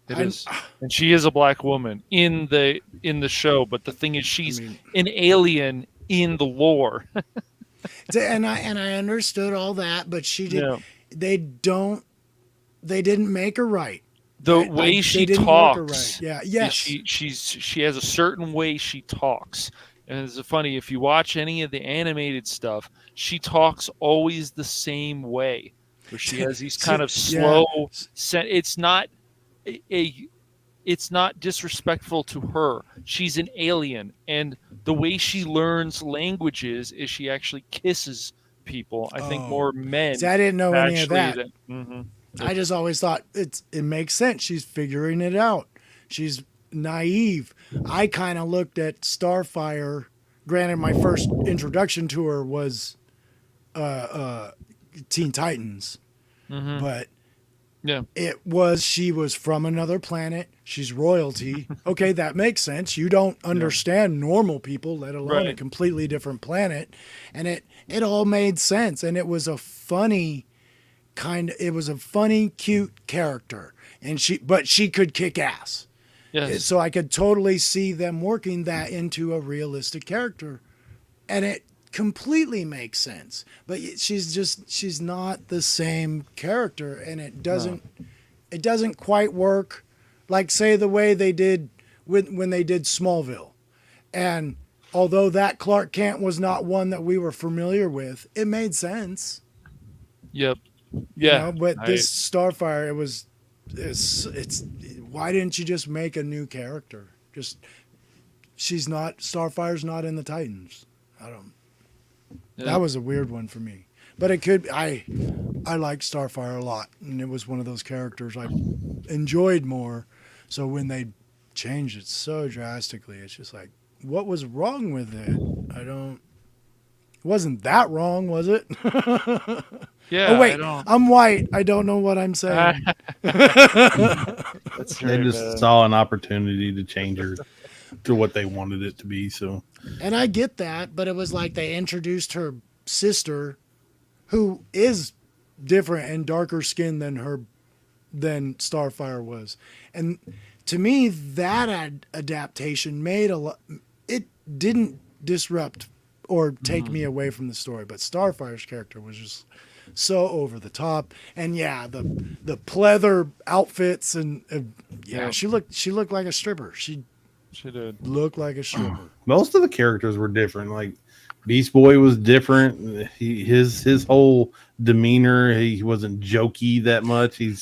it is, and she is a black woman in the show. But the thing is, she's an alien in the lore. and I understood all that, but she did. Yeah. They didn't make her right. The way she talks. Yeah. Yes. She has a certain way she talks. And it's funny, if you watch any of the animated stuff, she talks always the same way. Where she has these kind of slow it's not disrespectful to her. She's an alien, and the way she learns languages is she actually kisses people. I think more men. See, I didn't know any of that. I just always thought it makes sense. She's figuring it out. She's naive. I kind of looked at Starfire. Granted, my first introduction to her was Teen Titans, but she was from another planet. She's royalty. Okay, that makes sense. You don't understand normal people, let alone a completely different planet, and it all made sense. And it was a funny cute character, and she could kick ass. Yes. So I could totally see them working that into a realistic character, and it completely makes sense. But she's not the same character, and it doesn't quite work. Like, say, the way they did when they did Smallville, and although that Clark Kent was not one that we were familiar with, it made sense. Yep. Yeah. You know, but this Starfire, it's why didn't you just make a new character? Starfire's not in the Titans. That was a weird one for me. But it could, I like Starfire a lot, and it was one of those characters I enjoyed more. So when they changed it so drastically, it's just like, what was wrong with it? It wasn't that wrong, was it? Yeah. Oh wait, I'm white. I don't know what I'm saying. They just saw an opportunity to change her to what they wanted it to be. So, and I get that, but it was like they introduced her sister, who is different and darker skinned than Starfire was, and to me that adaptation made didn't disrupt or take me away from the story. But Starfire's character was just so over the top, and yeah, the pleather outfits and she looked like a stripper. She did look like a stripper. Most of the characters were different. Like Beast Boy was different. His whole demeanor, he wasn't jokey that much. He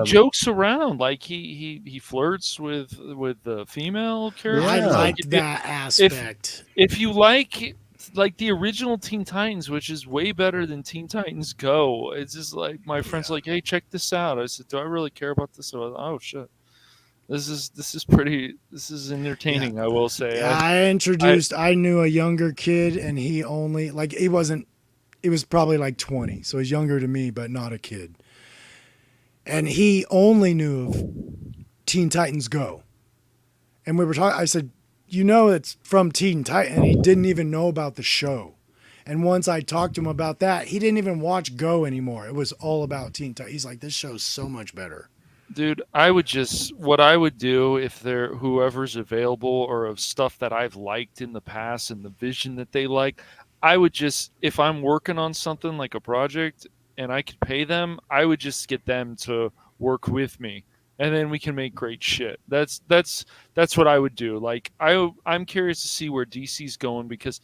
jokes around, like he flirts with the female character. I liked that aspect. If you like the original Teen Titans, which is way better than Teen Titans Go, it's just like my friend's like, hey, check this out. I said, do I really care about this? I was, oh shit. This is entertaining, I will say. I knew a younger kid, and he was probably like 20, so he's younger to me, but not a kid. And he only knew of Teen Titans Go. And we were talking, I said, it's from Teen Titans, and he didn't even know about the show. And once I talked to him about that, he didn't even watch Go anymore. It was all about Teen Titans. He's like, this show's so much better. Dude, what I would do if whoever's available or of stuff that I've liked in the past and the vision that they like, I would just, if I'm working on something like a project and I could pay them, I would just get them to work with me, and then we can make great shit. That's what I would do. Like I'm curious to see where DC's going, because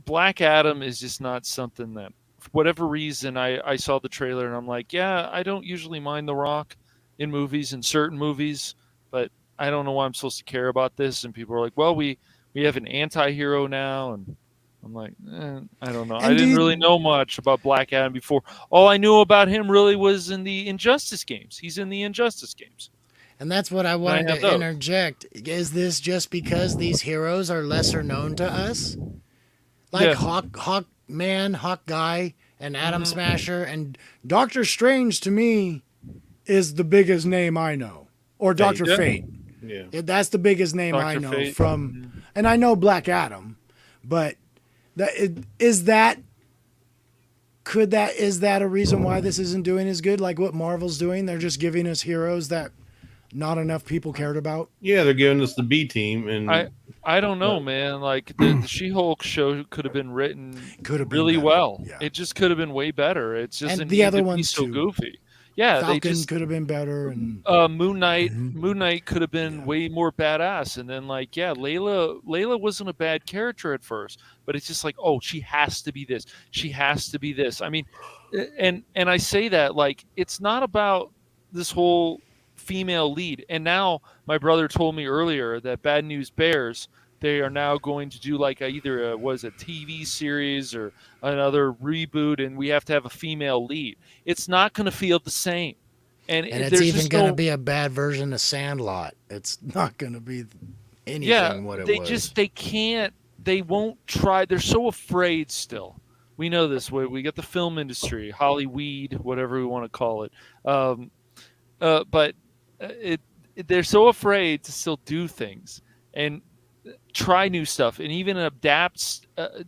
Black Adam is just not something that, for whatever reason, I saw the trailer and I'm like, yeah, I don't usually mind The Rock in movies, in certain movies, but I don't know why I'm supposed to care about this. And people are like, well, we have an anti-hero now, and I'm like, I don't know. I didn't really know much about Black Adam before. All I knew about him really was in the Injustice games. He's in the Injustice games. And that's what I wanted to interject. Is this just because these heroes are lesser known to us? Like Hawkman, Hawkeye, and Atom Smasher, and Doctor Strange to me is the biggest name I know, or Dr. Fate. Yeah, that's the biggest name I know Fate. from, and I know Black Adam, but is that a reason why this isn't doing as good? Like what Marvel's doing, they're just giving us heroes that not enough people cared about. Yeah, they're giving us the B team, and I don't know, man. Like the She-Hulk show could have been written really well. Yeah. It just could have been way better. It's just and the other ones so too. Goofy. Yeah, Falcon could have been better, and Moon Knight could have been way more badass. And then Layla wasn't a bad character at first, but it's just like, oh, she has to be this. She has to be this. I mean, and I say that like it's not about this whole female lead. And now my brother told me earlier that Bad News Bears, they are now going to do like either a TV series or another reboot, and we have to have a female lead. It's not going to feel the same, and it's even going to be a bad version of Sandlot. It's not going to be anything what it was. They won't try. They're so afraid still. We know this. We got the film industry, Hollyweed, whatever we want to call it. But they're so afraid to still do things and try new stuff, and even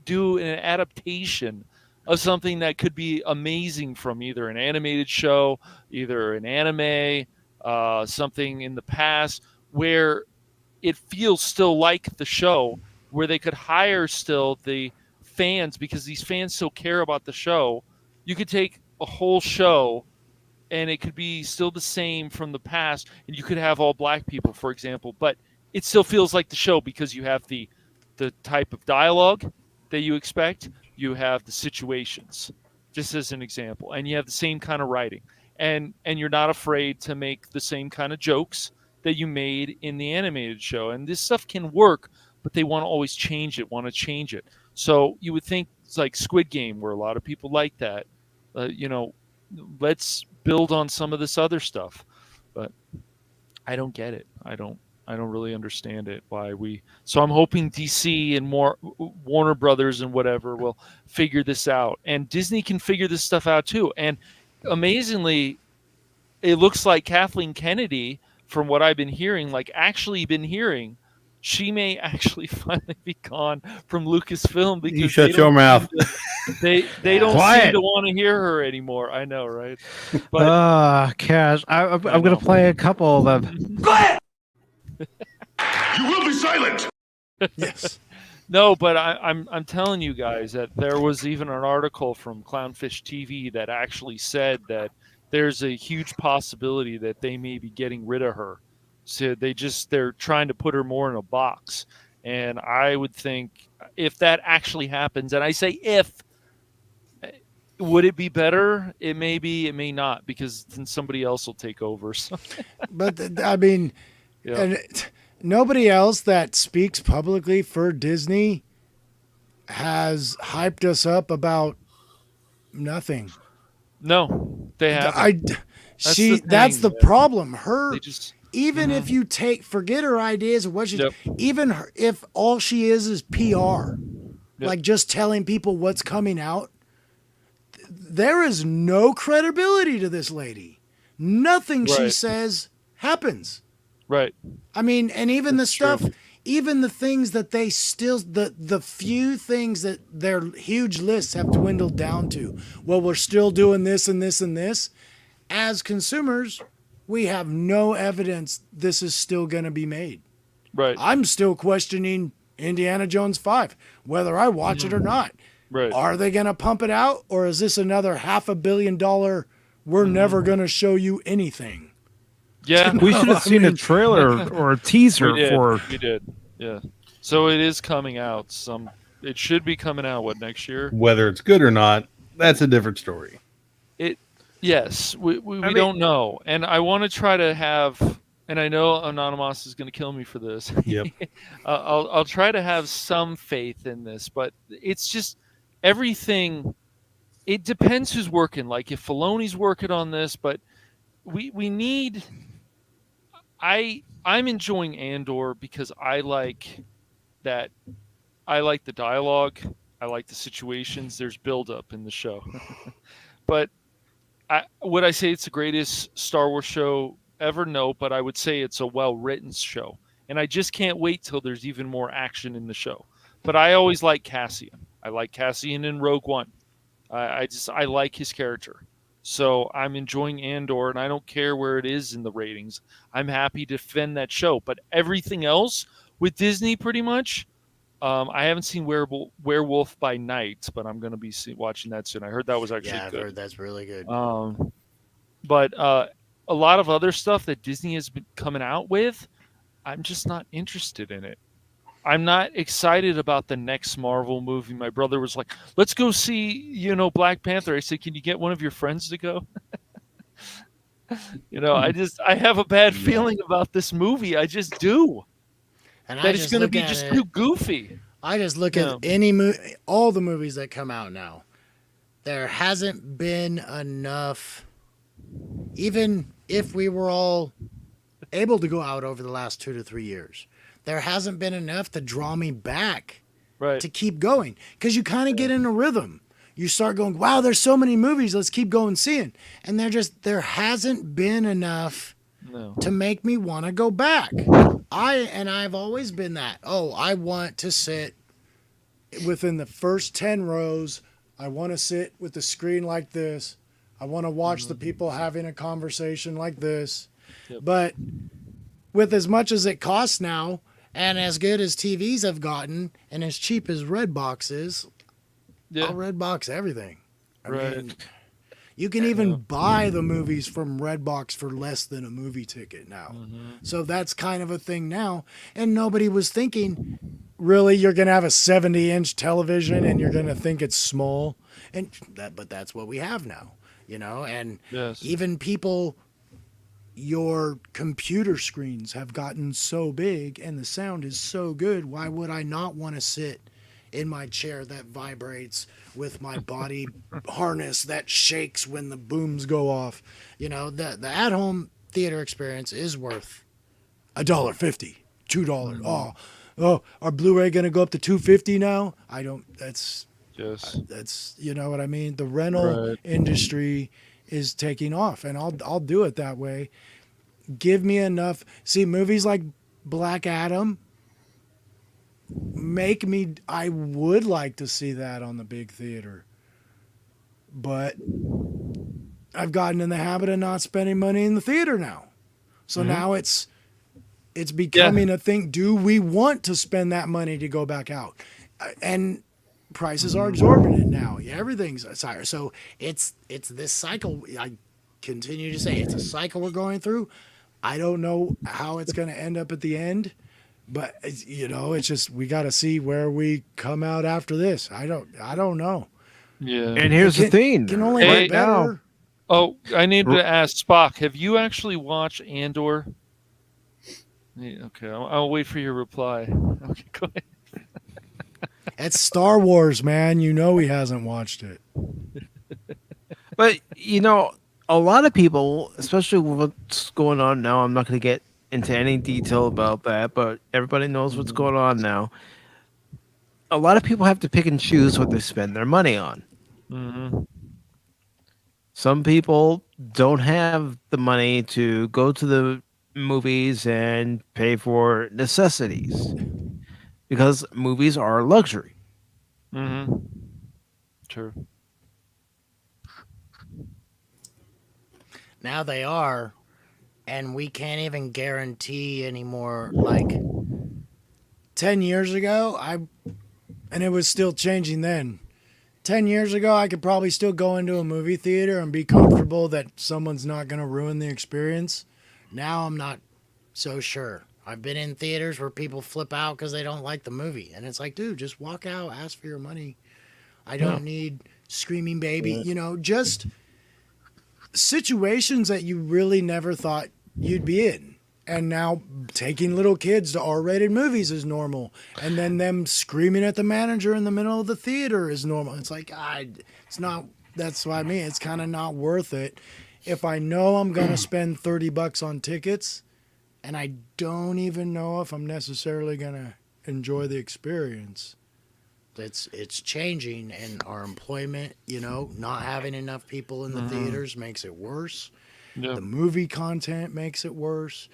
do an adaptation of something that could be amazing from either an animated show, either an anime, something in the past where it feels still like the show, where they could hire still the fans, because these fans still care about the show. You could take a whole show and it could be still the same from the past, and you could have all black people, for example, but it still feels like the show because you have the type of dialogue that you expect. You have the situations, just as an example, and you have the same kind of writing, and you're not afraid to make the same kind of jokes that you made in the animated show. And this stuff can work, but they want to change it. So you would think it's like Squid Game, where a lot of people like that. Let's build on some of this other stuff, but I don't get it. I don't really understand it. So I'm hoping DC and more Warner Brothers and whatever will figure this out, and Disney can figure this stuff out too. And amazingly, it looks like Kathleen Kennedy, from what I've been hearing, she may actually finally be gone from Lucasfilm, because you shut your mouth. They don't seem to want to hear her anymore. I know, right? But Cash, I'm going to play a couple of them. You will be silent! Yes. No, but I'm telling you guys that there was even an article from Clownfish TV that actually said that there's a huge possibility that they may be getting rid of her. So they're trying to put her more in a box. And I would think if that actually happens, and I say if, would it be better? It may be, it may not, because then somebody else will take over. So. But I mean, Yeah. and nobody else that speaks publicly for Disney has hyped us up about nothing. No, they haven't. That's the problem. Her, They just even if you forget her ideas of what she's, if all she is PR, like just telling people what's coming out, there is no credibility to this lady. Nothing she says happens. Right. I mean, and even the stuff, even the things that they still, the few things that their huge lists have dwindled down to. Well, we're still doing this and this and this. As consumers, we have no evidence this is still going to be made. Right. I'm still questioning Indiana Jones 5, whether I watch it or not. Right. Are they going to pump it out, or is this another $500 million, we're never going to show you anything? Yeah. We should have seen a trailer or a teaser for. We did. Yeah. So it is coming out. It should be coming out next year. Whether it's good or not, that's a different story. Yes, we don't know, and I want to try to have. And I know Anonymous is going to kill me for this. Yep. I'll try to have some faith in this, but it's just everything. It depends who's working. Like if Filoni's working on this, but we need. I'm enjoying Andor because I like that. I like the dialogue. I like the situations. There's build-up in the show, but would I say it's the greatest Star Wars show ever? No, but I would say it's a well-written show. And I just can't wait till there's even more action in the show. But I always like Cassian. I like Cassian in Rogue One. I like his character. So I'm enjoying Andor, and I don't care where it is in the ratings. I'm happy to defend that show. But everything else with Disney, pretty much, I haven't seen Werewolf by Night, but I'm going to be watching that soon. I heard that was actually good. Yeah, I've heard that's really good. But a lot of other stuff that Disney has been coming out with, I'm just not interested in it. I'm not excited about the next Marvel movie. My brother was like, let's go see, Black Panther. I said, can you get one of your friends to go? I have a bad feeling about this movie. I just do. And that it's going to be just too goofy. I just look at all the movies that come out now. There hasn't been enough, even if we were all able to go out over the last 2 to 3 years, there hasn't been enough to draw me back to keep going. Because you kind of get in a rhythm. You start going, wow, there's so many movies. Let's keep going seeing. And there hasn't been enough to make me want to go back. I've always been that. Oh, I want to sit within the first 10 rows. I want to sit with the screen like this. I want to watch the people having a conversation like this. Yep. But with as much as it costs now, and as good as TVs have gotten, and as cheap as Redbox is, I'll Redbox everything. I mean, you can even buy the movies from Redbox for less than a movie ticket now. So that's kind of a thing now. And nobody was thinking, really, you're going to have a 70-inch television and you're going to think it's small. But that's what we have now, and even people, your computer screens have gotten so big and the sound is so good. Why would I not want to sit in my chair that vibrates with my body harness that shakes when the booms go off? The at-home theater experience is worth $1.50, $2. Oh, are Blu-ray going to go up to $2.50 now? That's you know what I mean? The rental industry is taking off, and I'll do it that way. Give me enough. See, movies like Black Adam I would like to see that on the big theater, but I've gotten in the habit of not spending money in the theater now. So now it's It's becoming a thing. Do we want to spend that money to go back out? And prices are exorbitant now. Everything's higher. So it's this cycle. I continue to say it's a cycle we're going through. I don't know how it's going to end up at the end, but it's just we got to see where we come out after this. I don't know. Yeah. And here's the thing. Can only get better. Oh, I need to ask Spock. Have you actually watched Andor? Yeah, okay, I'll wait for your reply. Okay, go ahead. It's Star Wars, man. You know he hasn't watched it. But a lot of people, especially with what's going on now, I'm not going to get into any detail about that, but everybody knows what's going on now. A lot of people have to pick and choose what they spend their money on. Mm-hmm. Some people don't have the money to go to the movies and pay for necessities because movies are a luxury. Mm-hmm. True. Now they are, and we can't even guarantee anymore. Like 10 years ago, and it was still changing then. 10 years ago, I could probably still go into a movie theater and be comfortable that someone's not going to ruin the experience. Now I'm not so sure. I've been in theaters where people flip out because they don't like the movie. And it's like, dude, just walk out, ask for your money. I don't need screaming baby. Just situations that you really never thought you'd be in. And now taking little kids to R-rated movies is normal. And then them screaming at the manager in the middle of the theater is normal. It's like, it's not, that's what I mean. It's kind of not worth it. If I know I'm going to spend $30 on tickets and I don't even know if I'm necessarily going to enjoy the experience, it's changing. And our employment, not having enough people in the theaters makes it worse. Yep. The movie content makes it worse.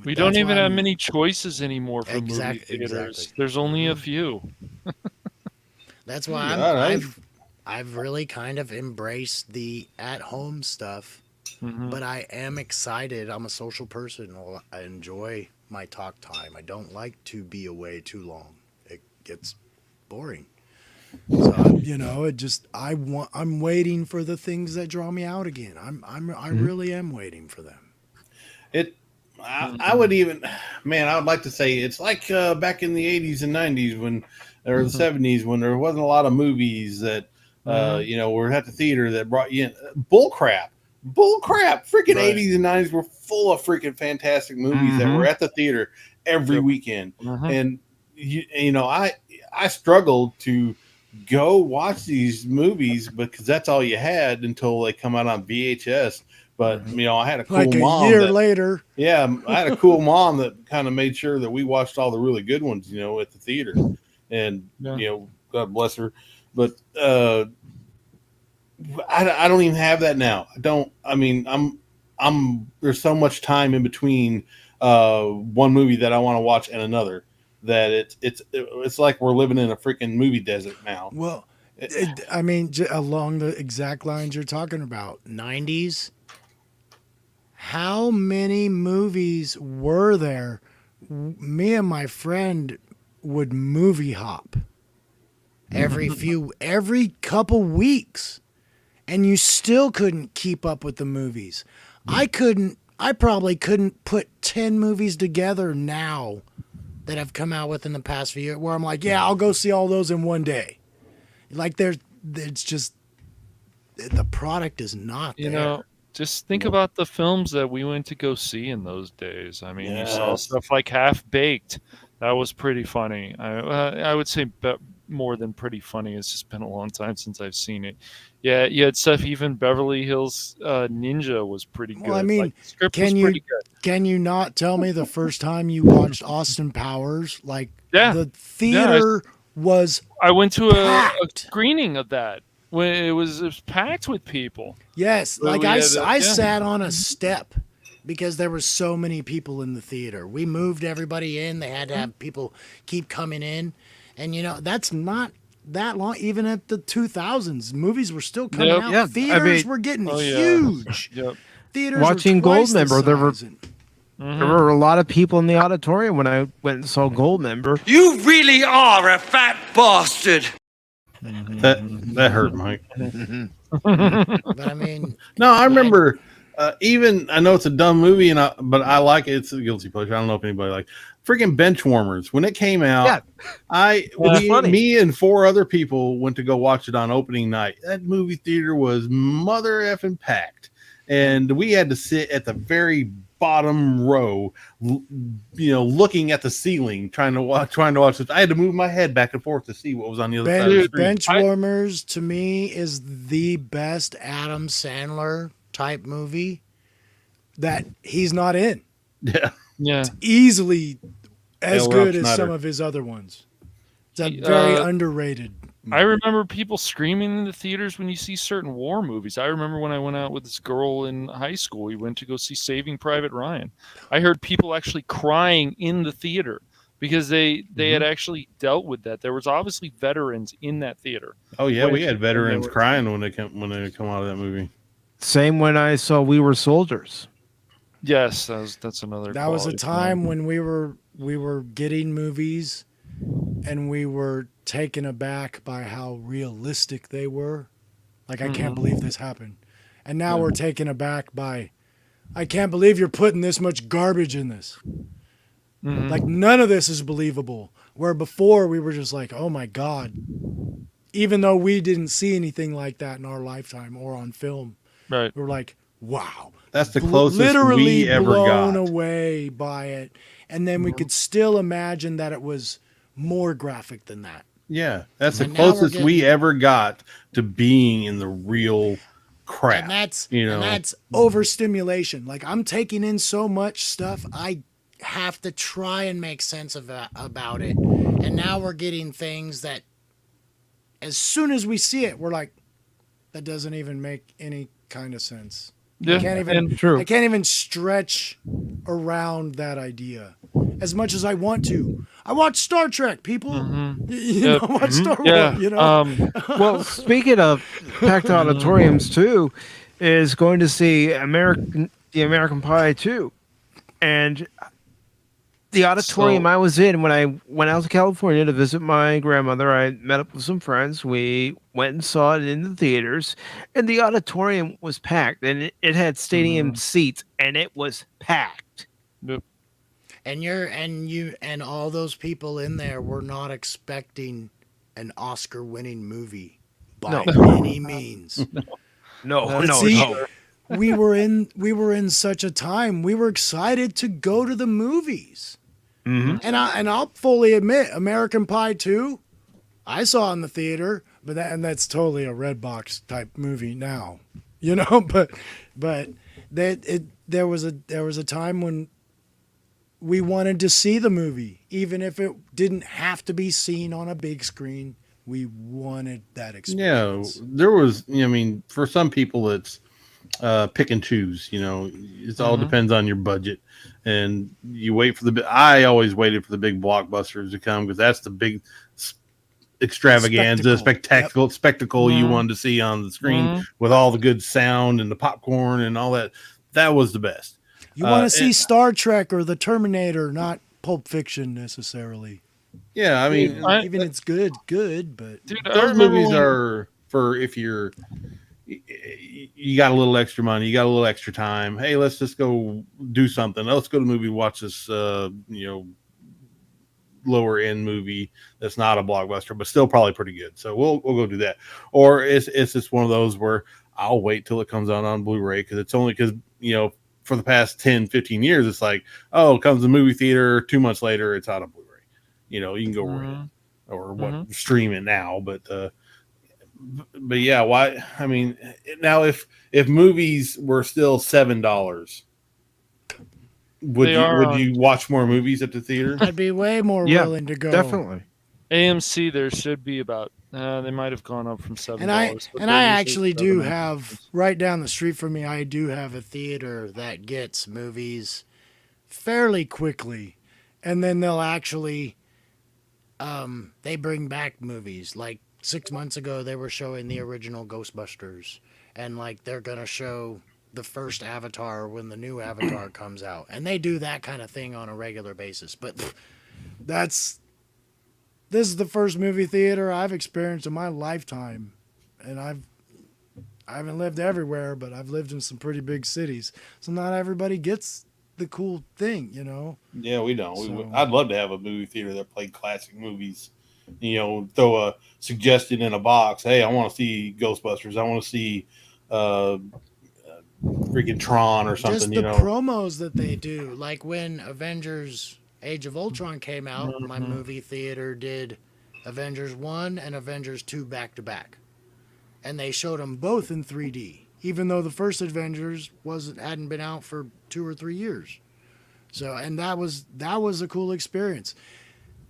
We don't even have many choices anymore for movie theaters. Exactly. There's only a few. That's why I've really kind of embraced the at-home stuff, but I am excited. I'm a social person. I enjoy my talk time. I don't like to be away too long. It gets boring. So I'm waiting for the things that draw me out again. I really am waiting for them. I would even, man, I would like to say it's like back in the 80s and 90s or the 70s when there wasn't a lot of movies that were at the theater that brought you in. Bullcrap. Freaking 80s and 90s were full of freaking fantastic movies that were at the theater every weekend. And I struggled to go watch these movies because that's all you had until they come out on VHS. But I had a cool mom. A year later. Yeah, I had a cool mom that kind of made sure that we watched all the really good ones, at the theater. And God bless her. But I don't even have that now. I'm there's so much time in between one movie that I want to watch and another that it's like we're living in a freaking movie desert now. Well, along the exact lines you're talking about, 90s. How many movies were there? Me and my friend would movie hop every couple weeks, and you still couldn't keep up with the movies. I probably couldn't put 10 movies together now that have come out within the past few years where I'm like, yeah, I'll go see all those in one day. Like it's just, the product is not there. Just think about the films that we went to go see in those days. You saw stuff like Half Baked. That was pretty funny. I would say more than pretty funny. It's just been a long time since I've seen it. Yeah, you had stuff. Even Beverly Hills Ninja was pretty good. Well, the script was pretty good. Can you not tell me the first time you watched Austin Powers? The theater was. I went to a screening of that. When it was packed with people. Yes, I sat on a step because there were so many people in the theater. We moved everybody in. They had to have people keep coming in. And, that's not that long. Even at the 2000s, movies were still coming out. Yeah. Theaters were getting huge. Theaters watching Goldmember, there were There were a lot of people in the auditorium when I went and saw Goldmember. You really are a fat bastard. That hurt, Mike. But I mean, No, I remember. Even I know it's a dumb movie, but I like it. It's a guilty pleasure. I don't know if anybody like freaking Benchwarmers when it came out. Yeah. Me and 4 other people went to go watch it on opening night. That movie theater was mother effing packed, and we had to sit at the very bottom row, looking at the ceiling, trying to watch it. I had to move my head back and forth to see what was on the other side of the screen. Benchwarmers to me is the best Adam Sandler type movie that he's not in. Yeah. It's easily as L. good Ralph as Snyder. some of his other ones. It's a very underrated. I remember people screaming in the theaters when you see certain war movies. I remember when I went out with this girl in high school, we went to go see Saving Private Ryan. I heard people actually crying in the theater because they had actually dealt with that. There was obviously veterans in that theater. Oh yeah, we had veterans crying when they come out of that movie. Same when I saw We Were Soldiers. Yes, that's another. That was a quality time film. when we were getting movies, and we were taken aback by how realistic they were. Like, I can't believe this happened. And now we're taken aback by, I can't believe you're putting this much garbage in this. Like, none of this is believable. Where before we were just like, oh my God. Even though we didn't see anything like that in our lifetime or on film. Right. We were like, wow. That's the closest literally we ever blown got. away by it. And then we could still imagine that it was more graphic than that. Yeah, that's the And now we're closest we ever got to being in the real crap. And that's overstimulation. Like, I'm taking in so much stuff, I have to try and make sense of about it. And now we're getting things that, as soon as we see it, we're like, that doesn't even make any kind of sense. Yeah, I can't even, true. I can't even stretch around that idea as much as I want to. I watch Star Trek, people. You know, I watch Star Wars. You know. Well, speaking of packed auditoriums too, is going to see the American Pie 2, and the auditorium I was in when I went out to California to visit my grandmother. I met up with some friends. We went and saw it in the theaters, and the auditorium was packed, and it had stadium seats, and it was packed. Yep. And all those people in there were not expecting an Oscar-winning movie by any means. No. We were in such a time. We were excited to go to the movies. And I'll fully admit, American Pie 2, I saw in the theater, but that's totally a red box type movie now, you know. But there was a time when we wanted to see the movie, even if it didn't have to be seen on a big screen. We wanted that experience. Yeah, there was. I mean, for some people, it's pick and choose. You know, it all depends on your budget, and you wait for I always waited for the big blockbusters to come because that's the big extravaganza, spectacle you wanted to see on the screen with all the good sound and the popcorn and all that. That was the best. You want to see Star Trek or The Terminator, not Pulp Fiction necessarily. Yeah, I mean, even it's good, but Dude, those movies are for if you got a little extra money, you got a little extra time. Hey, let's just go do something. Let's go to the movie, watch this, lower end movie that's not a blockbuster, but still probably pretty good. So we'll go do that. Or it's just one of those where I'll wait till it comes out on Blu-ray because for the past 10, 15 years, it's like, oh, it comes to the movie theater 2 months later, it's out on Blu-ray. You know, you can go rent or stream it now, but yeah, why? I mean, now if movies were still $7, would you watch more movies at the theater? I'd be way more willing to go. Definitely. AMC, there should be about. They might have gone up from $7. And I actually do have right down the street from me. I do have a theater that gets movies fairly quickly, and then they'll actually they bring back movies. Like 6 months ago, they were showing the original Ghostbusters, and like they're gonna show the first Avatar when the new Avatar comes out, and they do that kind of thing on a regular basis. But this is the first movie theater I've experienced in my lifetime, and I haven't lived everywhere, but I've lived in some pretty big cities, so not everybody gets the cool thing, you know. Yeah, we don't. So- I'd love to have a movie theater that played classic movies. You know, throw a suggestion in a box. Hey, I want to see Ghostbusters. I want to see freaking Tron or something. Just the You know, promos that they do, like when Avengers Age of Ultron came out, my Mm-hmm. movie theater did Avengers 1 and Avengers 2 back to back. And they showed them both in 3D, even though the first Avengers hadn't been out for 2 or 3 years. So, and that was a cool experience.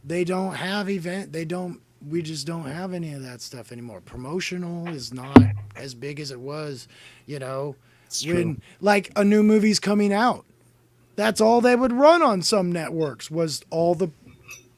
They don't have we just don't have any of that stuff anymore. Promotional is not as big as it was, you know. When like a new movie's coming out, that's all they would run on some networks was all the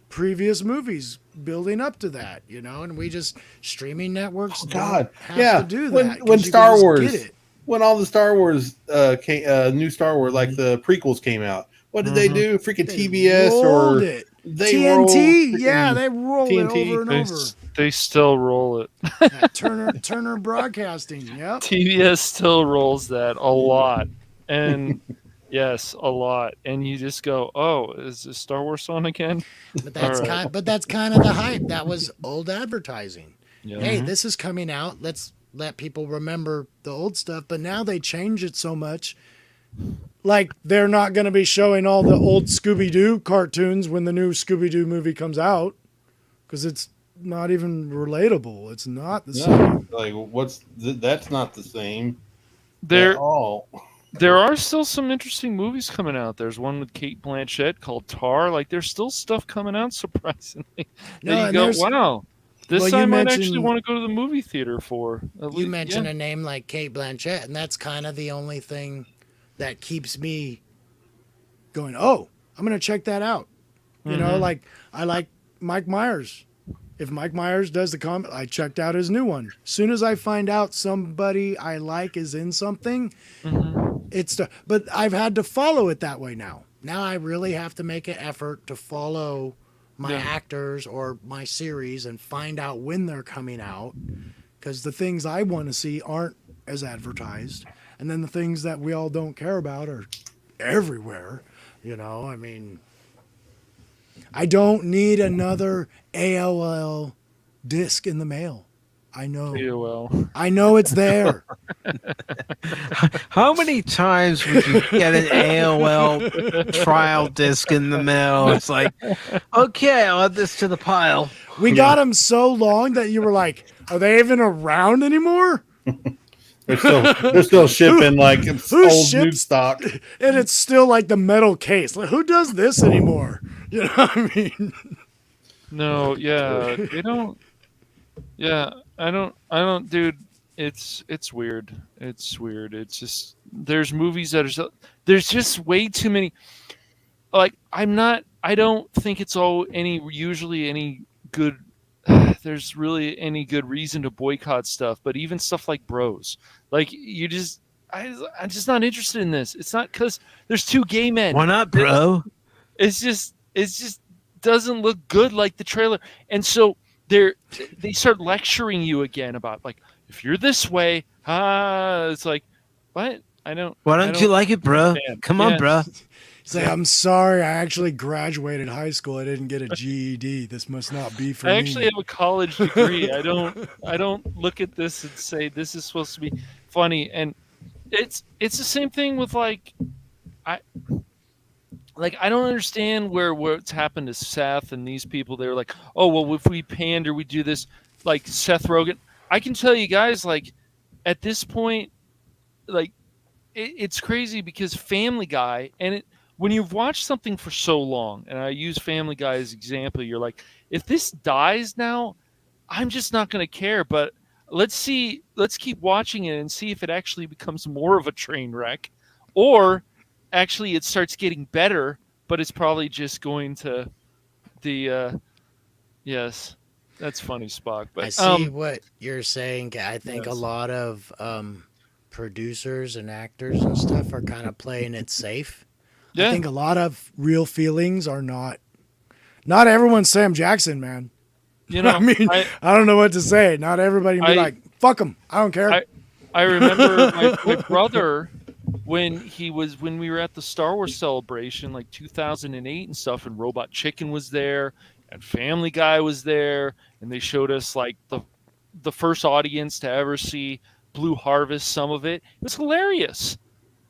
previous movies building up to that, you know. And we just streaming networks don't have to do that. When 'cause you Star can just Wars, get it. when all the Star Wars new Star Wars, like the prequels came out, what did they do? Freaking TBS rolled or it. they TNT, rolled yeah, freaking they roll TNT. it over and over. They still roll it. At Turner Broadcasting, yep. TBS still rolls that a lot, and yes, a lot. And you just go, "Oh, is this Star Wars on again?" But that's All right. that's kind of the hype. That was old advertising. Yeah. Hey, this is coming out. Let's let people remember the old stuff. But now they change it so much. Like they're not going to be showing all the old Scooby-Doo cartoons when the new Scooby-Doo movie comes out because it's not even relatable. It's not the same. Like that's not the same There, at all. there are still some interesting movies coming out. There's one with Kate Blanchett called Tar. Like, there's still stuff coming out, surprisingly. No, that you and go, there's- wow, this Well, you I might actually mentioned- want to go to the movie theater for. You mentioned a name like Kate Blanchett, and that's kind of the only thing that keeps me going, oh, I'm going to check that out. You know, Mhm. like I like Mike Myers. If Mike Myers does the comment, I checked out his new one. As soon as I find out somebody I like is in something, but I've had to follow it that way now. Now I really have to make an effort to follow my actors or my series and find out when they're coming out, because the things I want to see aren't as advertised, and then the things that we all don't care about are everywhere. You know, I mean, I don't need another AOL disc in the mail. I know. AOL. I know it's there. How many times would you get an AOL trial disc in the mail? It's like, okay, I'll add this to the pile. We got them so long that you were like, are they even around anymore? They're still shipping like it's Who old ships- new stock. And it's still like the metal case. Like, who does this anymore? You know what I mean? No, yeah, they don't. Yeah, I don't, dude. It's weird. It's weird. It's just there's movies that are there's just way too many. Like I don't think it's usually any good. There's really any good reason to boycott stuff, but even stuff like Bros, like I'm just not interested in this. It's not because there's two gay men. Why not, bro? It's just doesn't look good like the trailer, and so they start lecturing you again about like if you're this way, it's like what I don't. Why don't you like it, bro? understand. Come on, Yeah. bro. Say, I'm sorry, I actually graduated high school. I didn't get a GED. This must not be for I me. actually have a college degree. I don't look at this and say this is supposed to be funny, and it's the same thing with I don't understand what's happened to Seth and these people. They're like, oh well, if we pander, we do this. Like Seth Rogen, I can tell you guys, like at this point, like it's crazy because Family Guy, and when you've watched something for so long, and I use Family Guy as an example, you're like, if this dies now, I'm just not going to care. But let's keep watching it and see if it actually becomes more of a train wreck, or actually it starts getting better, but it's probably just going to the yes, that's funny, Spock. But I see what you're saying. I think yes. a lot of producers and actors and stuff are kind of playing it safe. Yeah. I think a lot of real feelings are not everyone's Sam Jackson, man. You know, I mean, I don't know what to say. Not everybody can be like, fuck him. I don't care. I remember my brother when we were at the Star Wars celebration, like 2008 and stuff, and Robot Chicken was there and Family Guy was there, and they showed us like the first audience to ever see Blue Harvest, some of it. It was hilarious.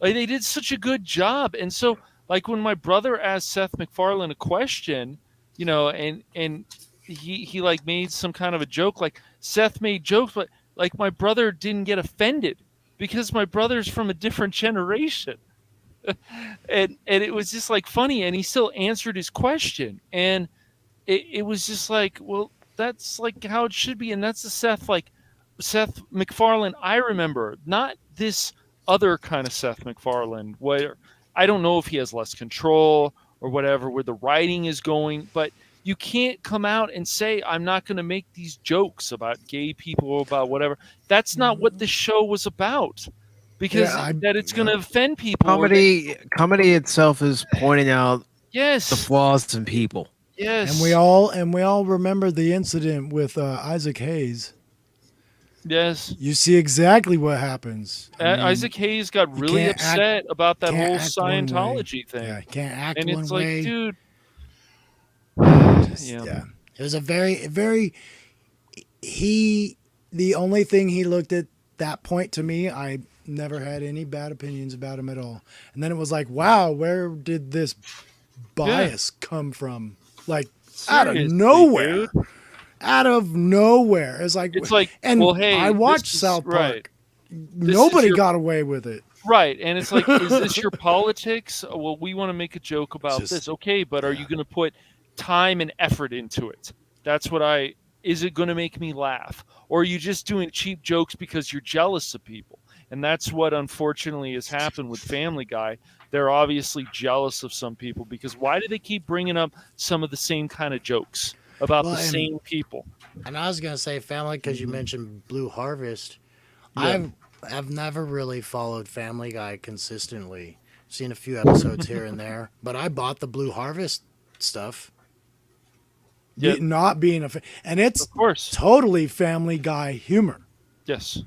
Like, they did such a good job. And so, like, when my brother asked Seth MacFarlane a question, you know, and he like made some kind of a joke, like Seth made jokes, but like my brother didn't get offended because my brother's from a different generation. and it was just like funny, and he still answered his question. And it was just like, well, that's like how it should be. And that's the Seth MacFarlane I remember, not this other kind of Seth MacFarlane, where I don't know if he has less control or whatever, where the writing is going, but you can't come out and say, I'm not going to make these jokes about gay people or about whatever. That's not what the show was about, because that it's going to offend people. Comedy itself is pointing out the flaws in people. Yes. And we all remember the incident with Isaac Hayes. Yes. You see exactly what happens. Isaac Hayes got really upset about that whole Scientology thing. Yeah, can't act and one it's way. like, dude. Yeah. It was a very the only thing he looked at that point, to me, I never had any bad opinions about him at all. And then it was like, wow, where did this bias come from? Like, out of nowhere. Dude. Out of nowhere. It's like, and well, hey, I watched South Park. Right. Nobody got away with it. Right. And it's like, is this your politics? Well, we want to make a joke about this. Okay, but are you going to put time and effort into it? That's what is it going to make me laugh? Or are you just doing cheap jokes because you're jealous of people? And that's what unfortunately has happened with Family Guy. They're obviously jealous of some people, because why do they keep bringing up some of the same kind of jokes about the same people? And I was going to say Family, because you mentioned Blue Harvest. Yeah. I've never really followed Family Guy consistently. Seen a few episodes here and there, but I bought the Blue Harvest stuff. Yep. Not being a fan. And it's of course totally Family Guy humor. Yes.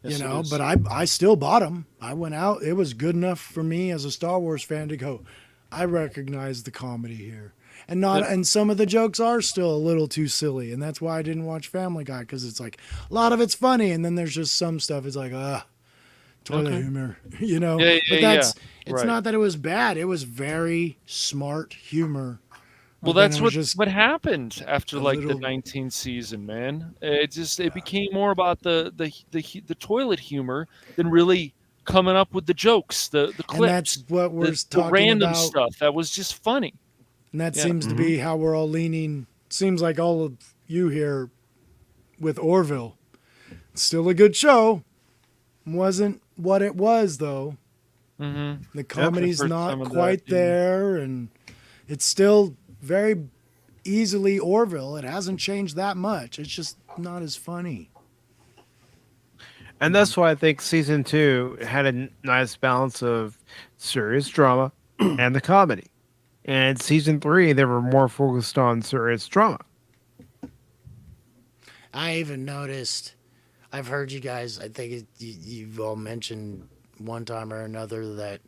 You know, but I still bought them. I went out. It was good enough for me as a Star Wars fan to go, I recognize the comedy here. And some of the jokes are still a little too silly. And that's why I didn't watch Family Guy, because it's like a lot of it's funny. And then there's just some stuff. It's like, toilet humor, you know, it's not that it was bad. It was very smart humor. Well, that's what happened after the 19th season, man. It became more about the toilet humor than really coming up with the jokes, the clips. And that's what we're talking the random about. Stuff that was just funny. And that seems to be how we're all leaning. Seems like all of you here with Orville. It's still a good show. Wasn't what it was, though. Mm-hmm. The comedy's not quite there, and it's still very easily Orville. It hasn't changed that much. It's just not as funny. And that's why I think season 2 had a nice balance of serious drama and the comedy. And season 3, they were more focused on serious drama. I even noticed, I've heard you guys, I think you've all mentioned one time or another that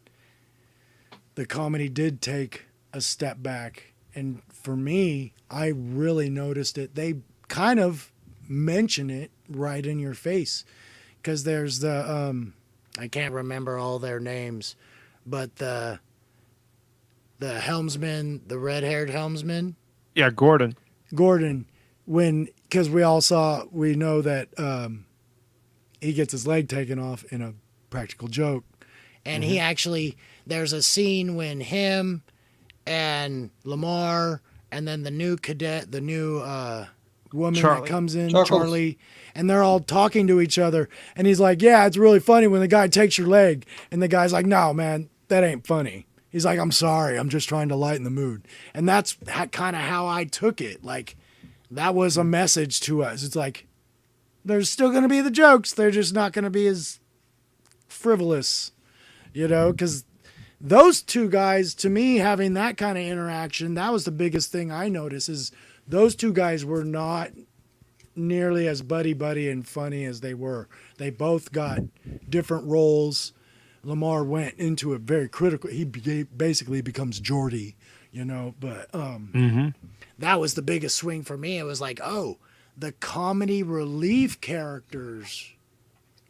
the comedy did take a step back. And for me, I really noticed it. They kind of mention it right in your face, because there's the I can't remember all their names, but the helmsman, the red-haired helmsman. Yeah, Gordon, because we know that he gets his leg taken off in a practical joke. And he actually, there's a scene when him and Lamar, and then the new cadet, the new woman that comes in, Charlie, and they're all talking to each other. And he's like, yeah, it's really funny when the guy takes your leg. And the guy's like, no, man, that ain't funny. He's like, I'm sorry. I'm just trying to lighten the mood. And that's kind of how I took it. Like, that was a message to us. It's like, there's still going to be the jokes. They're just not going to be as frivolous, because those two guys, to me, having that kind of interaction, that was the biggest thing I noticed, is those two guys were not nearly as buddy and funny as they were. They both got different roles. Lamar went into it very critical. He basically becomes Geordie, but that was the biggest swing for me. It was like, oh, the comedy relief characters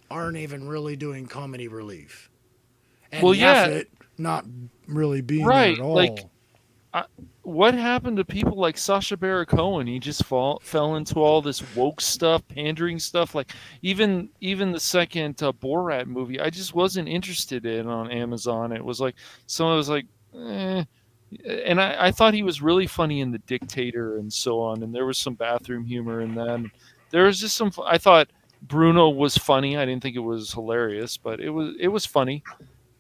aren't even really doing comedy relief. And Well, yeah. Yaphet not really being Right, there at all. like, what happened to people like Sacha Baron Cohen? He just fell into all this woke stuff, pandering stuff. Like even the second Borat movie, I just wasn't interested in on Amazon. It was like someone was like, eh. And I thought he was really funny in The Dictator and so on. And there was some bathroom humor in that. And there was just some. I thought Bruno was funny. I didn't think it was hilarious, but it was funny.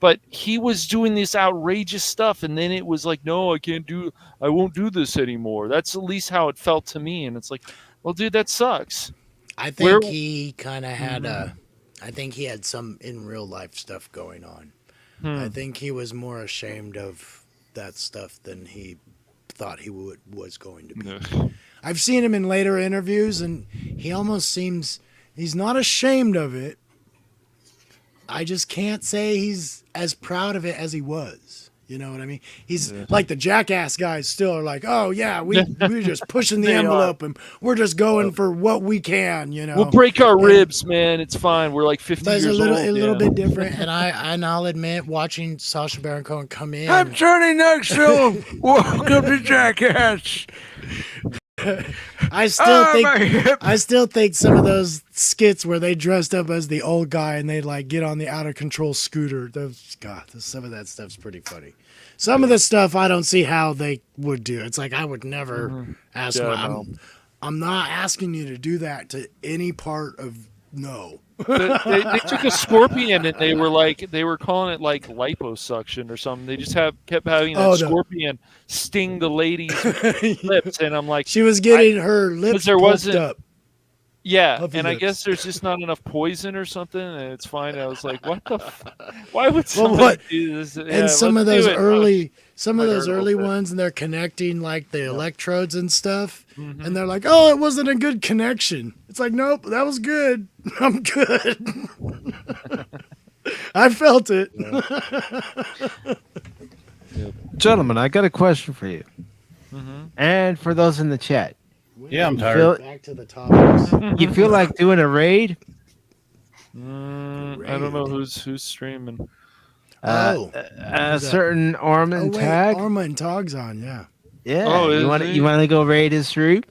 But he was doing this outrageous stuff, and then it was like, no, I won't do this anymore. That's at least how it felt to me. And it's like, well, dude, that sucks. I think he kind of had I think he had some in real life stuff going on. I think he was more ashamed of that stuff than he thought he was going to be. I've seen him in later interviews, and he almost seems he's not ashamed of it. I just can't say he's as proud of it as he was. You know what I mean? He's like the Jackass guys still are like, oh yeah, we're just pushing the envelope and we're just going for what we can, We'll break our ribs, man. It's fine. We're like 50 years old. A little bit different. And I'll admit, watching Sacha Baron Cohen come in. I'm Johnny Knoxville. Welcome to Jackass. I still think some of those skits where they dressed up as the old guy and they like get on the out of control scooter. Some of that stuff's pretty funny. Some of the stuff I don't see how they would do. It's like I would never ask. I'm not asking you to do that to any part of no. They took a scorpion and they were calling it like liposuction or something. They just kept having that scorpion sting the lady's lips, and I'm like, she was getting her lips poked up. Yeah, and I guess there's just not enough poison or something, and it's fine. I was like, what the? Why would somebody do this? And some of those early ones, and they're connecting like the electrodes and stuff, and they're like, oh, it wasn't a good connection. It's like, nope, that was good. I'm good. I felt it. Gentlemen, I got a question for you, and for those in the chat. Yeah, I'm tired. Back to the topics. You feel like doing a raid? I don't know who's streaming. A certain Armin Tag. Armin Tag's on, yeah. Yeah. Oh, you want to go raid his troop?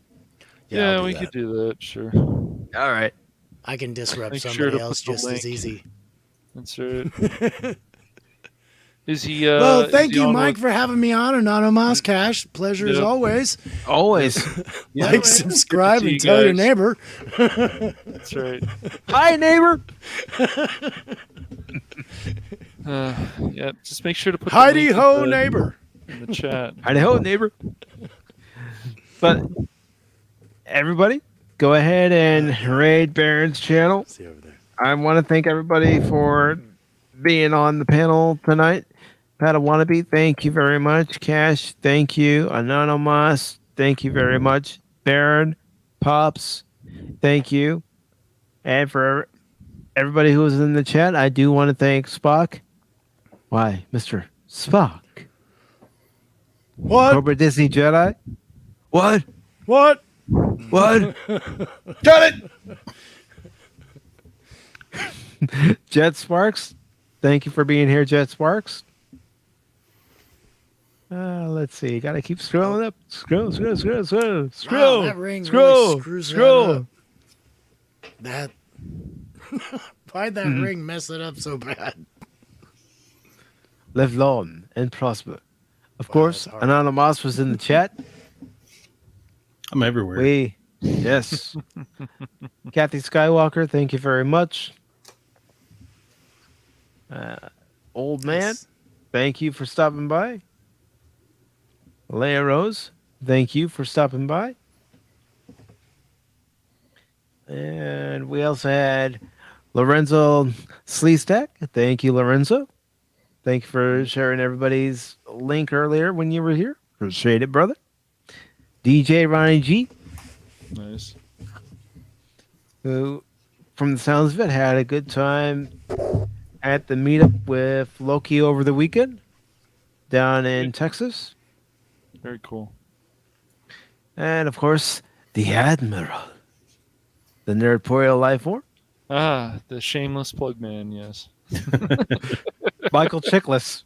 Yeah, we could do that. Sure. All right. I can disrupt somebody else just as easy. That's right. Is he? Well, thank you, Mike, for having me on Anonymous Cash. Pleasure as always. Always. Like, subscribe, and tell your neighbor. That's right. Hi, neighbor. Yeah, just make sure to put Heidi ho, neighbor, in the chat. Heidi ho, neighbor. But everybody, go ahead and raid Baron's channel. See over there. I want to thank everybody for being on the panel tonight. Padawannabe, thank you very much. Cash, thank you. Anonymous, thank you very much. Baron, Pops, thank you. And for everybody who was in the chat, I do want to thank Spock. Why, Mr. Spock? What? Cobra Disney Jedi? What? What? What? Got it! Jet Sparks, thank you for being here, Jet Sparks. Let's see. Got to keep scrolling up. Scroll. Wow, that ring really screws scroll. That. Why'd that ring mess it up so bad? Live long and prosper. Of course, Anonymous was in the chat. I'm everywhere. Yes. Kathy Skywalker, thank you very much. Old man, thank you for stopping by. Leia Rose, thank you for stopping by. And we also had Lorenzo Sleestack. Thank you, Lorenzo. Thank you for sharing everybody's link earlier when you were here. Appreciate it, brother. DJ Ronnie G, Nice. who, from the sounds of it, had a good time at the meetup with Loki over the weekend down in Texas. Very cool. And, of course, the Admiral, the Nerdporeal life form. Ah, the shameless plug man, yes. Michael Chiklis.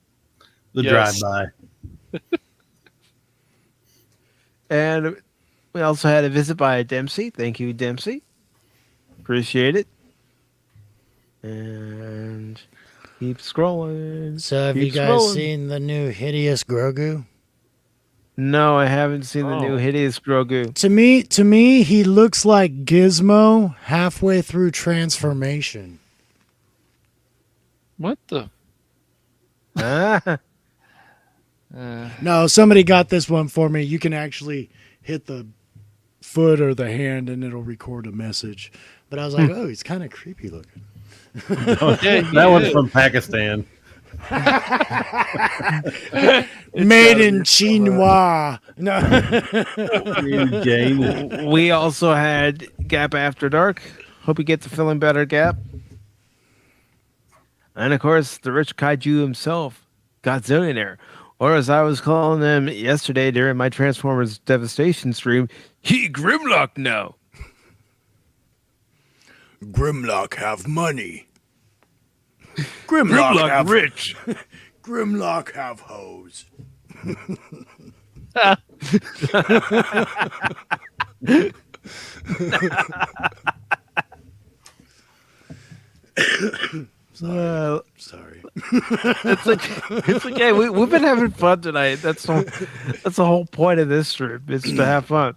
The Yes. drive-by. And we also had a visit by Dempsey. Thank you, Dempsey. Appreciate it. And keep scrolling. So have Keep you guys scrolling. seen the new Hideous Grogu? No, I haven't seen the new Oh. Hideous Grogu. To me, he looks like Gizmo halfway through transformation. What the? Ah, No, somebody got this one for me. You can actually hit the foot or the hand and it'll record a message. But I was like, oh, he's kind of creepy looking. Yeah, he That one's is. from Pakistan. Made in Chinois. No. Jane. we also had Gap After Dark. Hope you get to feeling better, Gap. And of course, the rich kaiju himself, Godzillionaire. Or as I was calling him yesterday during my Transformers Devastation stream, he Grimlock now. Grimlock have money. Grimlock rich. Grimlock have hoes. Well, Sorry. it's okay. We've been having fun tonight. That's the whole point of this stream. Is to have fun.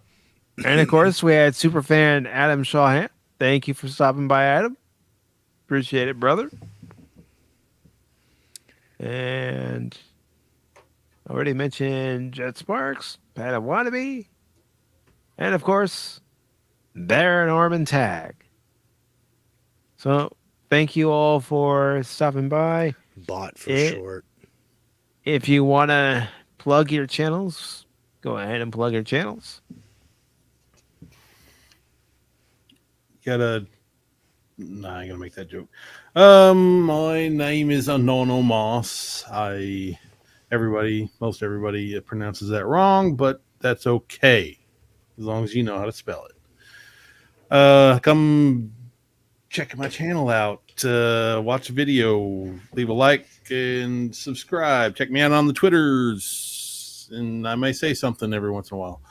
And of course, we had superfan Adam Shawhan. Thank you for stopping by, Adam. Appreciate it, brother. And I already mentioned Jet Sparks, Pat Wannabe, and of course, Baron Orman Tag. So thank you all for stopping by. Bot for short. If you want to plug your channels, go ahead and plug your channels. Nah, I ain't gonna make that joke. My name is Anono Moss. Most everybody pronounces that wrong, but that's okay as long as you know how to spell it. Come check my channel out. Watch a video, leave a like, and subscribe. Check me out on the Twitters, and I may say something every once in a while.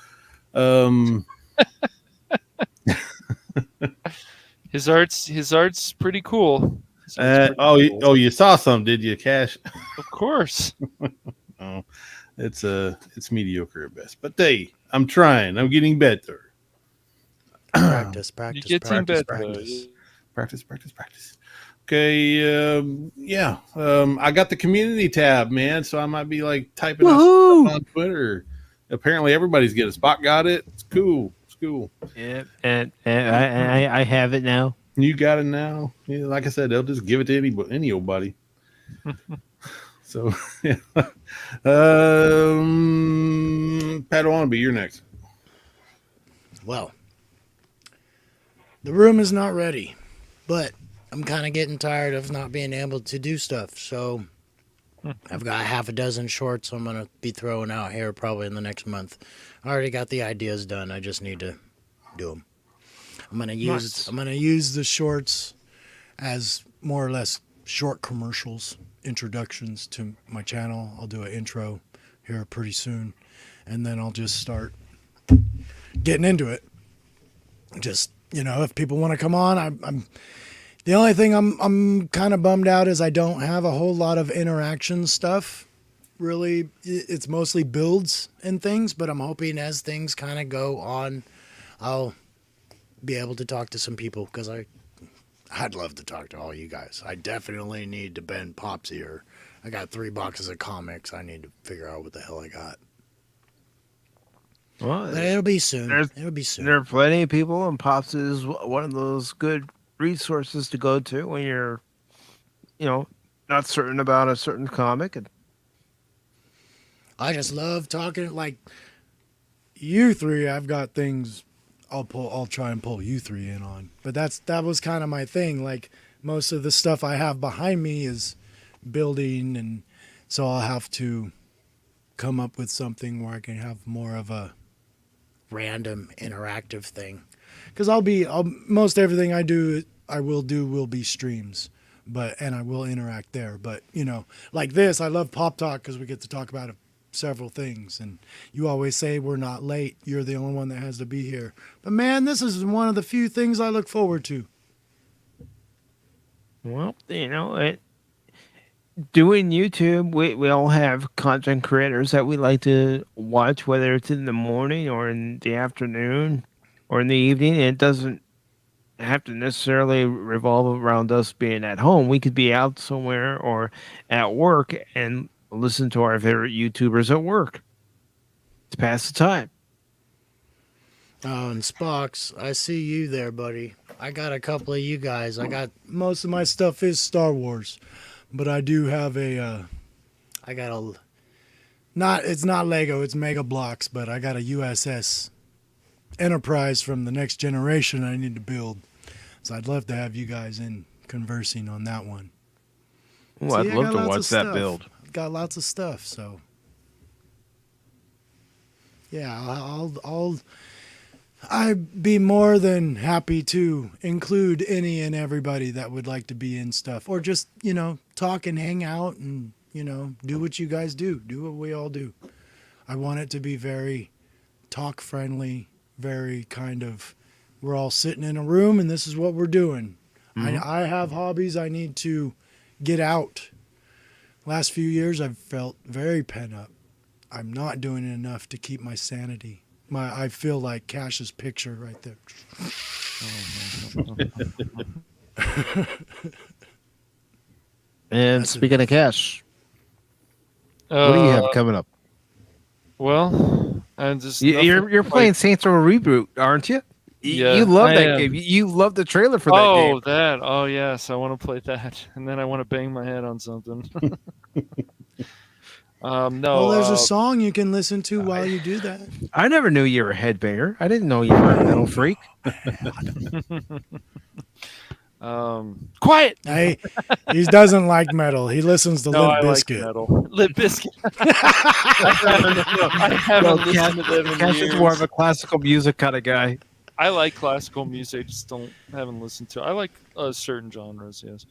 His art's pretty cool. You saw some, did you, Cash? Of course. Oh, it's mediocre at best, but I'm trying. I'm getting better. Practice. You get better. Practice. Okay, I got the community tab, man, so I might be like typing up stuff on Twitter. Apparently, everybody's got it. Spot got it. It's cool. Yeah, and I have it now. You got it now. Yeah, like I said, they'll just give it to any old buddy. So, yeah. Padawan, you're next. Well, the room is not ready, but I'm kind of getting tired of not being able to do stuff. So I've got half a dozen shorts I'm going to be throwing out here probably in the next month. I already got the ideas done. I just need to do them. I'm going to use the shorts as more or less short commercials, introductions to my channel. I'll do an intro here pretty soon, and then I'll just start getting into it. Just, if people want to come on, I'm the only thing I'm kind of bummed out is I don't have a whole lot of interaction stuff. Really, it's mostly builds and things, but I'm hoping as things kind of go on, I'll be able to talk to some people, because I'd love to talk to all you guys. I definitely need to bend Pop's ear. I got 3 boxes of comics. I need to figure out what the hell I got. Well, But it'll be soon. There are plenty of people, and Pops is one of those good resources to go to when you're, not certain about a certain comic. And I just love talking like you three. I've got things I'll try and pull you three in on. But that was kind of my thing. Like most of the stuff I have behind me is building, and so I'll have to come up with something where I can have more of a random interactive thing. Because most everything I will be streams, and I will interact there. But like this, I love Pop Talk because we get to talk about several things, and you always say we're not late. You're the only one that has to be here. But man, this is one of the few things I look forward to. Well, doing YouTube, we all have content creators that we like to watch, whether it's in the morning or in the afternoon or in the evening. It doesn't have to necessarily revolve around us being at home. We could be out somewhere or at work and listen to our favorite YouTubers at work to pass the time. Oh, and Spox, I see you there, buddy. I got a couple of you guys. I got Most of my stuff is Star Wars, but I do have it's not Lego, it's Mega Blocks, but I got a USS Enterprise from the Next Generation I need to build. So I'd love to have you guys in conversing on that one. Oh, I'd love to watch that build. I've got lots of stuff, so yeah, I'd be more than happy to include any and everybody that would like to be in stuff, or just talk and hang out and do what you guys do what we all do. I want it to be very talk friendly, very kind of, we're all sitting in a room and this is what we're doing. Mm-hmm. I have hobbies I need to get out. Last few years I've felt very pent up. I'm not doing enough to keep my sanity. I feel like Cash's picture right there. And speaking of Cash, what do you have coming up? Well, I'm just you're playing Saints Row Reboot, aren't you? Yeah, you love that game. You love the trailer for that game. Oh yes, I want to play that, and then I want to bang my head on something. No. Well, there's a song you can listen to while you do that. I never knew you were a headbanger. I didn't know you were a metal freak. Quiet. He doesn't like metal. He listens to Limp Bizkit. Like metal. Limp Bizkit. I haven't listened to them in Cash years. is more of a classical music kind of guy. I like classical music, just haven't listened to it. I like certain genres, yes.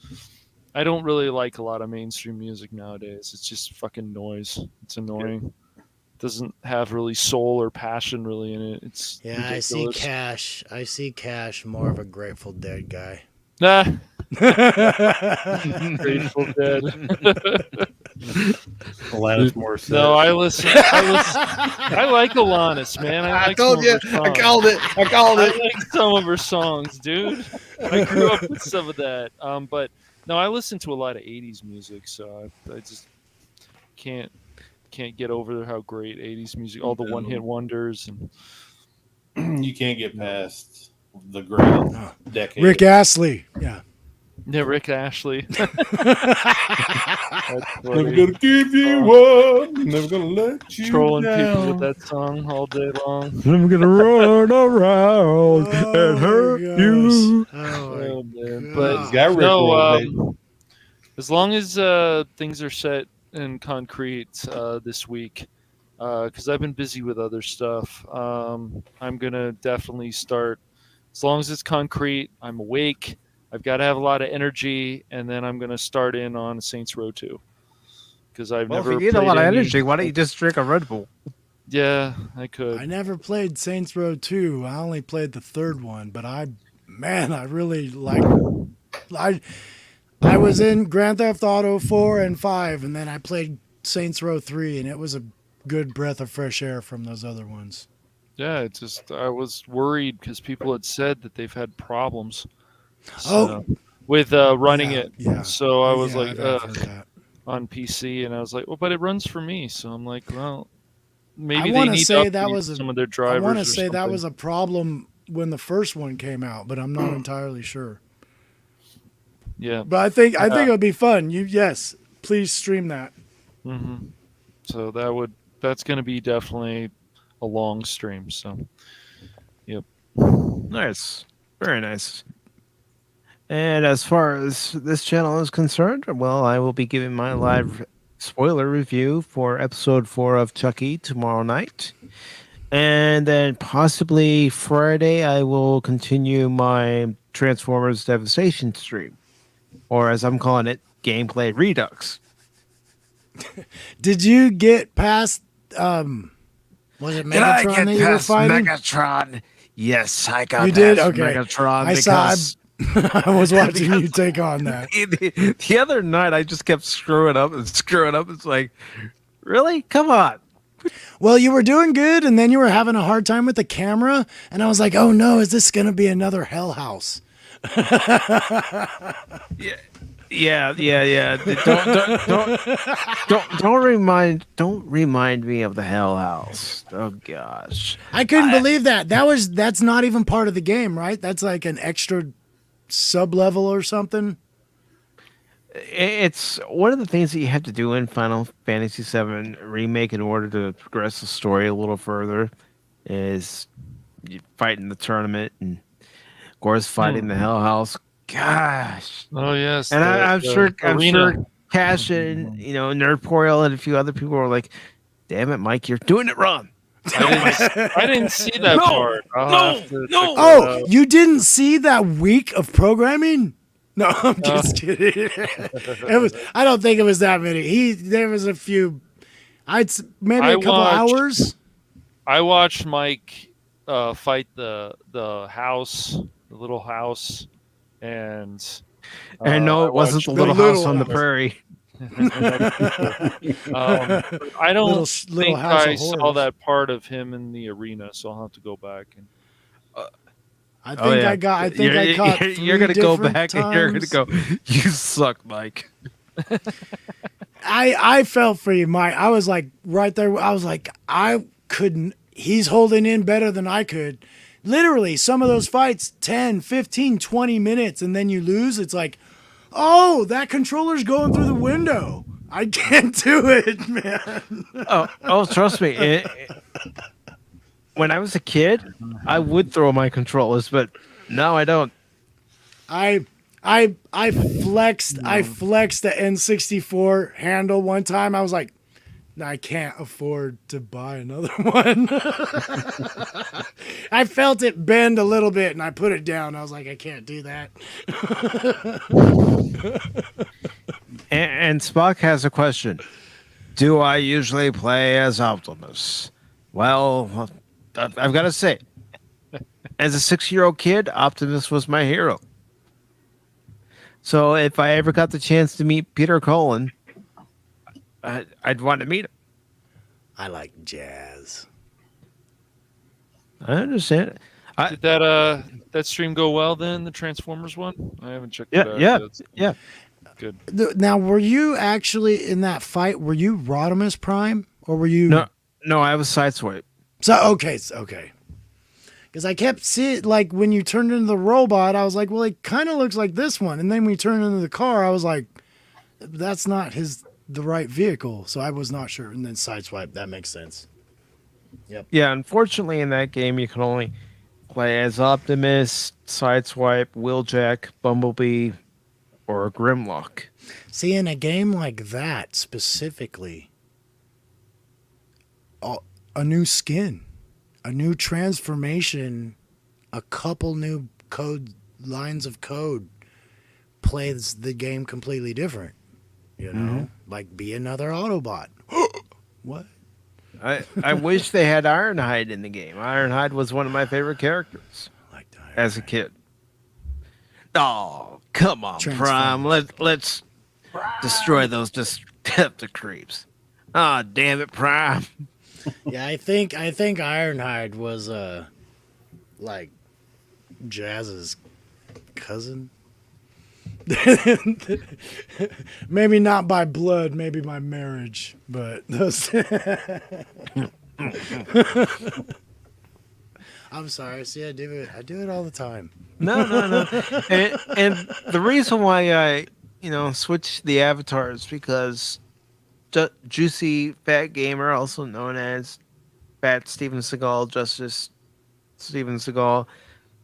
I don't really like a lot of mainstream music nowadays. It's just fucking noise. It's annoying. It doesn't have really soul or passion really in it. It's ridiculous. I see Cash more of a Grateful Dead guy. Nah. Grateful Dead. Alanis Morissette. No, I listen. I like Alanis, man. I told you. I called it. I like some of her songs, dude. I grew up with some of that. But no, I listen to a lot of '80s music, so I just can't get over how great '80s music, all the one-hit wonders, and you can't get past the great decade. Rick Astley, yeah. Yeah, Rick Astley. Never gonna give you up. Never gonna let you trolling down. people with that song all day long. I'm gonna run around and hurt you. Oh man! But no, as long as things are set in concrete this week, because I've been busy with other stuff. I'm gonna definitely start. As long as it's concrete, I'm awake. I've got to have a lot of energy, and then I'm going to start in on Saints Row 2. Because I've never. If you need a lot of energy, why don't you just drink a Red Bull? Yeah, I could. I never played Saints Row 2. I only played the third one, but I really like. I was in Grand Theft Auto 4 and 5, and then I played Saints Row 3, and it was a good breath of fresh air from those other ones. Yeah, I was worried because people had said that they've had problems with running it. Yeah. So I was like, on PC, and I was like, well, but it runs for me. So I'm like, well, maybe they need to update some of their drivers. I want to say that was a problem when the first one came out, but I'm not entirely sure. Yeah. But I think it would be fun. Yes, please stream that. Mm-hmm. So that's going to be definitely a long stream. So, yep. Nice. Very nice. And as far as this channel is concerned, well, I will be giving my live spoiler review for episode 4 of Chucky tomorrow night. And then possibly Friday, I will continue my Transformers Devastation stream. Or as I'm calling it, Gameplay Redux. Did you get past was it Megatron that you were fighting? Megatron. Yes, I got You did? past Okay. Megatron I because I was watching you take on that. the other night I just kept screwing up. It's like, really? Come on. Well, you were doing good, and then you were having a hard time with the camera, and I was like, "Oh no, is this going to be another Hell House?" Yeah. Don't remind me of the Hell House. Oh gosh, I couldn't believe that. That's not even part of the game, right? That's like an extra sub level or something. It's one of the things that you have to do in Final Fantasy VII Remake in order to progress the story a little further. Is you fight in the tournament and, of course, fighting the Hell House. Gosh. Oh yes. And I'm sure Cash Mm-hmm. and Nerdpoil and a few other people were like, "Damn it, Mike, you're doing it wrong." I didn't see that part. No. Oh, you didn't see that week of programming? No, I'm just kidding. It was. I don't think it was that many. There was a few. Maybe a couple hours. I watched Mike fight the house, the little house, and no, it wasn't the little house on the prairie. I don't Little think house I of saw horrors. that part of him in the arena, so I'll have to go back and. I think I got. I think I caught. You're gonna go different back and you're gonna times. go. You suck, Mike. I felt for you, Mike. I was like right there. I was like, I couldn't. He's holding in better than I could. Literally, some of those fights, 10, 15, 20 minutes, and then you lose. It's like, oh, that controller's going through the window. I can't do it, man. Oh, trust me. When I was a kid, I would throw my controllers, but now I don't. I flexed the N64 handle one time. I was like, I can't afford to buy another one. I felt it bend a little bit and I put it down. I was like, I can't do that. And Spock has a question. Do I usually play as Optimus? Well, I've got to say, as a 6-year-old kid, Optimus was my hero. So if I ever got the chance to meet Peter Cullen, I'd want to meet him. I like jazz. I understand. Did that stream go well then? The Transformers one? I haven't checked it out. Yeah. Good. Now, were you actually in that fight? Were you Rodimus Prime or were you? No, I was Sideswipe. So okay. Because I kept seeing, like, when you turned into the robot, I was like, well, it kind of looks like this one. And then when you turned into the car, I was like, that's not the right vehicle. So I was not sure. And then Sideswipe, that makes sense. Yep. Yeah, unfortunately, in that game, you can only play as Optimus, Sideswipe, Wheeljack, Bumblebee, or Grimlock. See, in a game like that specifically, a new skin, a new transformation, a couple new lines of code plays the game completely different. You know, like be another Autobot. What? I wish they had Ironhide in the game. Ironhide was one of my favorite characters as a kid. Oh, come on, Prime. Let's destroy those Decepticons creeps. Oh, damn it, Prime. Yeah, I think Ironhide was like Jazz's cousin. Maybe not by blood, maybe by marriage, but those I'm sorry. See, I do it all the time. No. And the reason why I, switched the avatars because Juicy Fat Gamer, also known as Fat Steven Seagal, Justice Steven Seagal,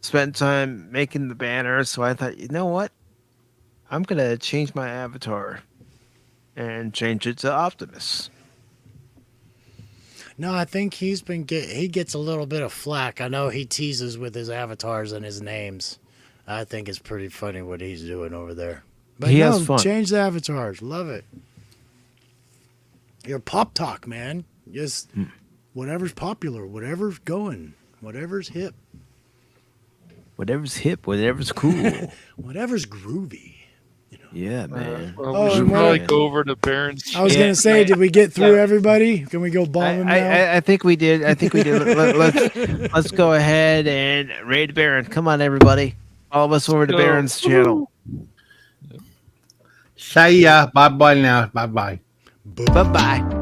spent time making the banner. So I thought, you know what? I'm going to change my avatar and change it to Optimus. No, I think he gets a little bit of flack. I know he teases with his avatars and his names. I think it's pretty funny what he's doing over there. But he has fun. Change the avatars. Love it. You're Pop Talk, man. Just whatever's popular, whatever's going, whatever's hip. Whatever's hip, whatever's cool. Whatever's groovy. Yeah, man. Well, we should probably go over to Baron's. I was going to say, did we get through everybody? Can we go bomb him now? I think we did. Let's go ahead and raid Baron. Come on, everybody. All of us over to Baron's channel. Say bye-bye now. Bye-bye. Bye-bye.